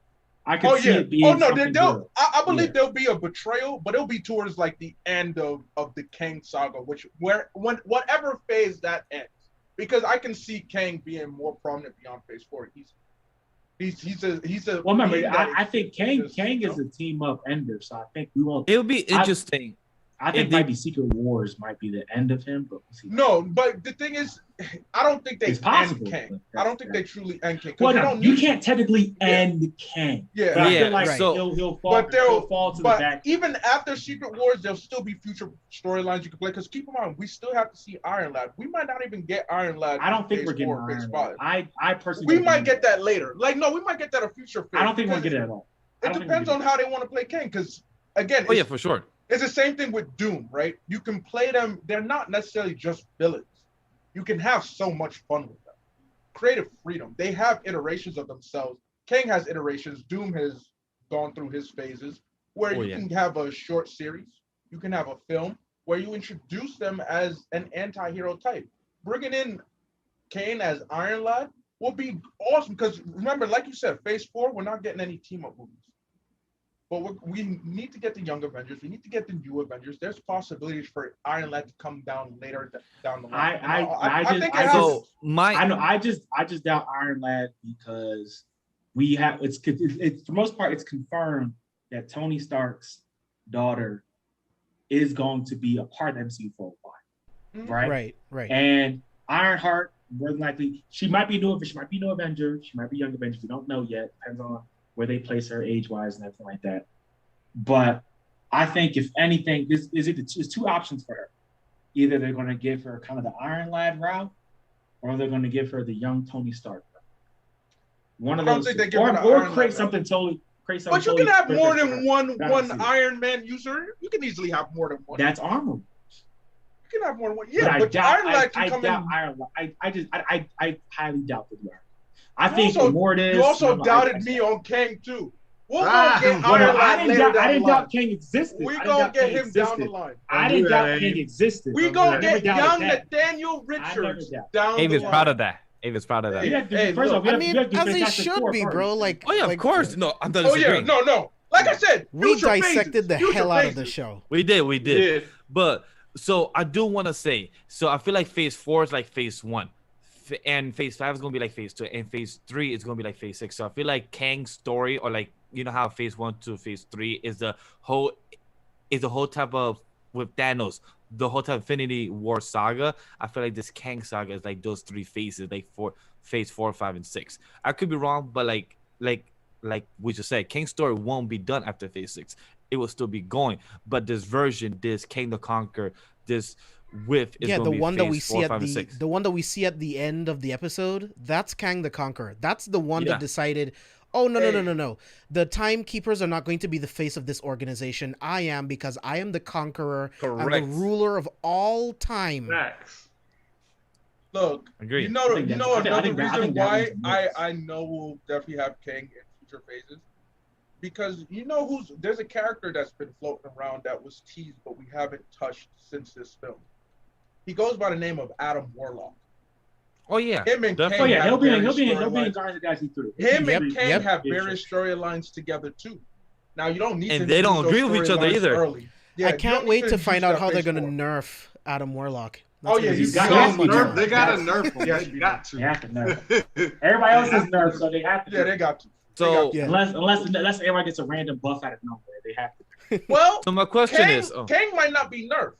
I could see it being something real. I believe Yeah. there'll be a betrayal, but it'll be towards like the end of the Kang saga, whatever phase that ends. Because I can see Kang being more prominent beyond phase 4. He's a Well, remember, being that I think Kang just, is a team up ender, so I think we won't. It'll be interesting. I think if they- maybe Secret Wars might be the end of him, but we'll see. No, but the thing is, I don't think they It's possible, end Kang. but I don't think they truly end Kang. 'cause Well, they no, don't you need can't technically end Kang. Yeah. But I Yeah, feel like right. he'll fall. But He'll fall to the but back. even after Secret Wars, there'll still be future storylines you can play. Because keep in mind, we still have to see Iron Lad. We might not even get Iron Lad. I don't think phase we're getting 4 or phase Iron 5. Man. I personally. We might get that later. Like, no, we might get that a future phase. I don't think we'll because get it at all. It depends on how they want to play Kang. Because again, Oh yeah, for sure. it's the same thing with Doom, right? You can play them. They're not necessarily just villains. You can have so much fun with them. Creative freedom. They have iterations of themselves. Kang has iterations. Doom has gone through his phases where you can have a short series. You can have a film where you introduce them as an anti-hero type. Bringing in Kane as Iron Lad will be awesome because remember, like you said, phase 4, we're not getting any team-up movies. But we need to get the Young Avengers. We need to get the New Avengers. There's possibilities for Iron Lad to come down later down the line. I think it So I just doubt Iron Lad because we have it's for the most part it's confirmed that Tony Stark's daughter is going to be a part of MCU for a while, right? Right. And Ironheart, more than likely, she might be no Avenger, she might be Young Avenger. We don't know yet. Depends on where they place her age-wise and everything like that. But I think if anything, there's two options for her. Either they're going to give her kind of the Iron Lad route, or they're going to give her the young Tony Stark route. One of those, or create something totally. But you can have more than one Iron Man user. You can easily have more than one. That's armor. You can have more than one. Yeah, but Iron Lad can come in. Iron Lad. I highly doubt that. I think the more it is. You also doubted me on Kang too. We're gonna get Iron Lad later down the line. I didn't doubt Kang existed. We're gonna get him down the line. I didn't doubt Kang existed. We're gonna get young Nathaniel Richards down the line. Ava's proud of that. Ava's proud of that. First off, I mean, as he should be, bro. Like, oh yeah, of course. No, I'm not Oh disagreeing. yeah, no. Like I said, we dissected the hell out of the show. We did. But so I do want to say, so I feel like phase 4 is like phase 1. And phase 5 is going to be like phase 2. And phase 3 is going to be like phase 6. So I feel like Kang's story, or like, you know how phase 1 to phase 3 is the whole type of, with Thanos, the whole type of Infinity War saga. I feel like this Kang saga is like those 3 phases, like phase 4, 5, and 6. I could be wrong, but like we just said, Kang's story won't be done after phase 6. It will still be going. But this version, this Kang the Conqueror, this with is the one that we 4, see 5, at the one that we see at the end of the episode, that's Kang the Conqueror. That's the one that decided, oh no. The Timekeepers are not going to be the face of this organization. I am, because I am the conqueror. Correct. I'm the ruler of all time. Facts. Look, Agreed. you know another reason why that I know we'll definitely have Kang in future phases, because there's a character that's been floating around that was teased but we haven't touched since this film. He goes by the name of Adam Warlock. Oh yeah, Him and Kang he'll be in storylines. Guardians of the Galaxy 3. Him and Kang have various storylines together too. Now you don't need to. And they don't agree with each other either. Early. Yeah, I can't wait to find out how they're going to nerf Adam Warlock. Oh yeah, They got They got to nerf him. You got to. They have to nerf. Everybody else is nerfed, so they have to. Yeah, they got to. So Unless everybody gets a random buff out of nowhere, they have to. Well, so my question is, Kang might not be nerfed.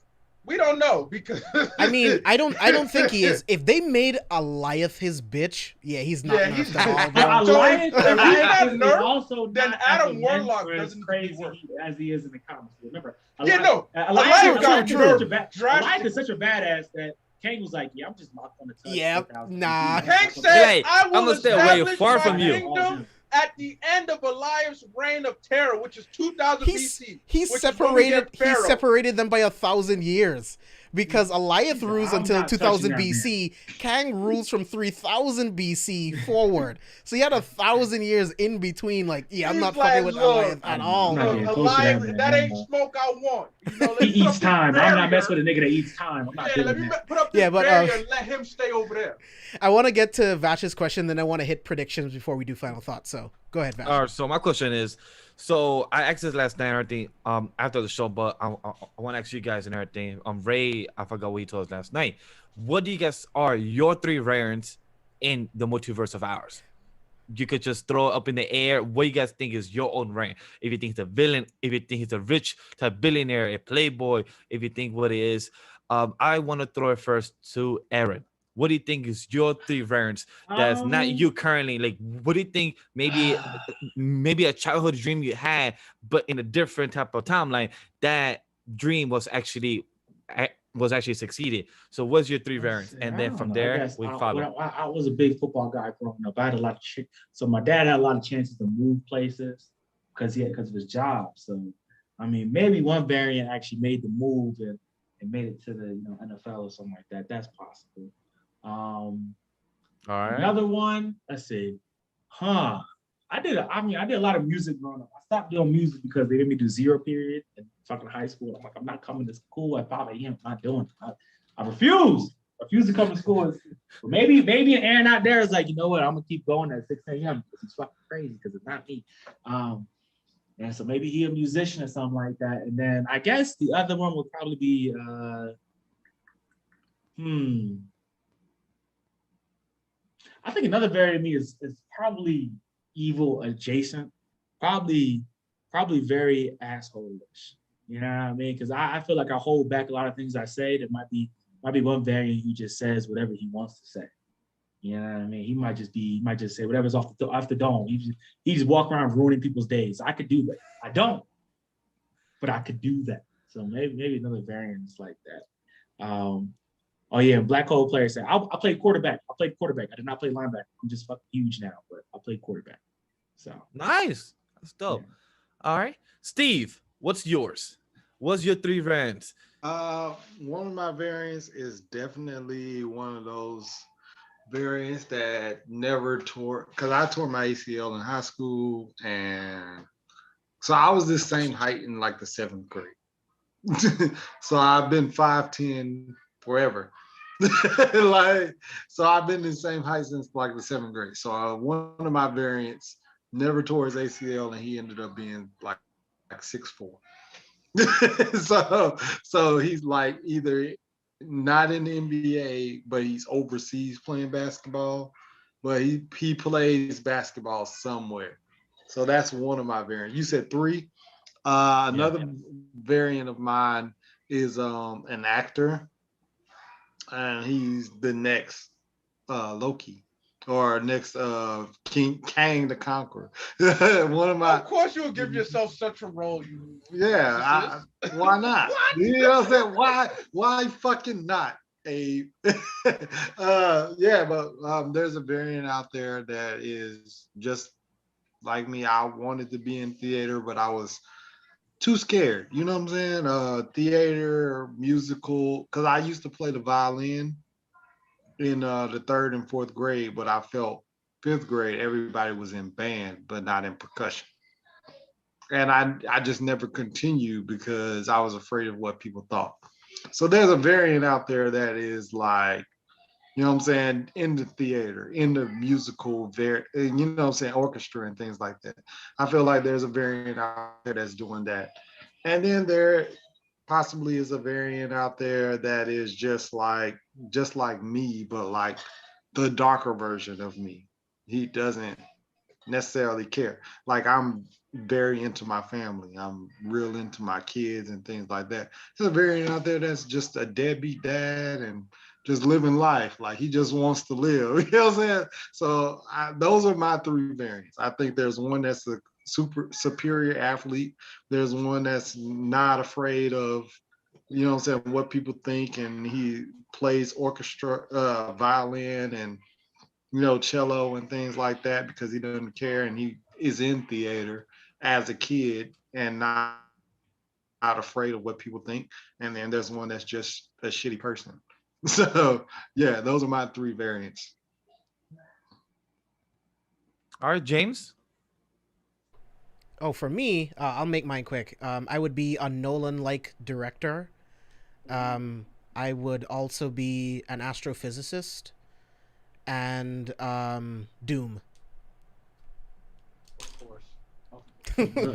We don't know because I mean, I don't think he is. If they made Alioth his bitch, he's not nerfed at all. So if he's not nerfed, also then Adam Warlock as doesn't crazy work. as he is in the comics. Remember, Alioth got Alioth nerfed. is such a badass that Kang was like, yeah, I'm just not gonna touch. Yep, 4,000 nah. BC. Kang said, Hey, I will I'ma stay away establish far my from you. kingdom at the end of Elias' reign of terror, which is 2000 BC. He which is when we separated get Pharaoh. them by 1,000 years. Because Eliath rules I'm until not touching 2000 that man. BC, Kang rules from 3000 BC forward. So he had 1,000 years in between. Like, yeah, I'm He's not like, fucking with look, Eliath at all. I'm not getting Look, close to that Elias, man, that no ain't more. smoke I want. You know, He let's put up eats this time. I'm not barrier. messing with a nigga that eats time. I'm not Yeah, doing let me that. put up this Yeah, but, barrier and let him stay over there. I want to get to Vash's question, then I want to hit predictions before we do final thoughts. So go ahead, Vash. All right, so my question is, so I asked this last night and everything, after the show, but I want to ask you guys and everything. Ray, I forgot what he told us last night. What do you guys are your 3 variants in the multiverse of ours? You could just throw it up in the air. What you guys think is your own variant? If you think it's a villain, if you think it's a rich type billionaire, a playboy, if you think what it is, I want to throw it first to Aran. What do you think is your 3 variants that's not you currently? Like, what do you think maybe a childhood dream you had, but in a different type of timeline, that dream was actually succeeded. So what's your 3 variants? And then from there, we follow. I was a big football guy growing up. I had a lot of so my dad had a lot of chances to move places because of his job. So, I mean, maybe one variant actually made the move and made it to the NFL or something like that. That's possible. All right. Another one, let's see. I did a lot of music growing up. I stopped doing music because they made me do 0 period and fucking high school. I'm like, I'm not coming to school at 5 a.m. I'm not doing it. I refuse. Refuse to come to school. But maybe an Aaron out there is like, you know what? I'm gonna keep going at 6 a.m. because he's fucking crazy because it's not me. And so maybe he a musician or something like that. And then I guess the other one would probably be I think another variant of me is probably evil adjacent, probably very asshole-ish. You know what I mean? Because I feel like I hold back a lot of things I say. That might be one variant who just says whatever he wants to say. You know what I mean? He might just say whatever's off the dome. He just walk around ruining people's days. I could do that. I don't, but I could do that. So maybe another variant is like that. Oh yeah, and Black Hole player said, I played quarterback. I played quarterback. I did not play linebacker. I'm just fucking huge now, but I played quarterback. So nice. That's dope. Yeah. All right. Steve, what's yours? What's your 3 variants? One of my variants is definitely one of those variants that never tore, because I tore my ACL in high school, and so I was this same height in like the 7th grade. So I've been 5'10" forever. So I've been the same height since like the 7th grade. So one of my variants never tore his ACL, and he ended up being like 6'4". So he's like either not in the NBA, but he's overseas playing basketball, but he plays basketball somewhere. So that's one of my variants. You said 3. Another variant of mine is an actor, and he's the next Loki, or next Kang the Conqueror. One of my. Of course, you'll give yourself such a role. Why not? What? You know what I'm saying? Why fucking not? But there's a variant out there that is just like me. I wanted to be in theater, but I was too scared. You know what I'm saying? Theater, musical, because I used to play the violin in the 3rd and 4th grade, but I felt 5th grade, everybody was in band, but not in percussion. And I just never continued because I was afraid of what people thought. So there's a variant out there that is like, you know what I'm saying, in the theater, in the musical, you know what I'm saying, orchestra and things like that. I feel like there's a variant out there that's doing that. And then there possibly is a variant out there that is just like me, but like the darker version of me. He doesn't necessarily care. Like, I'm very into my family. I'm real into my kids and things like that. There's a variant out there that's just a deadbeat dad and just living life. Like, he just wants to live. You know what I'm saying? So those are my 3 variants. I think there's one that's a super superior athlete. There's one that's not afraid of you know what I'm saying, what people think, and he plays orchestra, violin, and cello and things like that because he doesn't care, and he is in theater as a kid and not afraid of what people think. And then there's one that's just a shitty person. So yeah, those are my 3 variants. All right, James. Oh, for me, I'll make mine quick. I would be a Nolan-like director. I would also be an astrophysicist, and Doom. Of course.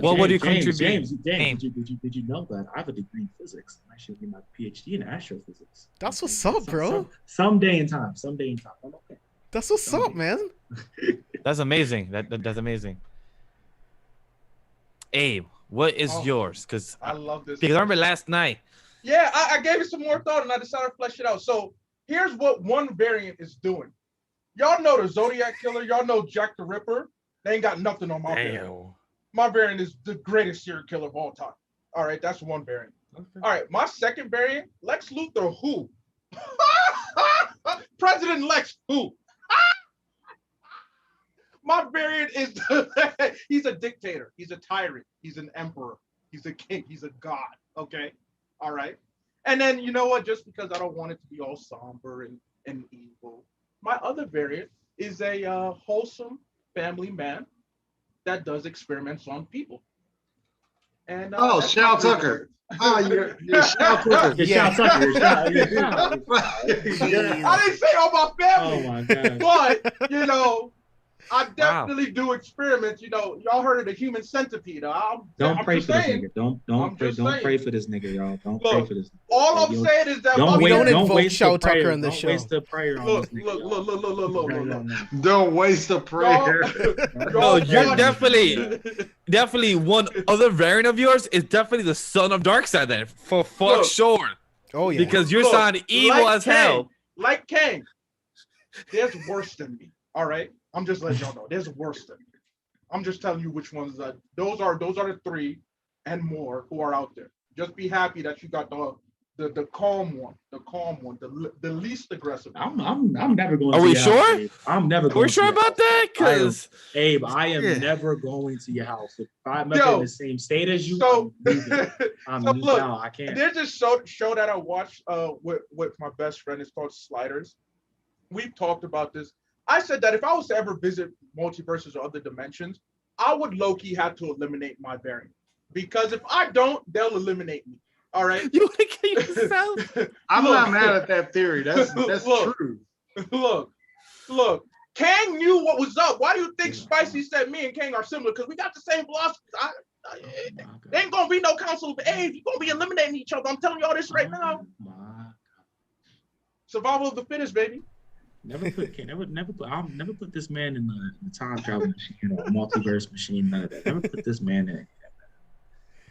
What would you James, contribute? James, did you know that I have a degree in physics? I'm actually getting my PhD in astrophysics. That's what's up, bro. Someday in time. I'm okay. That's what's up, man. That's amazing. That's amazing. Abe, what is yours? Because I love this. Because I remember last night. Yeah, I gave it some more thought and I decided to flesh it out. So here's what one variant is doing. Y'all know the Zodiac Killer. Y'all know Jack the Ripper. They ain't got nothing on my variant. My variant is the greatest serial killer of all time. All right, that's one variant. Okay. All right, my second variant, Lex Luthor who? President Lex who? My variant is, he's a dictator. He's a tyrant. He's an emperor. He's a king. He's a god. Okay. All right. And then, you know what? Just because I don't want it to be all somber and evil, my other variant is a wholesome family man that does experiments on people. And Shao Tucker. You're Shao Tucker. You're Shao Tucker. I didn't say all my family. Oh my God. But I definitely do experiments. Y'all heard of the human centipede. Don't pray for this nigga. Don't pray for this nigga, y'all. Don't pray for this. All I'm saying is that we don't invoke Shao Tucker on the show. Don't waste the prayer on this nigga. Look. Don't waste the prayer. No, you're definitely one other variant of yours is definitely the son of Darkseid then, for sure. Oh yeah. Because you sound evil as hell. Like Kang. There's worse than me. All right. I'm just letting y'all know. There's worse than me. I'm just telling you which ones those are the 3 and more who are out there. Just be happy that you got the calm one, the least aggressive. I'm never going. Are we sure? I'm never going. Are we sure about that? Because Abe, I am never going to your house. If I'm ever in the same state as you, so look, I can't. There's this show that I watched with my best friend. It's called Sliders. We've talked about this. I said that if I was to ever visit multiverses or other dimensions, I would low-key have to eliminate my variant. Because if I don't, they'll eliminate me. All right? You want to kill yourself? I'm not mad at that theory. That's true. Look. Kang knew what was up. Why do you think Spicy said me and Kang are similar? Because we got the same philosophy. There ain't going to be no council of age. You're going to be eliminating each other. I'm telling y'all this right now. Survival of the fittest, baby. Never put this man in the time travel machine or multiverse machine. None of that. Never put this man in.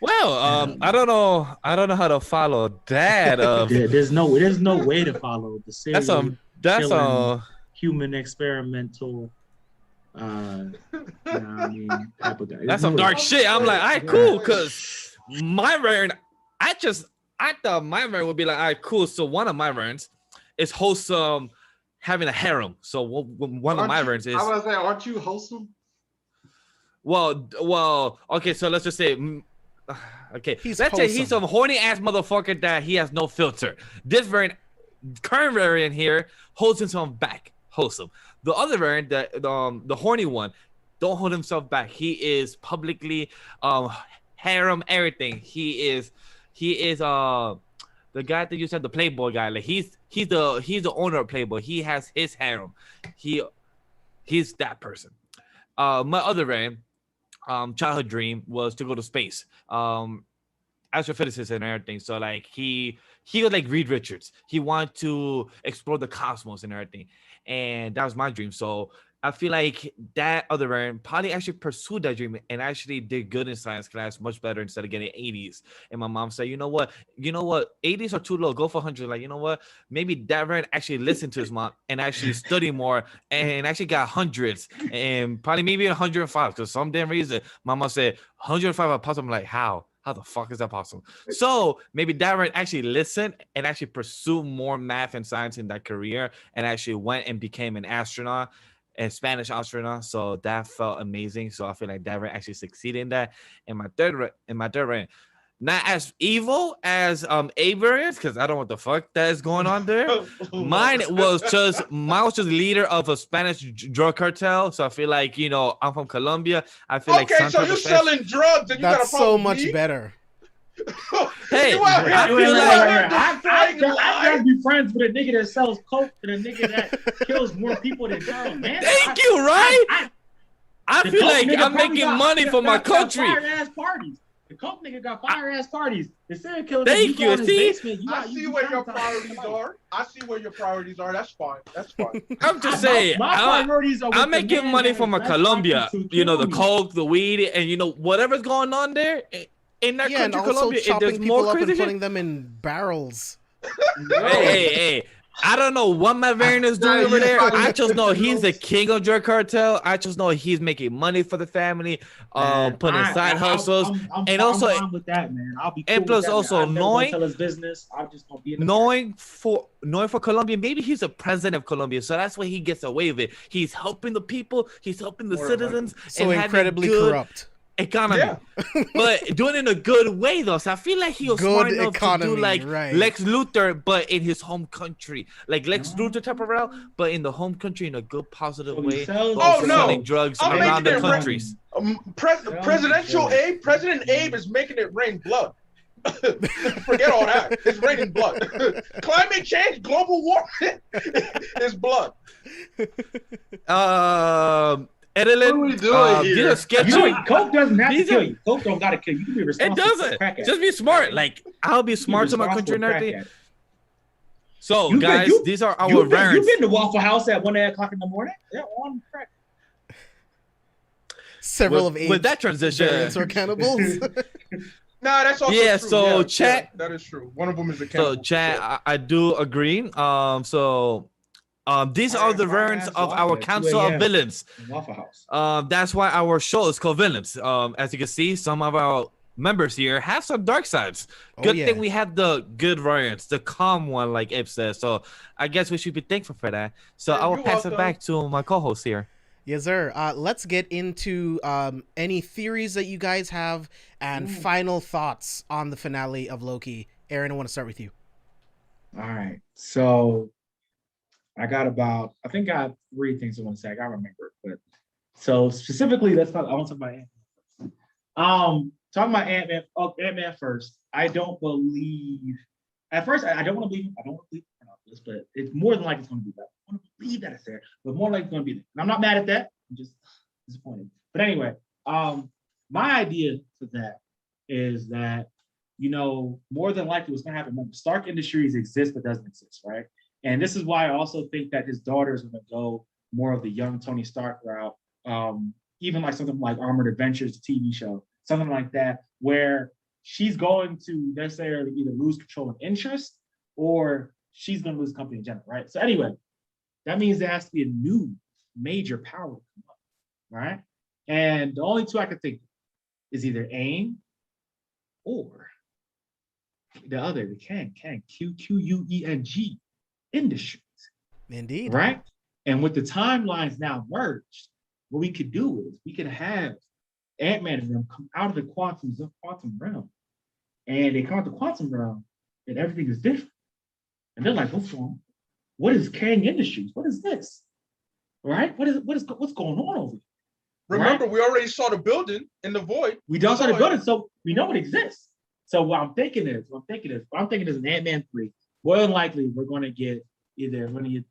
Well, I don't know how to follow that. There's no way to follow the series. That's human experimental. Type of guy. That's some dark shit. I'm like, all right, cool, because my variant. I thought my variant would be like, all right, cool. So one of my variants is wholesome. Having a harem. So one of my variants is. I was like, aren't you wholesome? Well. Okay, so let's just say. Okay, let's say he's some horny ass motherfucker that he has no filter. This current variant here holds himself back, wholesome. The other variant, the horny one, don't hold himself back. He is publicly harem everything. He is the guy that you said, the Playboy guy, like he's the owner of Playboy. He has his harem. He's that person. My other variant, childhood dream was to go to space. Astrophysicist and everything. So like he was like Reed Richards. He wanted to explore the cosmos and everything, and that was my dream. So I feel like that other variant probably actually pursued that dream and actually did good in science class, much better instead of getting 80s. And my mom said, you know what, 80s are too low, go for 100. Like, you know what, maybe that variant actually listened to his mom and actually studied more and actually got hundreds and probably maybe 105, because some damn reason my mom said 105 are possible. I'm like, how How the fuck is that possible? So maybe Darren actually listened and actually pursued more math and science in that career and actually went and became an astronaut, a Spanish astronaut. So that felt amazing. So I feel like Darren actually succeeded in that. And my third rank, not as evil as A variants, because I don't know what the fuck that is going on there. Mine was just leader of a Spanish drug cartel. So I feel like, you know, I'm from Colombia. I feel like so you're selling drugs and you got a That's problem so much with me? better. Hey, I'd I rather be friends with a nigga that sells coke than a nigga that kills more people than drugs, man. Thank you, right? I feel like I'm making money for my country. Fire-ass parties. The coke nigga got fire-ass parties. The serial killer. Thank you. See? I see where your priorities are. I see where your priorities are. That's fine. That's fine. I'm just saying, I'm making money from a Colombia. You know, the coke, the weed, and you know, whatever's going on there in that country, and also Colombia, chopping there's people more up and crazy putting shit. them in barrels. Hey. I don't know what my variant is doing over there. I just know he's the king of drug cartel. I just know he's making money for the family, putting side hustles, and also I'm with that, man. I'll be cool and plus with that, also man. I'm never gonna knowing tell his business. I'm just gonna be in the knowing for Colombia, maybe he's the president of Colombia, so that's why he gets away with it. He's helping the people, he's helping the citizens, So and incredibly having good corrupt. economy, but doing it in a good way though. So I feel like he was smart enough to do like Lex Luthor, but in his home country, like Lex Luthor type of route, but in the home country in a good, positive way. Selling drugs around the countries. President Abe is making it rain blood. Forget all that. It's raining blood. Climate change, global warming is blood. What Edelin, are we doing here? these are sketchy. Coke doesn't have to kill you. Coke don't gotta kill you. You can be responsible. It doesn't. Just be smart. Like I'll be smart to my country and everything. So guys, these are our variants. You've been to Waffle House at 1 o'clock in the morning. Yeah, on crack. Several of with that transition variants are cannibals. Nah, that's also yeah. true. So yeah, chat. Yeah, that is true. One of them is a cannibal. So chat, I do agree. These are the variants of our Council of Villains. Waffle House. That's why our show is called Villains. As you can see, some of our members here have some dark sides. Good thing we have the good variants, the calm one, like Ip says. So I guess we should be thankful for that. So I will pass it back to my co-host here. Yes, sir. Let's get into any theories that you guys have and final thoughts on the finale of Loki. Aaron, I want to start with you. All right. So I got I think I have 3 things I want to say. I gotta remember it. But so specifically, I want to talk about Ant-Man. Talking about Ant-Man. Ant-Man first. I don't believe. At first, I don't want to believe. I don't want to believe this, but it's more than likely it's going to be that. I want to believe that it's there, but more likely it's going to be there. And I'm not mad at that. I'm just disappointed. But anyway, my idea for that is that, you know, more than likely what's going to happen. Remember, Stark Industries exists but doesn't exist, right? And this is why I also think that his daughter is going to go more of the young Tony Stark route, even like something like Armored Adventures, the TV show, something like that, where she's going to necessarily either lose control and interest or she's going to lose company in general, right? So anyway, that means there has to be a new major power come up, right? And the only 2 I could think of is either AIM or the other, the Queng Industries. Indeed. Right? And with the timelines now merged, what we could do is we could have Ant-Man and them come out of the quantum realm. And they come out of the quantum realm and everything is different. And they're like, what's wrong? What is Queng Industries? What is this? Right? What's going on over here? Remember, we already saw the building in the void. We don't saw the building, so we know it exists. So what I'm thinking is an Ant-Man 3. More than likely, we're going to get either 2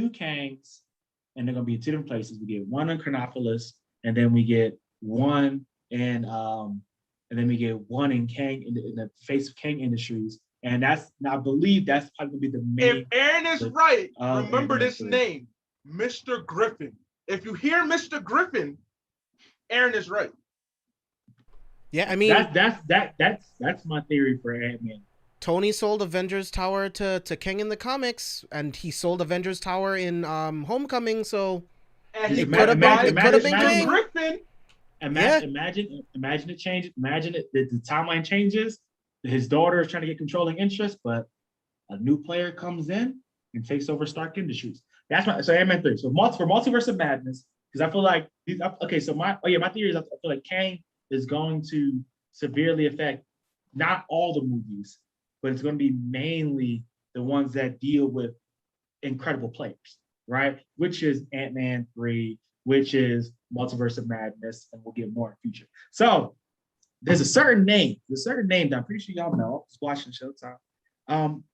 Kangs, and they're going to be in 2 different places. We get one in Chronopolis, and then we get one in Kang in the face of Kang Industries, and I believe that's probably going to be the main. If Aaron is right, remember this name, Mr. Griffin. If you hear Mr. Griffin, Aaron is right. Yeah, I mean that's my theory for Ant-Man. Tony sold Avengers Tower to Kang in the comics, and he sold Avengers Tower in Homecoming, so And it could have been Kang. Griffin. Imagine it changes. Imagine the timeline changes. His daughter is trying to get controlling interest, but a new player comes in and takes over Stark Industries. That's my Ant-Man 3. So for Multiverse of Madness, because I feel like my theory is I feel like Kang is going to severely affect not all the movies, but it's going to be mainly the ones that deal with incredible players, right? Which is Ant-Man 3, which is Multiverse of Madness, and we'll get more in future. So there's a certain name that I'm pretty sure y'all know. I was watching Showtime.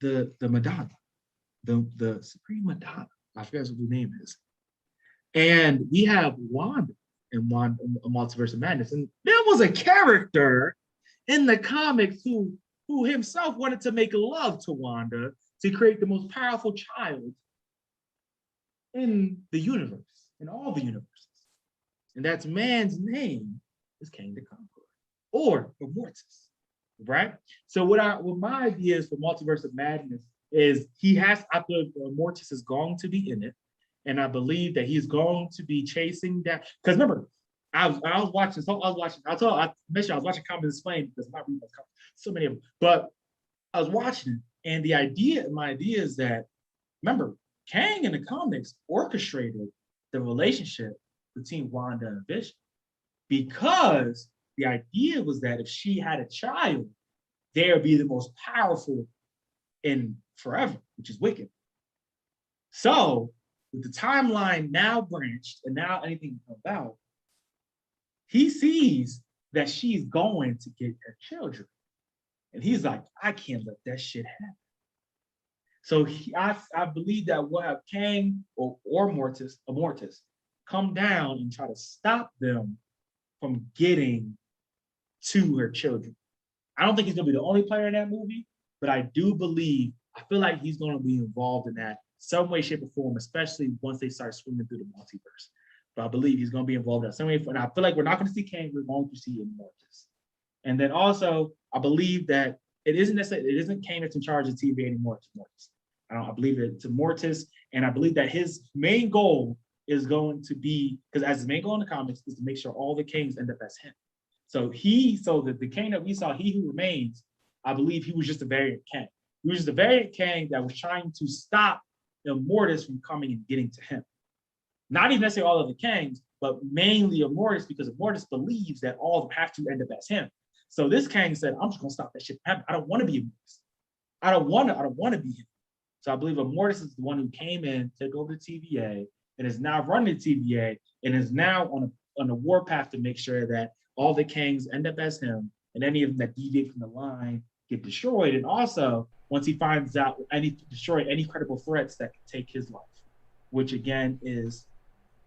The Madonna, the Supreme Madonna. I forget what the name is. And we have Wanda in Multiverse of Madness. And there was a character in the comics who himself wanted to make love to Wanda to create the most powerful child in the universe, in all the universes. And that man's name is Kang the Conqueror, or Immortus, right? So what my idea is for Multiverse of Madness is I feel Immortus is going to be in it, and I believe that he's going to be chasing that. Because remember, I was watching Comics Explained because I'm not reading those comics, so many of them. But I was watching it, and my idea is that, remember, Kang in the comics orchestrated the relationship between Wanda and Vision, because the idea was that if she had a child, they would be the most powerful in forever, which is Wicked. So with the timeline now branched and now anything about, he sees that she's going to get her children. And he's like, I can't let that shit happen. So I believe that we'll have Kang or Immortus come down and try to stop them from getting to her children. I don't think he's gonna be the only player in that movie, but I feel like he's gonna be involved in that some way, shape, or form, especially once they start swimming through the multiverse. But I believe he's gonna be involved in that some way. And I feel like we're not gonna see Kang, we're going to see Immortus. And then also, I believe that it isn't Kang that's in charge of TVA anymore, it's Immortus. I believe it's Immortus, and I believe that his main goal is going to be, because as his main goal in the comics is to make sure all the Kangs end up as him. So the Kang that we saw, He Who Remains, I believe he was just a variant Kang. He was just a variant Kang that was trying to stop Immortus from coming and getting to him. Not even necessarily all of the Kangs, but mainly Immortus, because Immortus believes that all of them have to end up as him. So this Kang said, I'm just gonna stop that shit from happening. I don't want to be Immortus. I don't want to be him. So I believe Immortus is the one who came in, took over the TVA, and is now running the TVA, and is now on a warpath to make sure that all the Kangs end up as him, and any of them that deviate from the line get destroyed. And also, once he finds out, destroy any credible threats that can take his life, which again is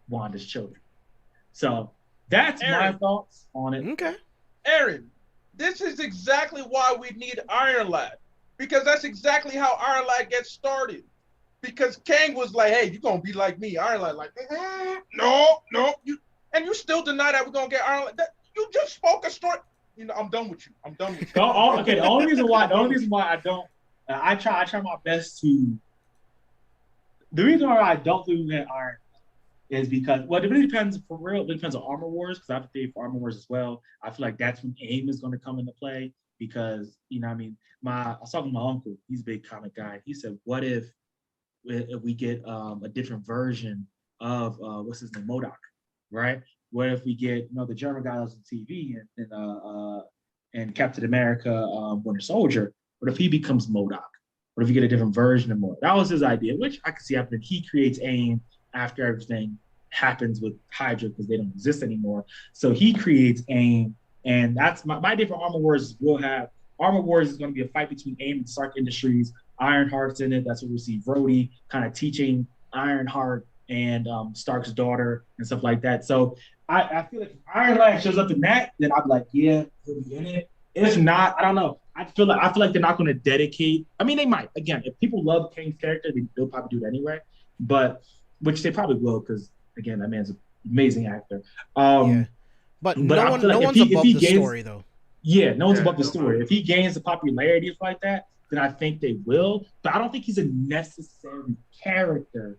Wanda's children. So that's my thoughts on it. Okay. Aaron, this is exactly why we need Iron Lad, because that's exactly how Iron Lad gets started. Because Kang was like, hey, you're going to be like me. Iron Lad like, no. You still deny that we're going to get Iron Lad. You just spoke a story. You know, I'm done with you. Okay, the only reason why I don't, I try my best to, the reason why I don't do that Iron is because, well, it really depends, for real, it depends on Armor Wars, because I have to think for Armor Wars as well. I feel like that's when AIM is going to come into play, because, you know what I mean, I was talking to my uncle, he's a big comic guy. He said, what if we get a different version of, what's his name, MODOK, right? What if we get, the German guy on TV and Captain America, Winter Soldier? What if he becomes MODOK? What if you get a different version of MODOK? That was his idea, which I could see happening. He creates AIM after everything happens with Hydra, because they don't exist anymore. So he creates AIM, and that's my different Armor Wars will have. Armor Wars is going to be a fight between AIM and Stark Industries. Ironheart's in it. That's where we see Rhodey kind of teaching Ironheart and Stark's daughter and stuff like that. So I feel like if Iron Lad shows up in that, then I'd be like, yeah, he'll be in it. If not, I don't know. I feel like they're not going to dedicate. I mean, they might. Again, if people love Kang's character, they'll probably do it anyway. But which they probably will, because again, that man's an amazing actor. Yeah. But no one's above the story, though. Yeah, no one's above the story. If he gains the popularity like that, then I think they will. But I don't think he's a necessary character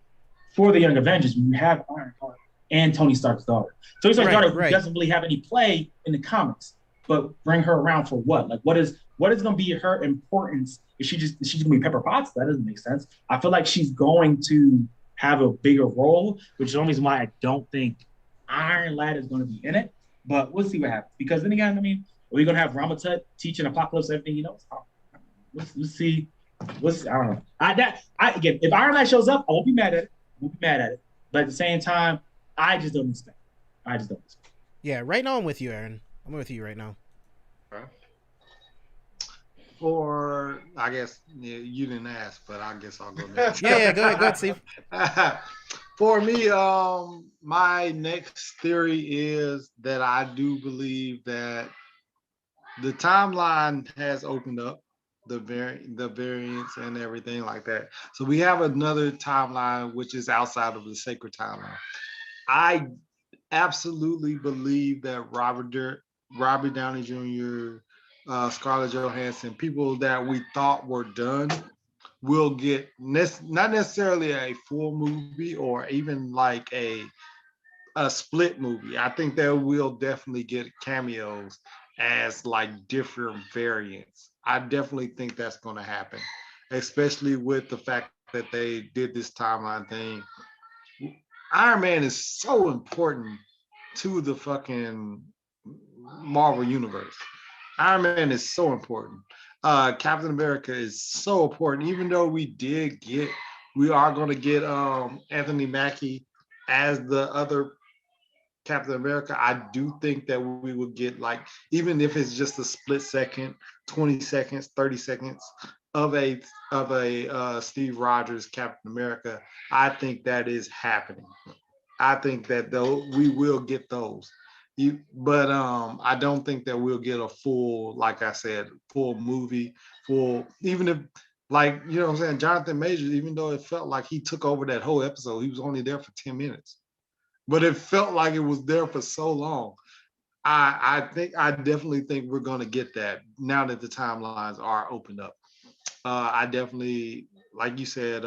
for the Young Avengers when you have Ironheart and Tony Stark's daughter. Tony Stark's daughter right. doesn't really have any play in the comics, but bring her around for what? Like, what is going to be her importance? Is she's going to be Pepper Potts? That doesn't make sense. I feel like she's going to have a bigger role, which is the only reason why I don't think Iron Lad is going to be in it. But we'll see what happens. Because then again, I mean, are we going to have Ramatut teaching Apocalypse everything he knows? We'll see. I don't know. Again, if Iron Lad shows up, I won't be mad at it. But at the same time, I just don't expect. Yeah, right now I'm with you, Aaron. I'm with you right now. For, I guess, you didn't ask, but I guess I'll go next. Yeah, go ahead, Steve. For me, my next theory is that I do believe that the timeline has opened up, the variants and everything like that. So we have another timeline which is outside of the sacred timeline. I absolutely believe that Robert Downey Jr., Scarlett Johansson, people that we thought were done will get not necessarily a full movie or even like a split movie. I think they will definitely get cameos as like different variants. I definitely think that's going to happen, especially with the fact that they did this timeline thing. Iron Man is so important to the fucking Marvel universe. Iron Man is so important. Captain America is so important. Even though we are going to get Anthony Mackie as the other Captain America. I do think that we will get, like, even if it's just a split second, 20 seconds, 30 seconds of a Steve Rogers Captain America. I think that is happening. I think that we will get those. But I don't think that we'll get a full, like I said, full movie, even if, like, you know what I'm saying, Jonathan Majors, even though it felt like he took over that whole episode, he was only there for 10 minutes. But it felt like it was there for so long. I definitely think we're going to get that now that the timelines are opened up. I definitely, like you said,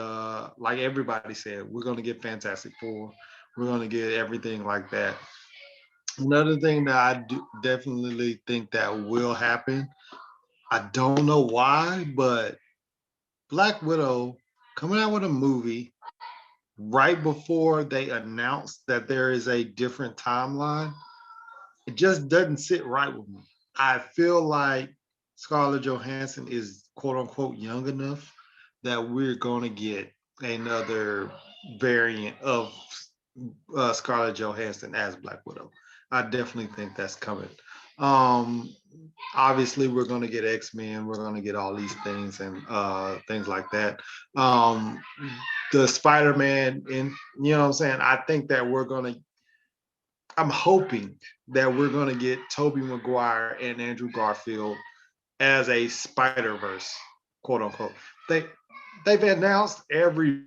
like everybody said, we're going to get Fantastic Four. We're going to get everything like that. Another thing that I do definitely think that will happen, I don't know why, but Black Widow coming out with a movie right before they announced that there is a different timeline, it just doesn't sit right with me. I feel like Scarlett Johansson is quote unquote young enough that we're going to get another variant of Scarlett Johansson as Black Widow. I definitely think that's coming. Obviously, we're going to get X-Men. We're going to get all these things and things like that. The Spider-Man, you know what I'm saying? I think that I'm hoping that we're going to get Tobey Maguire and Andrew Garfield as a Spider-Verse, quote unquote. They've announced every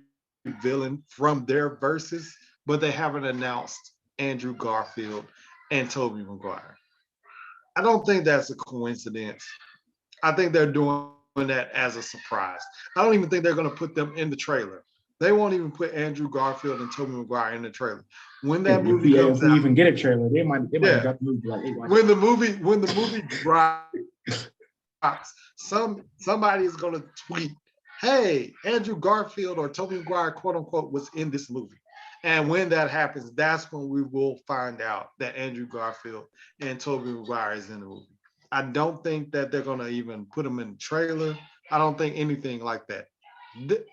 villain from their verses, but they haven't announced Andrew Garfield and Tobey Maguire. I don't think that's a coincidence. I think they're doing that as a surprise. I don't even think they're going to put them in the trailer. They won't even put Andrew Garfield and Tobey Maguire in the trailer. When that movie comes out, if we even get a trailer, they might drop the movie like, hey, when the movie drops, somebody is going to tweet, "Hey, Andrew Garfield or Tobey Maguire, quote unquote, was in this movie." And when that happens, that's when we will find out that Andrew Garfield and Tobey Maguire is in the movie. I don't think that they're going to even put them in the trailer. I don't think anything like that.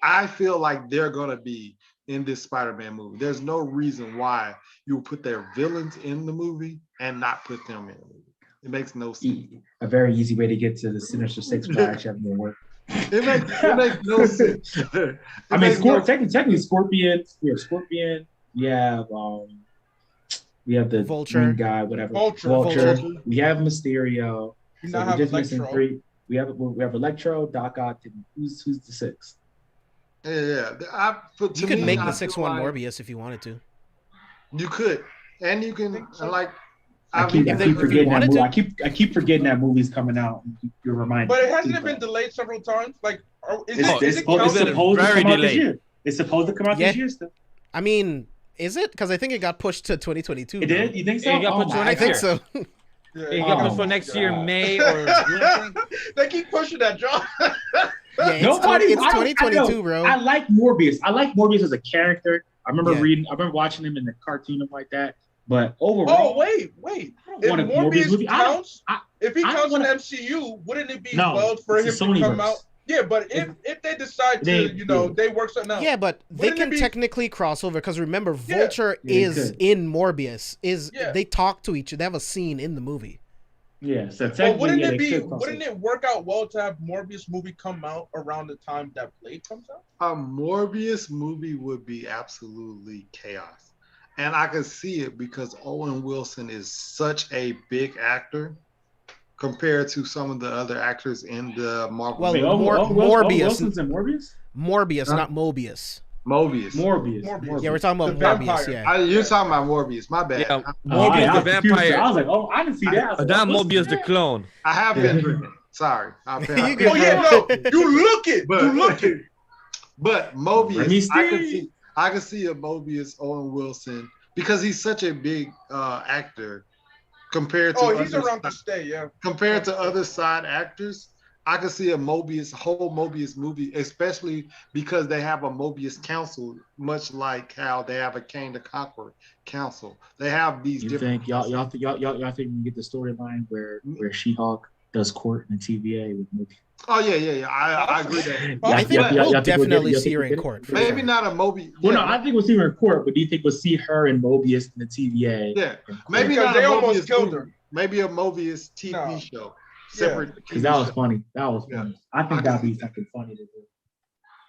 I feel like they're going to be in this Spider-Man movie. There's no reason why you would put their villains in the movie and not put them in the movie. It makes no sense. A very easy way to get to the Sinister Six without actually having to work. It makes no sense. I mean, technically, Scorpion. We have Scorpion. We have the Vulture green guy, whatever. Vulture. We have Mysterio. You So now we're have just missing Electro. three. We have Electro, Doc Ock, and who's the sixth? Yeah. You could make the sixth one like Morbius if you wanted to. you could, and you can like. I keep if you forgetting that wanted movie. to. I keep forgetting that movie's coming out. You're reminded. But it hasn't been delayed several times. Like, is It's it supposed to counted? come Very out this delayed. year. It's supposed to come out this Yeah. year still. I mean, Is it? Because I think it got pushed to 2022. It did? You think so? It got pushed to I next think year. so. Yeah, It got Oh pushed for my next year, God. May or June, I think. They keep pushing that, John. Yeah, it's, Nobody. it's I don't- I 2022, know. bro. I like Morbius. I like Morbius as a character. I remember Yeah. reading. I remember watching him in the cartoon and like that. But overall, Oh wait. I don't If want a Morbius movie. Morbius counts, I if he I don't counts in wanna- MCU, wouldn't it be No, well for him it's to a Sonyverse. come out? Yeah, but if they decide to, They- they work something out. Yeah, but they Wouldn't it can be- technically cross over because remember, Yeah. Vulture Yeah, they is could. in Morbius. Yeah. They talk to each other? They have a scene in the movie. Yeah, so But technically, wouldn't yeah, it they be? could cross Wouldn't over. it work out well to have Morbius movie come out around the time that Blade comes out? A Morbius movie would be absolutely chaos. And I can see it because Owen Wilson is such a big actor compared to some of the other actors in the Marvel. Well, Wait, Morbius. Wilson's in Morbius? Morbius, Huh? not Mobius. Mobius. Morbius. Yeah, we're talking about The Morbius. vampire. Yeah. You're talking about Morbius. My bad. Yeah, Oh, Morbius I the was confused. vampire. I was like, oh, I didn't see that. I was like, Not what's Mobius the that? clone. I have been drinking. Sorry. You But good, Oh yeah, no, you look it. But- You look it. Mobius, Remy I can see a Mobius Owen Wilson because he's such a big actor compared to Oh, he's other around to stay. Yeah. compared to other side actors. I can see a whole Mobius movie, especially because they have a Mobius council, much like how they have a Kang the Conqueror council. They have these You different. think y'all think we get the storyline where She-Hulk does court in the TVA with Mobius? Oh yeah. I agree that. I think Yeah, we'll yeah, definitely yeah, see her yeah, in yeah. court. For Maybe sure. not a Mobius. Well, yeah, no, I think we'll see her in court, but do you think we'll see her and Mobius in the TVA? Yeah, in court? maybe Because not they a almost Mobius killed movie. her. Maybe a Mobius TV No. show. Yeah. Separate. Because TV that was show. funny. That was Yeah. funny. I think that'd be something funny to do.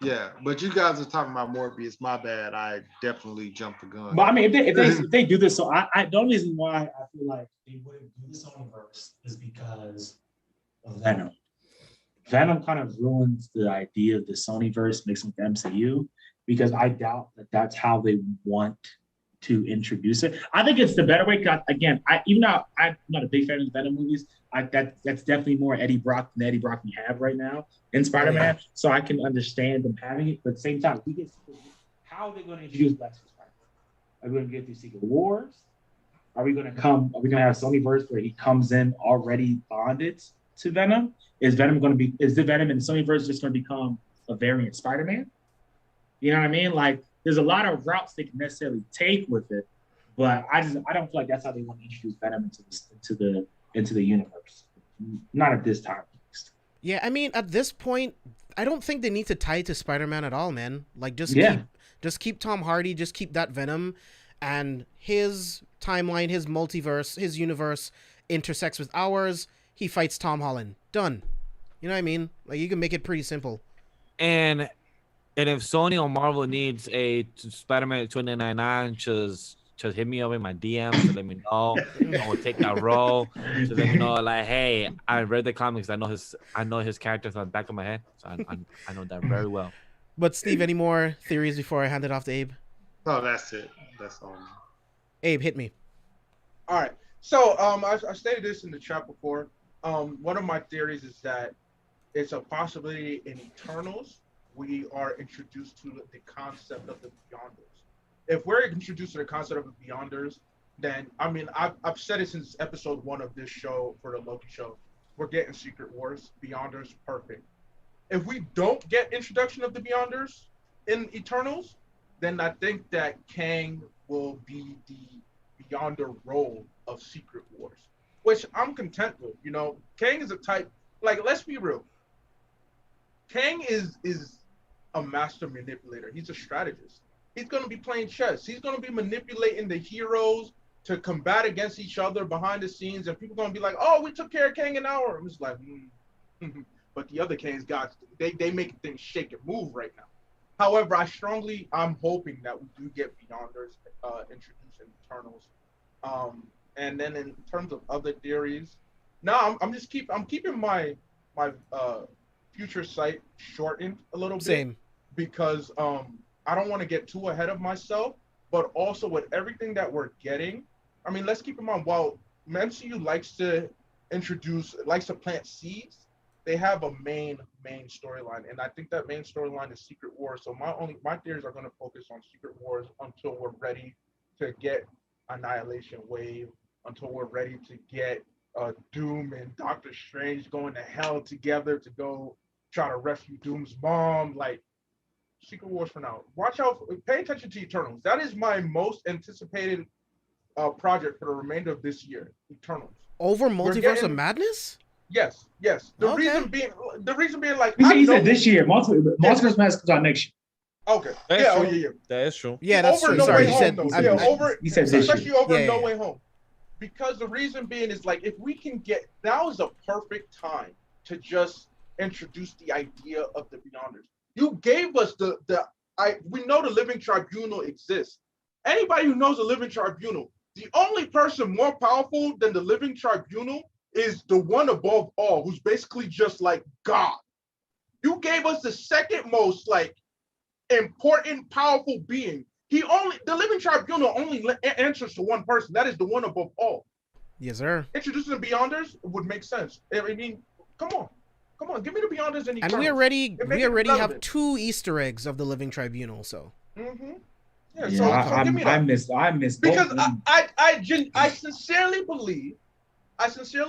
Yeah, but you guys are talking about Morbius. My bad. I definitely jumped the gun. But I mean, if they do this, so the only reason why I feel like they wouldn't do the Sonyverse is because of Venom. Venom kind of ruins the idea of the Sonyverse mixed with the MCU because I doubt that that's how they want to introduce it. I think it's the better way. 'Cause again, even though I'm not a big fan of the Venom movies, that's definitely more Eddie Brock than Eddie Brock we have right now in Spider-Man. So I can understand them having it, but at the same time, how are they going to introduce Black Spider-Man? Are we going to get through Secret Wars? Are we going to have Sonyverse where he comes in already bonded to Venom? Is the Venom in the Sonyverse just going to become a variant Spider-Man? You know what I mean? Like, there's a lot of routes they can necessarily take with it, but I don't feel like that's how they want to introduce Venom into the universe. Not at this time, at least. Yeah, I mean, at this point, I don't think they need to tie it to Spider-Man at all, man. Like, just keep Tom Hardy, just keep that Venom, and his timeline, his multiverse, his universe intersects with ours. He fights Tom Holland. Done. You know what I mean? Like, you can make it pretty simple. And if Sony or Marvel needs a Spider-Man 2099, just hit me up in my DMs to let me know. I will take that role to let me know, like, hey, I read the comics. I know his characters on the back of my head, so I know that very well. But Steve, any more theories before I hand it off to Abe? No, that's it. That's all. Abe, hit me. All right. So I stated this in the chat before. One of my theories is that it's a possibility in Eternals we are introduced to the concept of the Beyonders. If we're introduced to the concept of the Beyonders, then I mean I've said it since episode 1 of this show for the Loki show. We're getting Secret Wars, Beyonders, perfect. If we don't get introduction of the Beyonders in Eternals, then I think that Kang will be the Beyonder role of Secret Wars, which I'm content with. You know, Kang is a type, like, let's be real. Kang is a master manipulator. He's a strategist. He's going to be playing chess. He's going to be manipulating the heroes to combat against each other behind the scenes, and people are going to be like, oh, we took care of Kang in an hour. I'm just like, But the other Kangs they make things shake and move right now. However, I'm hoping that we do get Beyonders introduced in Eternals. And then in terms of other theories, no, I'm keeping my future sight shortened a little bit. Same. Because I don't want to get too ahead of myself, but also with everything that we're getting, I mean, let's keep in mind, while MCU likes to plant seeds, they have a main storyline, and I think that main storyline is Secret Wars. So my theories are going to focus on Secret Wars until we're ready to get Annihilation Wave, until we're ready to get Doom and Doctor Strange going to hell together to go try to rescue Doom's mom. Like, Secret Wars for now. Watch out. Pay attention to Eternals. That is my most anticipated project for the remainder of this year. Eternals. Over Multiverse of Madness? Yes. The Okay. reason being like he said this year. Multiverse Madness comes out next year. Okay. That's Yeah. true. Oh yeah. That is true. Yeah, that's Over true. No Sorry, Way he said. Home, though. Over. He said this Especially year. over Yeah, No yeah. Way Home. Because the reason being is like, if we can get, now is a perfect time to just introduce the idea of the Beyonders. You gave us we know the Living Tribunal exists. Anybody who knows the Living Tribunal, the only person more powerful than the Living Tribunal is the one above all, who's basically just like God. You gave us the second most like important, powerful being. The Living Tribunal only answers to one person. That is the one above all. Yes, sir. Introducing the Beyonders would make sense. I mean, come on, give me the Beyonders and Eternals. And we already have relevant. 2 Easter eggs of the Living Tribunal. So. Mm-hmm. Yeah, So give me that. I missed Because both of them. I sincerely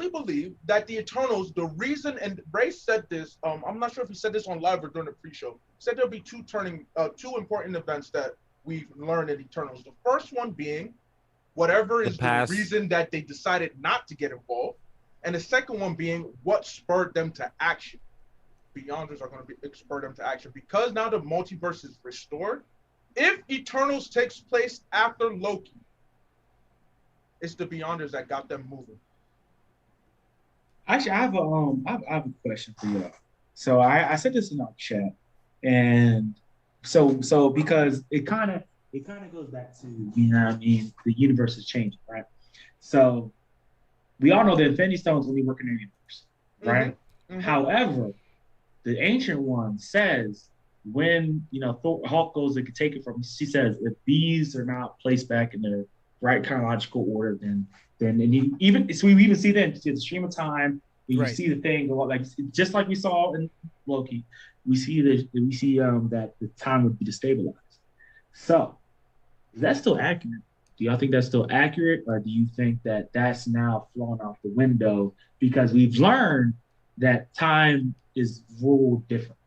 believe that the Eternals, the reason, and Bryce said this, I'm not sure if he said this on live or during the pre-show, he said there'll be two important events that we've learned in Eternals. The first one being whatever is the reason that they decided not to get involved, and the second one being what spurred them to action. Beyonders are going to spur them to action because now the multiverse is restored. If Eternals takes place after Loki, it's the Beyonders that got them moving. Actually, I have a question for y'all. So I said this in our chat, and so because it kind of goes back to, you know what I mean, the universe is changing, right? So we all know the Infinity Stones only work in the universe, right? Mm-hmm. However, the Ancient One says when, you know, Hulk goes to take it from, she says if these are not placed back in their right chronological order, then we even see that in the stream of time. When you see the thing, like just like we saw in Loki, we see that the time would be destabilized. So, is that still accurate? Do y'all think that's still accurate, or do you think that that's now flown out the window because we've learned that time is ruled different?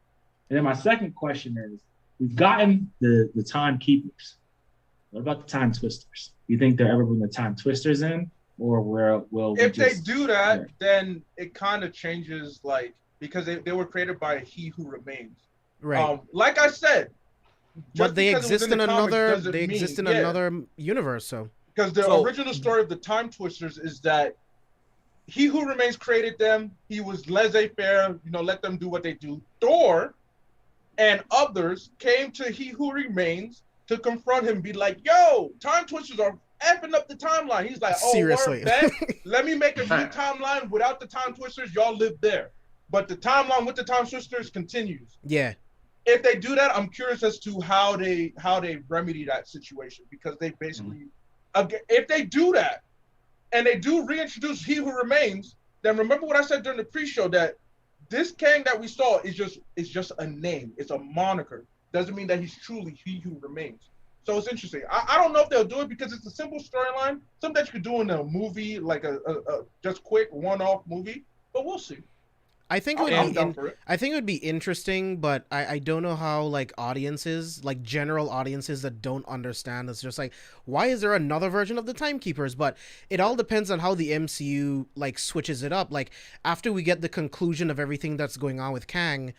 And then my second question is, we've gotten the timekeepers. What about the time twisters? Do you think they'll ever bring the time twisters in, or will if they do that, then it kind of changes, like, because they were created by He Who Remains. Right. Like I said, but they exist in another universe, so. Because the original story of the Time Twisters is that He Who Remains created them. He was laissez-faire, you know, let them do what they do. Thor and others came to He Who Remains to confront him, be like, yo, Time Twisters are effing up the timeline. He's like, oh, seriously, let me make a new timeline without the Time Twisters. Y'all live there. But the timeline with the Time Twisters continues. Yeah. If they do that, I'm curious as to how they remedy that situation, because they basically, if they do that and they do reintroduce He Who Remains, then remember what I said during the pre-show, that this Kang that we saw is just a name. It's a moniker. Doesn't mean that he's truly He Who Remains. So it's interesting. I don't know if they'll do it because it's a simple storyline, something that you could do in a movie, like a just quick one-off movie. But we'll see. I think it would be interesting, but I don't know how, like, audiences, like general audiences that don't understand, it's just like, why is there another version of the Timekeepers? But it all depends on how the MCU, like, switches it up. Like, after we get the conclusion of everything that's going on with Kang,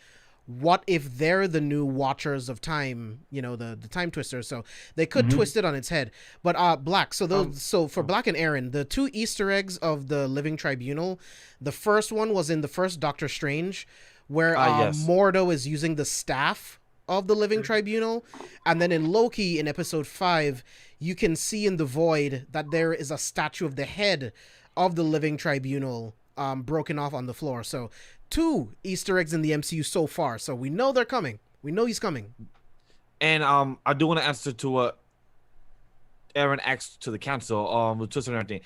what if they're the new Watchers of Time, you know, the Time Twisters? So they could twist it on its head. But Black, so for Black and Aran, the 2 Easter eggs of the Living Tribunal, the first one was in the first Doctor Strange, where Mordo is using the staff of the Living Tribunal, and then in Loki in episode 5, you can see in the void that there is a statue of the head of the Living Tribunal broken off on the floor. So 2 Easter eggs in the MCU so far, so we know they're coming. We know he's coming. And I do want to answer to what Aran asked to the council with Twister and everything.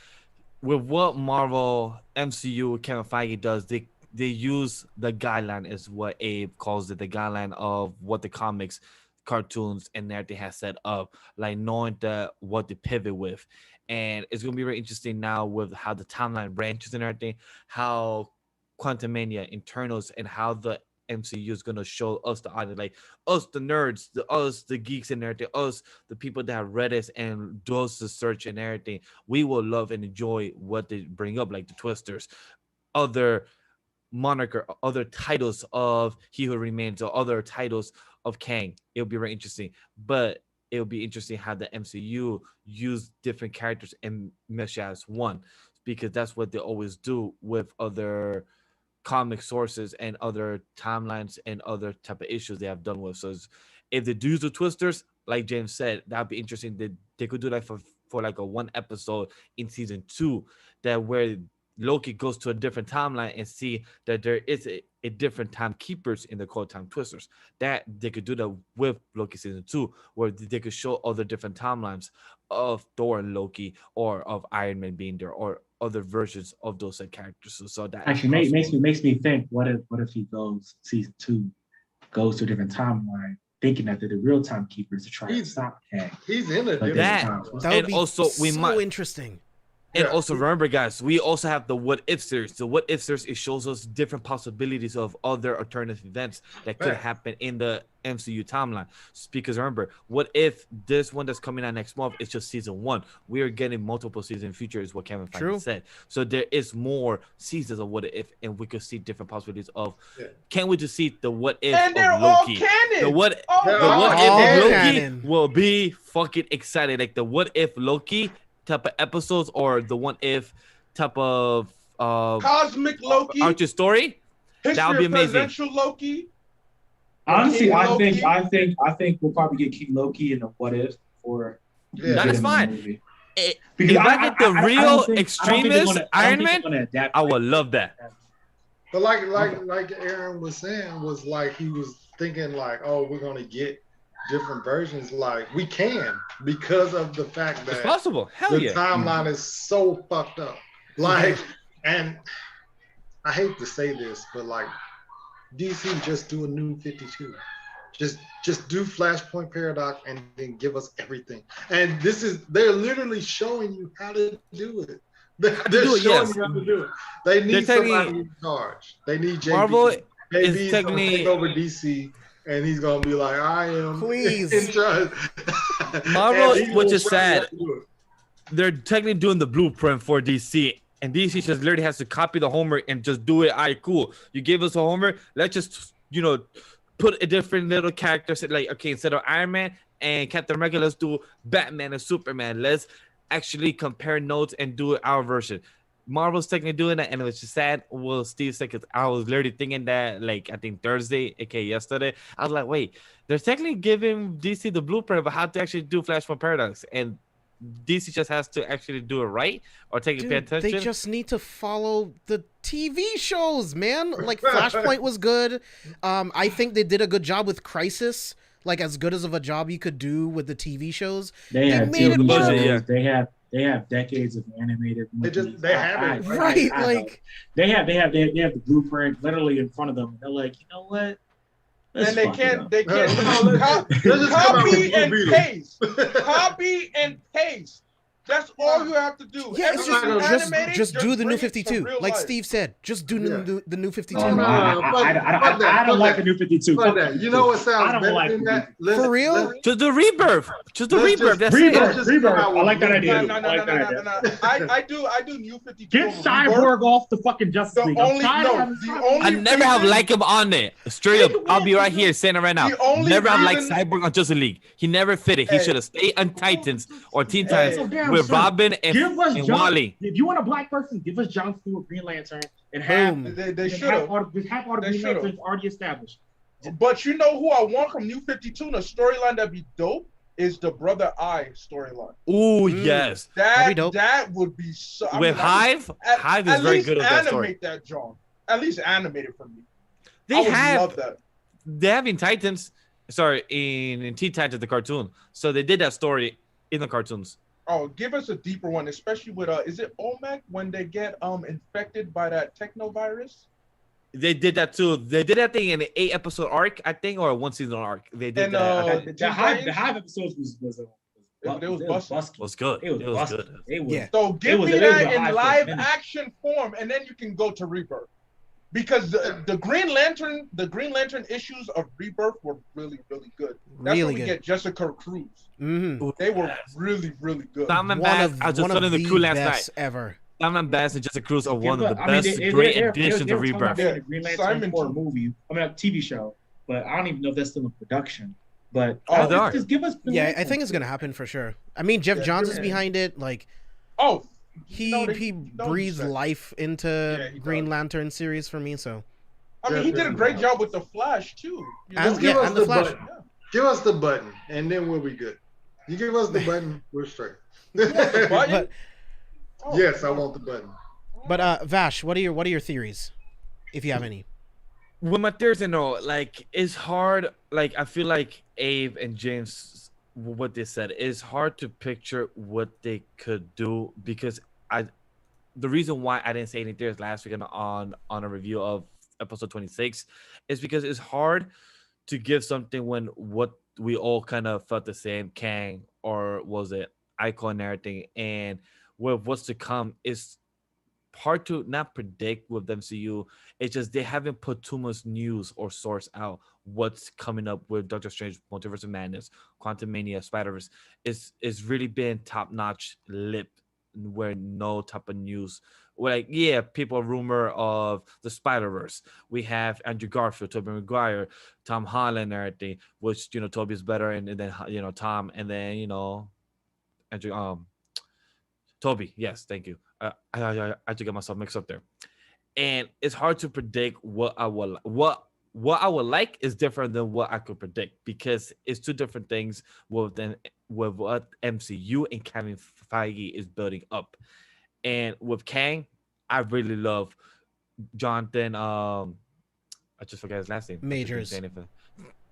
With what Marvel MCU Kevin Feige does, they use the guideline, is what Abe calls it, the guideline of what the comics, cartoons, and everything has set up, like knowing what to pivot with. And it's gonna be very interesting now with how the timeline branches and everything, how Quantumania, Internals, and how the MCU is gonna show us the audience, like us, the nerds, the geeks and everything, us, the people that have read it and does the search and everything. We will love and enjoy what they bring up, like the Twisters, other moniker, other titles of He Who Remains, or other titles of Kang. It'll be very interesting, but it'll be interesting how the MCU use different characters and mesh as one, because that's what they always do with other comic sources and other timelines and other type of issues they have done with. So if they do use the Twisters, like James said, that'd be interesting. They could do that for like a one episode in season 2, that where Loki goes to a different timeline and see that there is a different timekeepers in the Cold Time Twisters. That they could do that with Loki season 2, where they could show other different timelines of Thor and Loki, or of Iron Man being there, or other versions of those said characters. So that actually makes me think, what if he goes, season 2 goes to a different timeline, thinking that they're the real timekeepers to try to stop Kang. He's in a different time. That would and be also we so might interesting. And also remember, guys, we also have the What If series. The What If series, it shows us different possibilities of other alternative events that could happen in the MCU timeline. Because remember, what if this one that's coming out next month is just season 1? We are getting multiple season future, is what Kevin Feige said. So there is more seasons of What If, and we could see different possibilities of. Can't we just see the What If and they're of Loki? all canon. The What If of Loki will be fucking exciting. Like the What If Loki type of episodes, or the What If type of cosmic Loki Archer story. That would be amazing. Presidential Loki. Honestly, I think we'll probably get King Loki in the What If for. That's fine. If I get the real extremist Iron Man, I would love that. But like Aran was saying, was like he was thinking like, oh, we're gonna get different versions. Like we can, because of the fact that it's possible. Hell the timeline is so fucked up. Like, and I hate to say this, but like DC, just do a new 52. Just do Flashpoint Paradox and then give us everything. And they're literally showing you how to do it. They're showing you how to do it. They need somebody in charge. They need JB. Marvel JB's gonna take over DC. And he's gonna be like, I am in charge. Marvel, which is sad, they're technically doing the blueprint for DC, and DC just literally has to copy the homework and just do it. All right, cool. You gave us a homework. Let's just, put a different little character. Like, okay, instead of Iron Man and Captain America, let's do Batman and Superman. Let's actually compare notes and do our version. Marvel's technically doing that, and it was just sad. Well, Steve said, because I was literally thinking that, like, I think Thursday, aka yesterday, I was like, wait, they're technically giving DC the blueprint of how to actually do Flashpoint Paradox, and DC just has to actually do it right, or pay attention. They just need to follow the TV shows, man. Like, Flashpoint was good. I think they did a good job with Crisis, like as good as of a job you could do with the TV shows. They made it work. They have decades of animated movies. They have it right. Like they have the blueprint literally in front of them. They're like, you know what? And they can't copy and paste. Copy and paste. That's all you have to do. Yeah, just do the new 52. Like Steve said, just do the new 52. I don't like the new 52. You know what sounds better than that? For real? Just the rebirth. Just the rebirth. That's rebirth. I like that idea. I do new 52. Get Cyborg off the fucking Justice League. I never have liked him on there. Straight up, I'll be right here saying it right now. Never have liked Cyborg on Justice League. He never fitted. He should have stayed on Titans or Teen Titans. With Robin and Wally. If you want a black person, give us John Stewart, Green Lantern, and have they should have all the Green Lanterns already established. But you know who I want from New 52? The storyline that'd be dope is the Brother Eye storyline. Oh yes, that would be so. With Hive is very good at that story. Animate that, John. At least animate it for me. They have in Titans. Sorry, in Teen Titans, the cartoon. So they did that story in the cartoons. Oh, give us a deeper one, especially with is it Olmec when they get infected by that technovirus? They did that too. They did that thing in an 8-episode arc, I think, or a 1-season arc. They did And, that. The Hive episodes was busting. Was good. It was busting. good. It was. Yeah. So give me it was that a high in for a live minute. action form, and then you can go to Rebirth. Because the Green Lantern issues of Rebirth were really, really good. That's Really when we good. get Jessica Cruz. Mm-hmm. They were really, really good. Simon One Bass, of, I was just one of telling the the crew last best night. ever. Simon Bass and Jessica Cruz are one of the I mean, best, they're- great they're- additions they're to talking about Rebirth. making a Green Lantern Simon for a too. movie. I mean, a TV show, but I don't even know if that's still in production. But Oh, they are. just give us. Green Yeah, I Lantern. think it's gonna happen for sure. I mean, Jeff Johns is yeah. behind it. Like Oh, he know, he know breathes he's- life into Yeah, he Green does. Lantern series for me. So I mean, he did a great job with the Flash too. You And- know? yeah, Give us and the the Flash. button. Give us the button, and then we'll be good. You give us the button, we're straight. Button? but Oh, Yes, I want the button. Vash, what are your theories, if you have any? With my theories, like it's hard. Like I feel like Abe and James, what they said, it's hard to picture what they could do because the reason why I didn't say any theories last week on a review of episode 26 is because it's hard to give something when what we all kind of felt the same, Kang, or was it Icon and everything, and with what's to come is hard to not predict with MCU. It's just they haven't put too much news or source out what's coming up with Doctor Strange, Multiverse of Madness, Quantumania, Spider-Verse. It's really been top-notch lip where no type of news. Like, yeah, people rumor of the Spider-Verse. We have Andrew Garfield, Tobey Maguire, Tom Holland, and everything, which, Tobey's better, and then, Tom, and then, Andrew, Toby, yes, thank you. I had to get myself mixed up there, and it's hard to predict what I will like is different than what I could predict because it's two different things with what MCU and Kevin Feige is building up, and with Kang, I really love Jonathan. I just forgot his last name. Majors.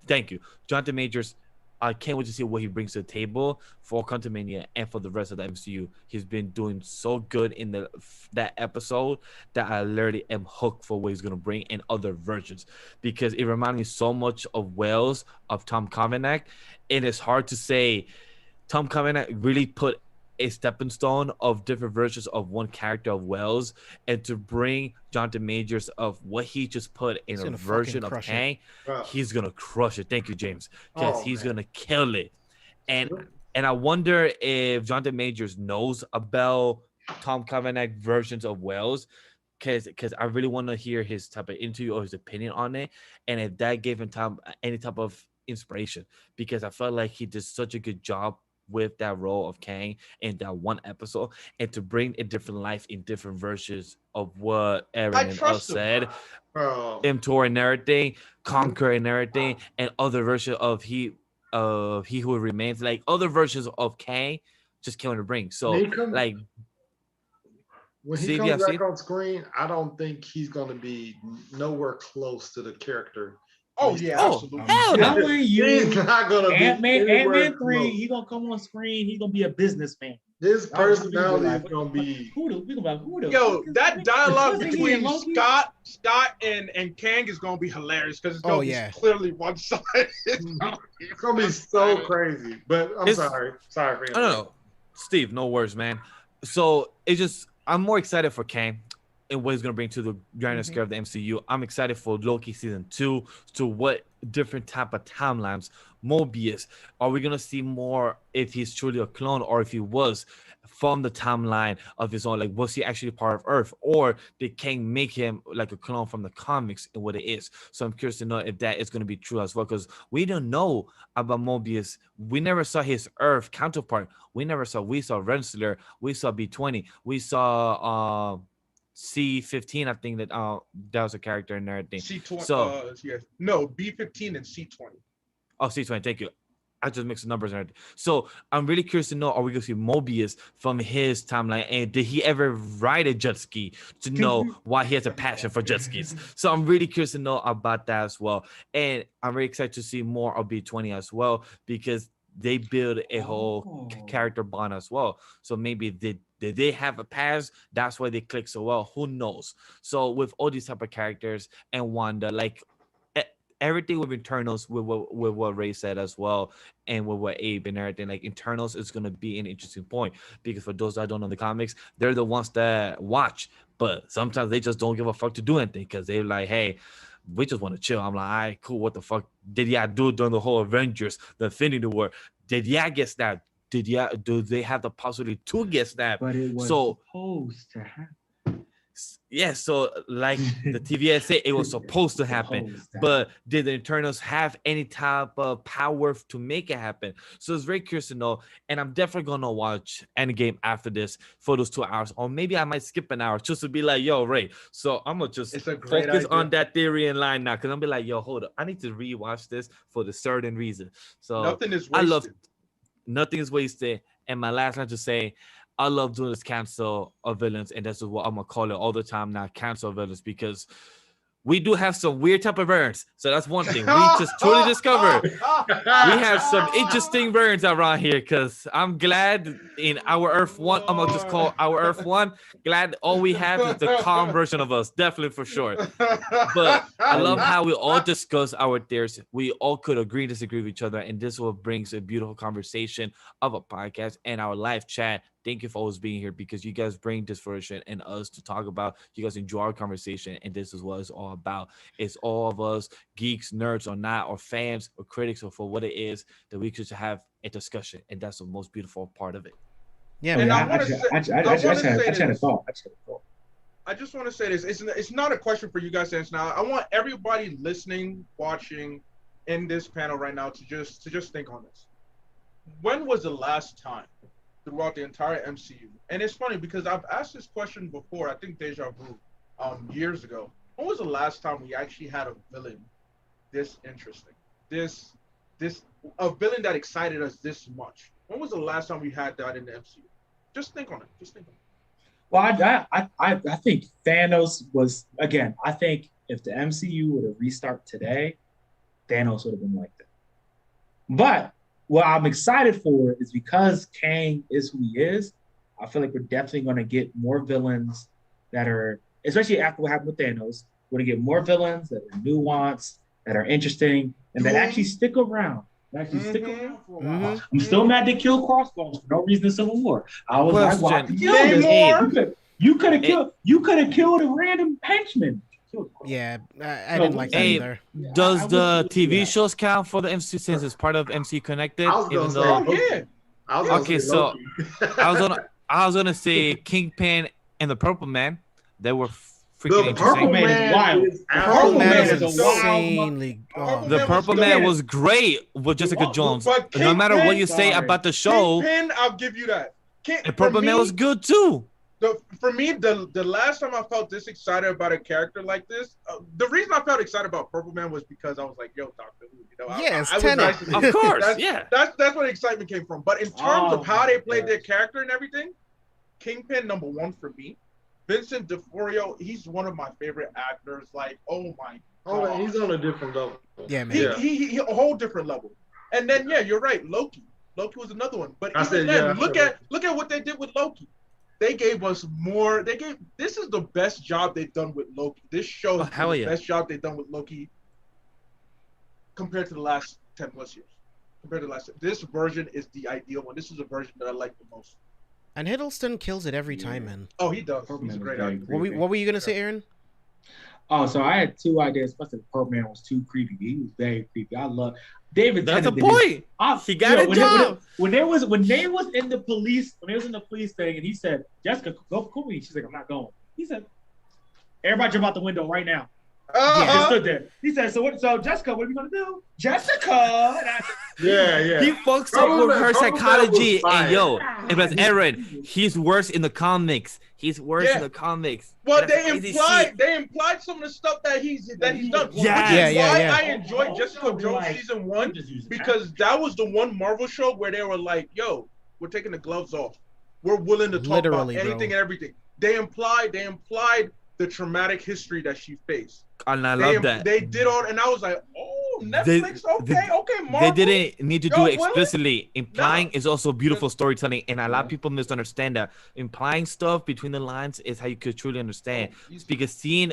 Thank you, Jonathan Majors. I can't wait to see what he brings to the table for Quantumania and for the rest of the MCU. He's been doing so good in that episode that I literally am hooked for what he's gonna bring in other versions because it reminds me so much of Wells of Tom Kavanagh, and it's hard to say Tom Kavanagh really put a stepping stone of different versions of one character of Wells, and to bring Jonathan Majors of what he just put in He's a gonna version fucking of crush it. Kang, Wow. he's gonna crush it. Thank you, James, because Oh, he's man. gonna kill it. And I wonder if Jonathan Majors knows about Tom Kavanagh versions of Wells, because I really want to hear his type of interview or his opinion on it, and if that gave him any type of inspiration, because I felt like he did such a good job with that role of Kang in that one episode, and to bring a different life in different versions of what Aran and us trust him. said, Oh, Tour and everything, Conquer and everything, and other versions of He Who Remains, like other versions of Kang, just killing the bring. So When he come- like, when he Steve, comes yeah, back Steve? on screen, I don't think he's going to be nowhere close to the character. Oh yeah, Oh, absolutely. hell no. Telling He's you, not going to be Ant-Man anywhere 3, close. he gonna come on screen. He gonna be a businessman. His Y'all gonna be personality like, is going to be. who the Yo, fuck is that this? dialogue Wasn't he in between Loki? Scott and Kang is gonna be hilarious because it's gonna Oh, be yeah. clearly one sided. It's going to be so crazy. But I'm It's- sorry for him. I don't know, Steve, no worries, man. So it's just I'm more excited for Kang and what he's gonna bring to the grand scale of the MCU. I'm excited for Loki season 2, to what different type of timelines. Mobius, are we gonna see more if he's truly a clone or if he was from the timeline of his own? Like, was he actually part of Earth, or did Kang make him like a clone from the comics and what it is? So I'm curious to know if that is going to be true as well, because we don't know about Mobius. We never saw his Earth counterpart. We saw Rensselaer, we saw B20, we saw C15. I think that was a character and everything. C20. So- Yes. No, B15 and C20. Oh, C20, thank you. I just mixed the numbers and everything. So I'm really curious to know, are we going to see Mobius from his timeline? And did he ever ride a jet ski to know why he has a passion for jet skis? So I'm really curious to know about that as well. And I'm really excited to see more of B20 as well, because they build a whole character bond as well. So maybe they Did they have a past? That's why they click so well. Who knows? So with all these type of characters and Wanda, like everything with Eternals, with what Ray said as well, and with what Abe and everything, like Eternals is gonna be an interesting point, because for those that don't know the comics, they're the ones that watch, but sometimes they just don't give a fuck to do anything because they're like, hey, we just want to chill. I'm like, all right, cool. What the fuck did y'all do during the whole Avengers, the Infinity War? Did y'all get snapped? Do they have the possibility to get snapped? But it was supposed to happen. Yeah, so like the TVA said, it was supposed to happen, but did the Eternals have any type of power to make it happen? So it's very curious to know, and I'm definitely gonna watch Endgame after this for those 2 hours, or maybe I might skip an hour just to be like, yo, Ray. So I'm gonna just focus on that theory in line now, because I'm be like, yo, hold up, I need to rewatch this for the certain reason. So nothing is wasted. Nothing is wasted. And my last line to say, I love doing this cancel of villains, and that's what I'm gonna call it all the time now, cancel villains, because we do have some weird type of burns. So that's one thing we just totally discovered. We have some interesting burns around here, because I'm glad in our Earth 1, I'm gonna just call our Earth 1, glad all we have is the calm version of us, definitely for sure. But I love how we all discuss our theories. We all could agree, disagree with each other, and this is what brings a beautiful conversation of a podcast and our live chat. Thank you for always being here, because you guys bring this version and us to talk about. You guys enjoy our conversation, and this is what it's all about. It's all of us, geeks, nerds or not, or fans or critics, or for what it is, that we could have a discussion, and that's the most beautiful part of it. Yeah, and man. I had a thought. I just want to say this. It's not a question for you guys to answer now. I want everybody listening, watching in this panel right now to just think on this. When was the last time throughout the entire MCU? And it's funny because I've asked this question before, I think Deja Vu, years ago. When was the last time we actually had a villain this interesting? A villain that excited us this much? When was the last time we had that in the MCU? Just think on it. Well, I think Thanos was, again, I think if the MCU would have restarted today, Thanos would have been like that. But what I'm excited for is because Kang is who he is, I feel like we're definitely going to get more villains that are, especially after what happened with Thanos, we're going to get more villains that are nuanced, that are interesting, and that actually stick around. Stick around for a while. I'm still mad they killed Crossbones for no reason in Civil War. I was like, why did you kill this? You could have killed a random henchman. Yeah, I didn't like that either. Does the TV shows count for the MC since it's part of MC Connected? Okay, so I was gonna say Kingpin and the Purple Man. They were freaking interesting. Purple Man is wild. The Purple Man is insanely. The Purple Man was great with Jessica Jones. No matter what you say about the show, Kingpin, I'll give you that. the Purple Man was good too. For me, the last time I felt this excited about a character like this, the reason I felt excited about Purple Man was because I was like, "Yo, Doctor Who," you know? Yes, of course, That's where the excitement came from. But in terms of how they played their character and everything, Kingpin #1 for me. Vincent D'Onofrio, he's one of my favorite actors. Like, oh my god, he's on a different level. Yeah, man. He a whole different level. And then you're right, Loki. Loki was another one. But look at what they did with Loki. They gave us more. This is the best job they've done with Loki. This show is the best job they've done with Loki compared to the last 10 plus years. This version is the ideal one. This is the version that I like the most. And Hiddleston kills it every time, man. Oh, he does. He's a great actor. What were you gonna say, Aaron? Oh, so I had two ideas. Especially the Purple Man was too creepy. He was very creepy. I love David. That's a point. He got a job. When they was in the police thing, and he said, "Jessica, go with me." She's like, "I'm not going." He said, "Everybody jump out the window right now." He just stood there. He said, "So Jessica, what are we gonna do?" Jessica. Yeah. He fucks up with her psychology, and it was Aaron. He's worse in the comics. Well, they implied some of the stuff that he's done. Yeah. I enjoyed Jessica Jones season 1 because that was the one Marvel show where they were like, "Yo, we're taking the gloves off. We're willing to talk about anything and everything." They implied the traumatic history that she faced. And I love that. They did all, and I was like, "Oh, Netflix. Okay, Marvel. They didn't need to do it Will it? explicitly. Implying No. is also beautiful storytelling, and a lot of people misunderstand that. Implying stuff between the lines is how you could truly understand. It's because seeing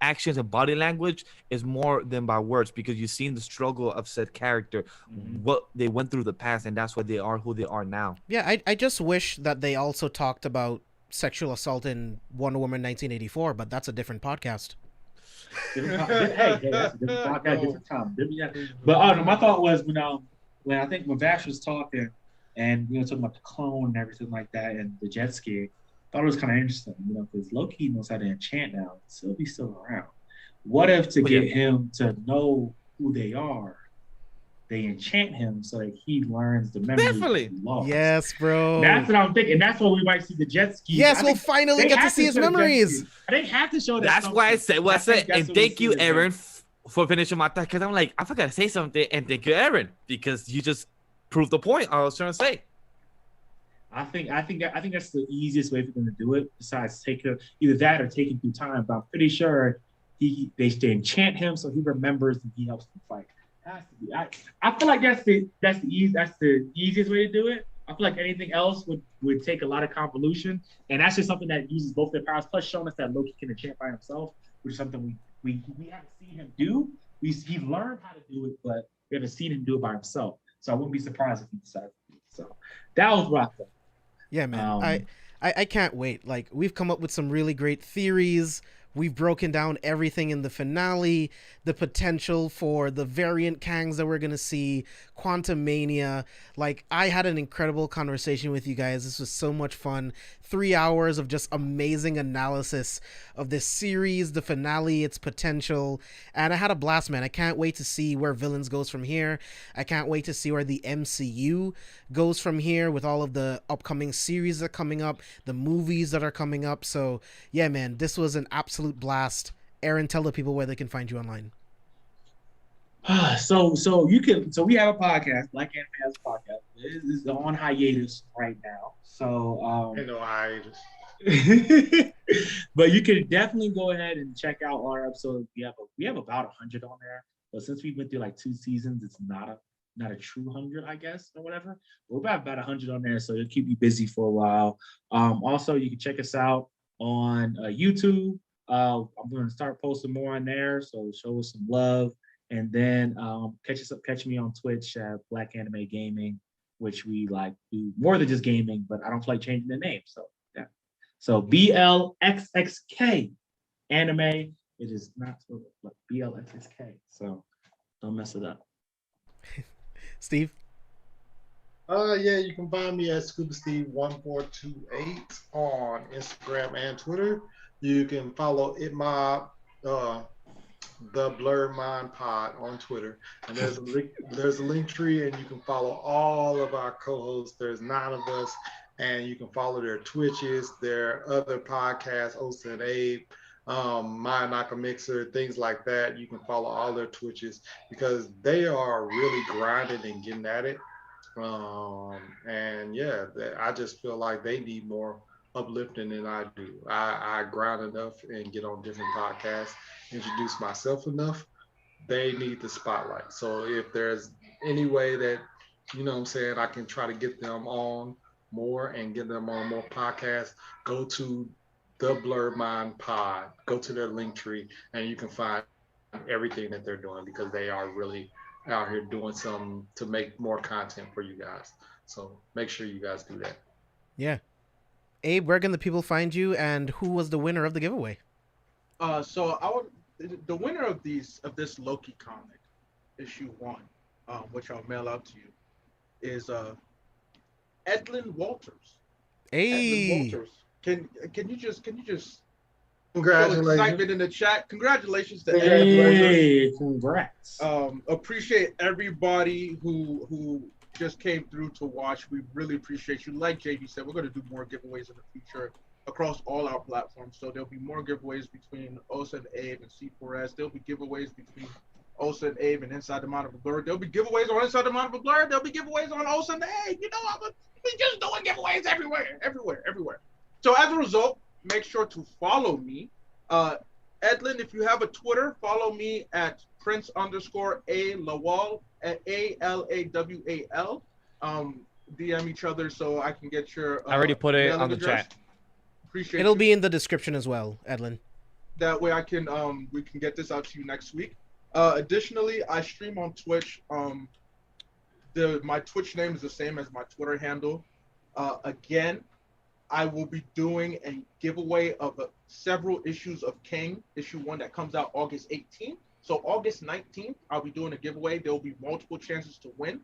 actions and body language is more than by words, because you've seen the struggle of said character, what they went through the past, and that's why they are who they are now. Yeah, I just wish that they also talked about sexual assault in Wonder Woman 1984, but that's a different podcast. Hey, that's a different podcast, different time. But my thought was when I think when Vash was talking and talking about the clone and everything like that and the jet ski, I thought it was kind of interesting, because Loki knows how to enchant now. Sylvie's still around. What if to get him to know who they are, they enchant him so that he learns the memories Definitely. he lost? Yes, bro. That's what I'm thinking. That's why we might see the jet ski. Yes, we'll finally get to see his memories. They have to show that. That's why I said what I said. And thank you, Aran, for finishing my thought, because I'm like, I forgot to say something. And thank you, Aran, because you just proved the point I was trying to say. I think that's the easiest way for them to do it. Besides either that or take him through time. But I'm pretty sure they enchant him so he remembers and he helps them fight. Has to be. I feel like that's the easiest way to do it. I feel like anything else would take a lot of convolution, and that's just something that uses both their powers. Plus, showing us that Loki can enchant by himself, which is something we haven't seen him do. He learned how to do it, but we haven't seen him do it by himself. So I wouldn't be surprised if he decided to do it. So that was what I thought. Yeah, man. I can't wait. Like, we've come up with some really great theories. We've broken down everything in the finale, the potential for the variant Kangs that we're going to see, Quantum Mania. Like, I had an incredible conversation with you guys. This was so much fun. 3 hours of just amazing analysis of this series, the finale, its potential. And I had a blast, man. I can't wait to see where Villains goes from here. I can't wait to see where the MCU goes from here with all of the upcoming series that are coming up, the movies that are coming up. So, yeah, man, this was an absolute blast. Aran, tell the people where they can find you online. So we have a podcast, Black Anime has a podcast. It is on hiatus right now. So no hiatus. But you can definitely go ahead and check out our episode. We have about 100 on there. But since we went through like 2 seasons, it's not a true 100, I guess, or whatever. But we're about 100 on there, so it'll keep you busy for a while. Also, you can check us out on YouTube. I'm going to start posting more on there, so show us some love. And then catch me on Twitch at Black Anime Gaming, which we like do more than just gaming, but I don't like changing the name. So yeah. So BLXXK Anime. It is not like BLXXK. So don't mess it up. Steve? Yeah, you can find me at ScubaSteve1428 on Instagram and Twitter. You can follow the Blerd Mind Pod on Twitter, and there's a link tree, and you can follow all of our co-hosts. There's 9 of us, and you can follow their Twitches, their other podcasts, Osa and Abe, My Naka Mixer, things like that. You can follow all their Twitches because they are really grinding and getting at it. And yeah, I just feel like they need more uplifting than I do. I grind enough and get on different podcasts, introduce myself enough. They need the spotlight. So if there's any way that, I can try to get them on more and get them on more podcasts, go to the Blerd Mind Pod, go to their link tree, and you can find everything that they're doing because they are really out here doing something to make more content for you guys. So make sure you guys do that. Yeah. Abe, where can the people find you, and who was the winner of the giveaway? The winner of this Loki comic, issue 1, which I'll mail out to you, is Edlin Walters. Hey. Edlin Walters. Can you just Congratulations. show excitement in the chat? Congratulations to Hey, congrats. Appreciate everybody who just came through to watch. We really appreciate you. Like JB said, we're going to do more giveaways in the future across all our platforms. So there'll be more giveaways between Osa and Abe and C4S. There'll be giveaways between Osa and Abe and Inside the Mind of a Blerd. There'll be giveaways on Inside the Mind of a Blerd. There'll be giveaways on Osa and Abe. We just doing giveaways everywhere. So as a result, make sure to follow me. Edlin, if you have a Twitter, follow me at Prince_ALawal at ALAWAL. DM each other so I can get your I already put it mailing on the address. chat. Appreciate It'll you. be in the description as well, Edlin. That way I can we can get this out to you next week. Additionally, I stream on Twitch. My Twitch name is the same as my Twitter handle. Again, I will be doing a giveaway of several issues of King, issue 1 that comes out August 18th. So August 19th, I'll be doing a giveaway. There will be multiple chances to win.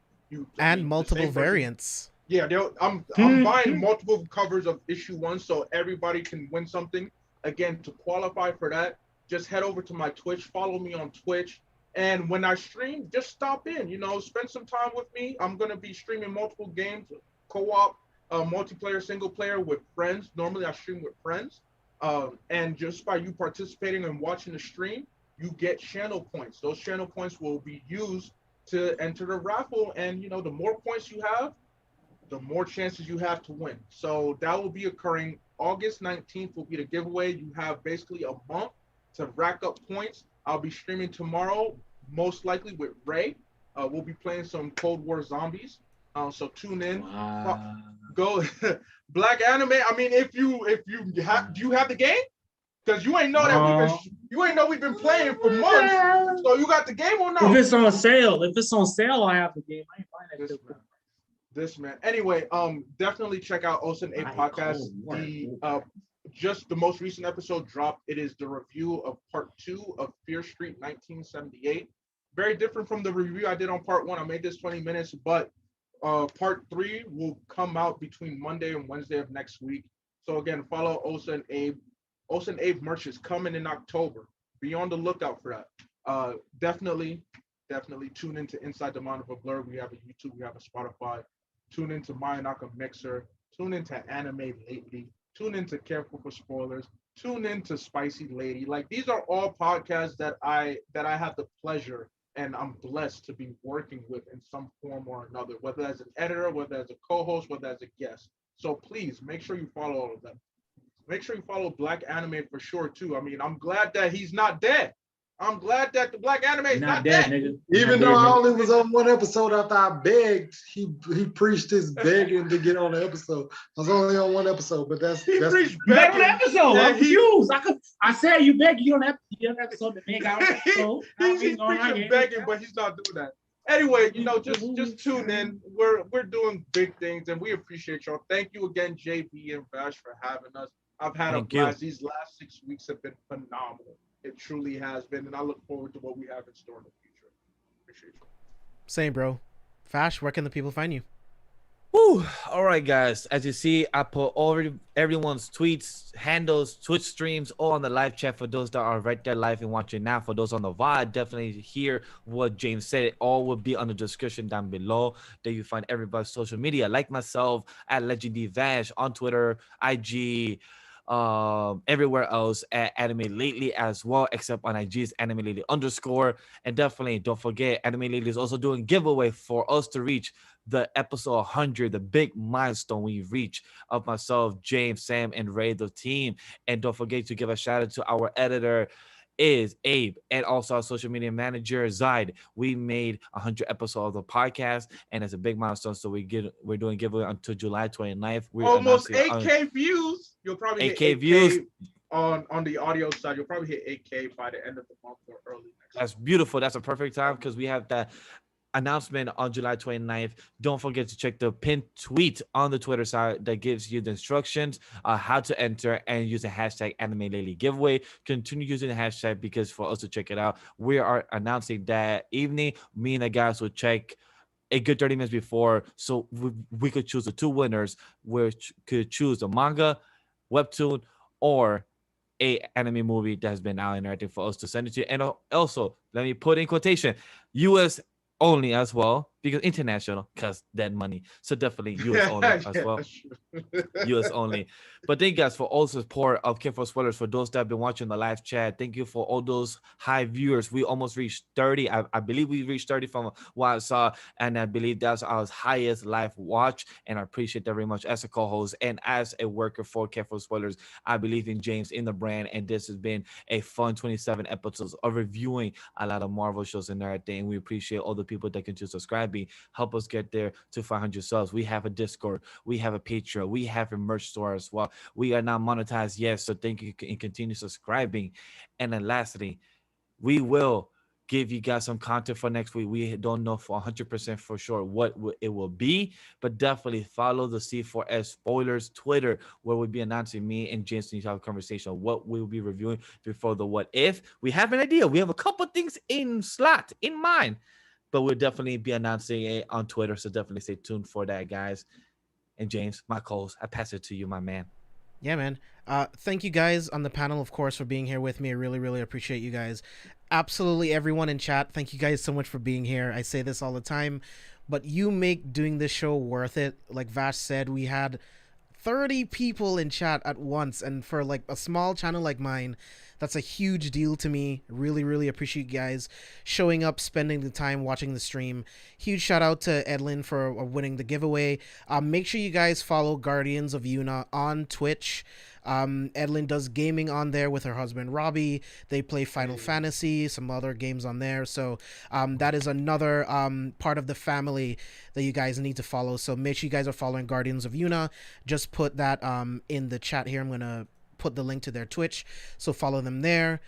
Multiple variants. Yeah, I'm buying multiple covers of issue 1 so everybody can win something. Again, to qualify for that, just head over to my Twitch, follow me on Twitch, and when I stream, just stop in, spend some time with me. I'm going to be streaming multiple games, co-op, multiplayer, single player with friends. Normally I stream with friends, and just by you participating and watching the stream, you get channel points. Those channel points will be used to enter the raffle, and the more points you have, the more chances you have to win. So that will be occurring August 19th will be the giveaway. You have basically a month to rack up points. I'll be streaming tomorrow, most likely with Ray. We'll be playing some Cold War Zombies. So tune in. Wow. Go Black Anime. I mean, if you have, do you have the game? Because you ain't know that we've been playing for months. So you got the game or no? If it's on sale, I have the game. I ain't buying that shit, bro. This man. Anyway, definitely check out Ocean A podcast. Just the most recent episode dropped. It is the review of part 2 of Fear Street 1978. Very different from the review I did on part 1. I made this 20 minutes, but part 3 will come out between Monday and Wednesday of next week. So again, follow Osa and Abe. Osa and Abe merch is coming in October. Be on the lookout for that. Definitely tune into Inside the Mind of a Blerd. We have a YouTube, we have a Spotify. Tune into Mayanaka Mixer. Tune into Anime Lately. Tune into Careful for Spoilers. Tune into Spicy Lady. Like, these are all podcasts that I have the pleasure and I'm blessed to be working with in some form or another, whether as an editor, whether as a co-host, whether as a guest. So please make sure you follow all of them. Make sure you follow Black Anime for sure too. I mean, I'm glad that he's not dead. I'm glad that the Black Anime is not dead. Nigga. Even though I only was on one episode after I begged, he preached his begging to get on the episode. I was only on one episode, but that's preached You begged on the begging. episode. Yeah, I'm confused. I said you begged you on that episode. The man got on the episode. He's preaching begging, but he's not doing that. Anyway, just tune in. We're doing big things, and we appreciate y'all. Thank you again, JB and Vash, for having us. I've had a blast. These last 6 weeks have been phenomenal. It truly has been, and I look forward to what we have in store in the future. Appreciate you. Same, bro. Vash, where can the people find you? Woo! All right, guys. As you see, I put everyone's tweets, handles, Twitch streams, all on the live chat for those that are right there live and watching now. For those on the VOD, definitely hear what James said. It all will be on the description down below. There you find everybody's social media, like myself at Legendy Vash on Twitter, IG, everywhere else at Anime Lately as well, except on IG's Anime Lately _. And definitely don't forget, Anime Lately is also doing giveaway for us to reach the episode 100, the big milestone we reach of myself, James, Sam, and Ray, the team. And don't forget to give a shout out to our editor is Abe, and also our social media manager Zaid. We made 100 episodes of the podcast, and it's a big milestone. So we're doing giveaway until July 29th. We're almost 8K views. You'll probably hit 8K views on the audio side. You'll probably hit 8K by the end of the month or early next. That's beautiful. That's a perfect time because we have that announcement on July 29th. Don't forget to check the pinned tweet on the Twitter side that gives you the instructions how to enter and use the hashtag Anime Lately Giveaway. Continue using the hashtag because for us to check it out, we are announcing that evening. Me and the guys will check a good 30 minutes before, so we could choose the 2 winners, which could choose the manga, webtoon, or a anime movie that has been out and everything for us to send it to you. And also, let me put in quotation, US only as well. because international, cause that money. So definitely US only as Yeah, well. that's true. US only. But thank you guys for all support of K4 Spoilers. For those that have been watching the live chat, thank you for all those high viewers. We almost reached 30. I believe we reached 30 from what I saw, and I believe that's our highest live watch. And I appreciate that very much as a co-host and as a worker for K4 Spoilers. I believe in James, in the brand, and this has been a fun 27 episodes of reviewing a lot of Marvel shows and everything. We appreciate all the people that continue subscribing, help us get there to 500 subs. We have a Discord, we have a Patreon, we have a merch store as well. We are not monetized yet, so thank you and continue subscribing. And then lastly, we will give you guys some content for next week. We don't know for 100% for sure what it will be, but definitely follow the C4S Spoilers Twitter, where we'll be announcing, me and James need to have a conversation on what we'll be reviewing before the what if. We have an idea. We have a couple things in mind, but we'll definitely be announcing it on Twitter. So definitely stay tuned for that, guys. And James, my co-host, I pass it to you, my man. Yeah, man. Thank you guys on the panel, of course, for being here with me. I really, really appreciate you guys. Absolutely everyone in chat. Thank you guys so much for being here. I say this all the time, but you make doing this show worth it. Like Vash said, we had 30 people in chat at once, and for like a small channel like mine, that's a huge deal to me. Really, really appreciate you guys showing up, spending the time watching the stream. Huge shout out to Edlin for winning the giveaway. Make sure you guys follow Guardians of Yuna on Twitch. Edlin does gaming on there with her husband Robbie. They play Final Fantasy, some other games on there. So that is another part of the family that you guys need to follow. So make sure you guys are following Guardians of Yuna. Just put that in the chat here. I'm gonna put the link to their Twitch, so follow them there.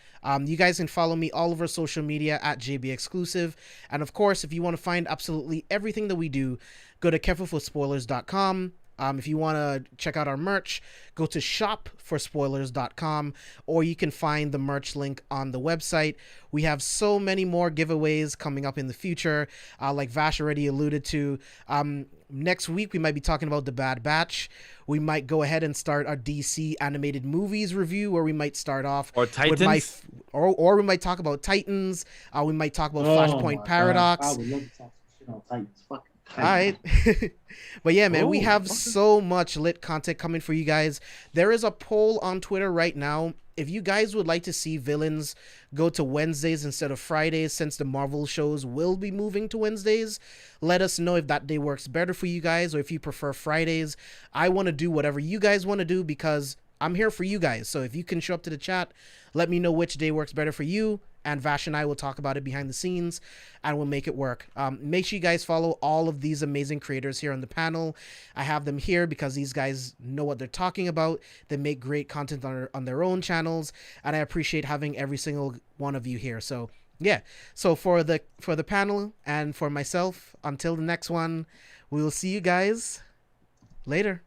You guys can follow me all over social media at JB Exclusive, and of course, if you want to find absolutely everything that we do, go to carefulforspoilers.com. If you want to check out our merch, go to shopforspoilers.com, or you can find the merch link on the website. We have so many more giveaways coming up in the future, like Vash already alluded to. Next week, we might be talking about The Bad Batch. We might go ahead and start our DC animated movies review, where we might start off or Titans, or we might talk about Titans. We might talk about Flashpoint Paradox. I would love to talk shit on Titans. Fucking all right. But yeah, man, we have so much lit content coming for you guys. There is a poll on Twitter right now. If you guys would like to see villains go to Wednesdays instead of Fridays, since the Marvel shows will be moving to Wednesdays, let us know if that day works better for you guys, or if you prefer Fridays. I want to do whatever you guys want to do, because I'm here for you guys. So if you can show up to the chat, let me know which day works better for you, and Vash and I will talk about it behind the scenes, and we'll make it work. Make sure you guys follow all of these amazing creators here on the panel. I have them here because these guys know what they're talking about. They make great content on their own channels, and I appreciate having every single one of you here. So yeah, so for the panel and for myself, until the next one, we will see you guys later.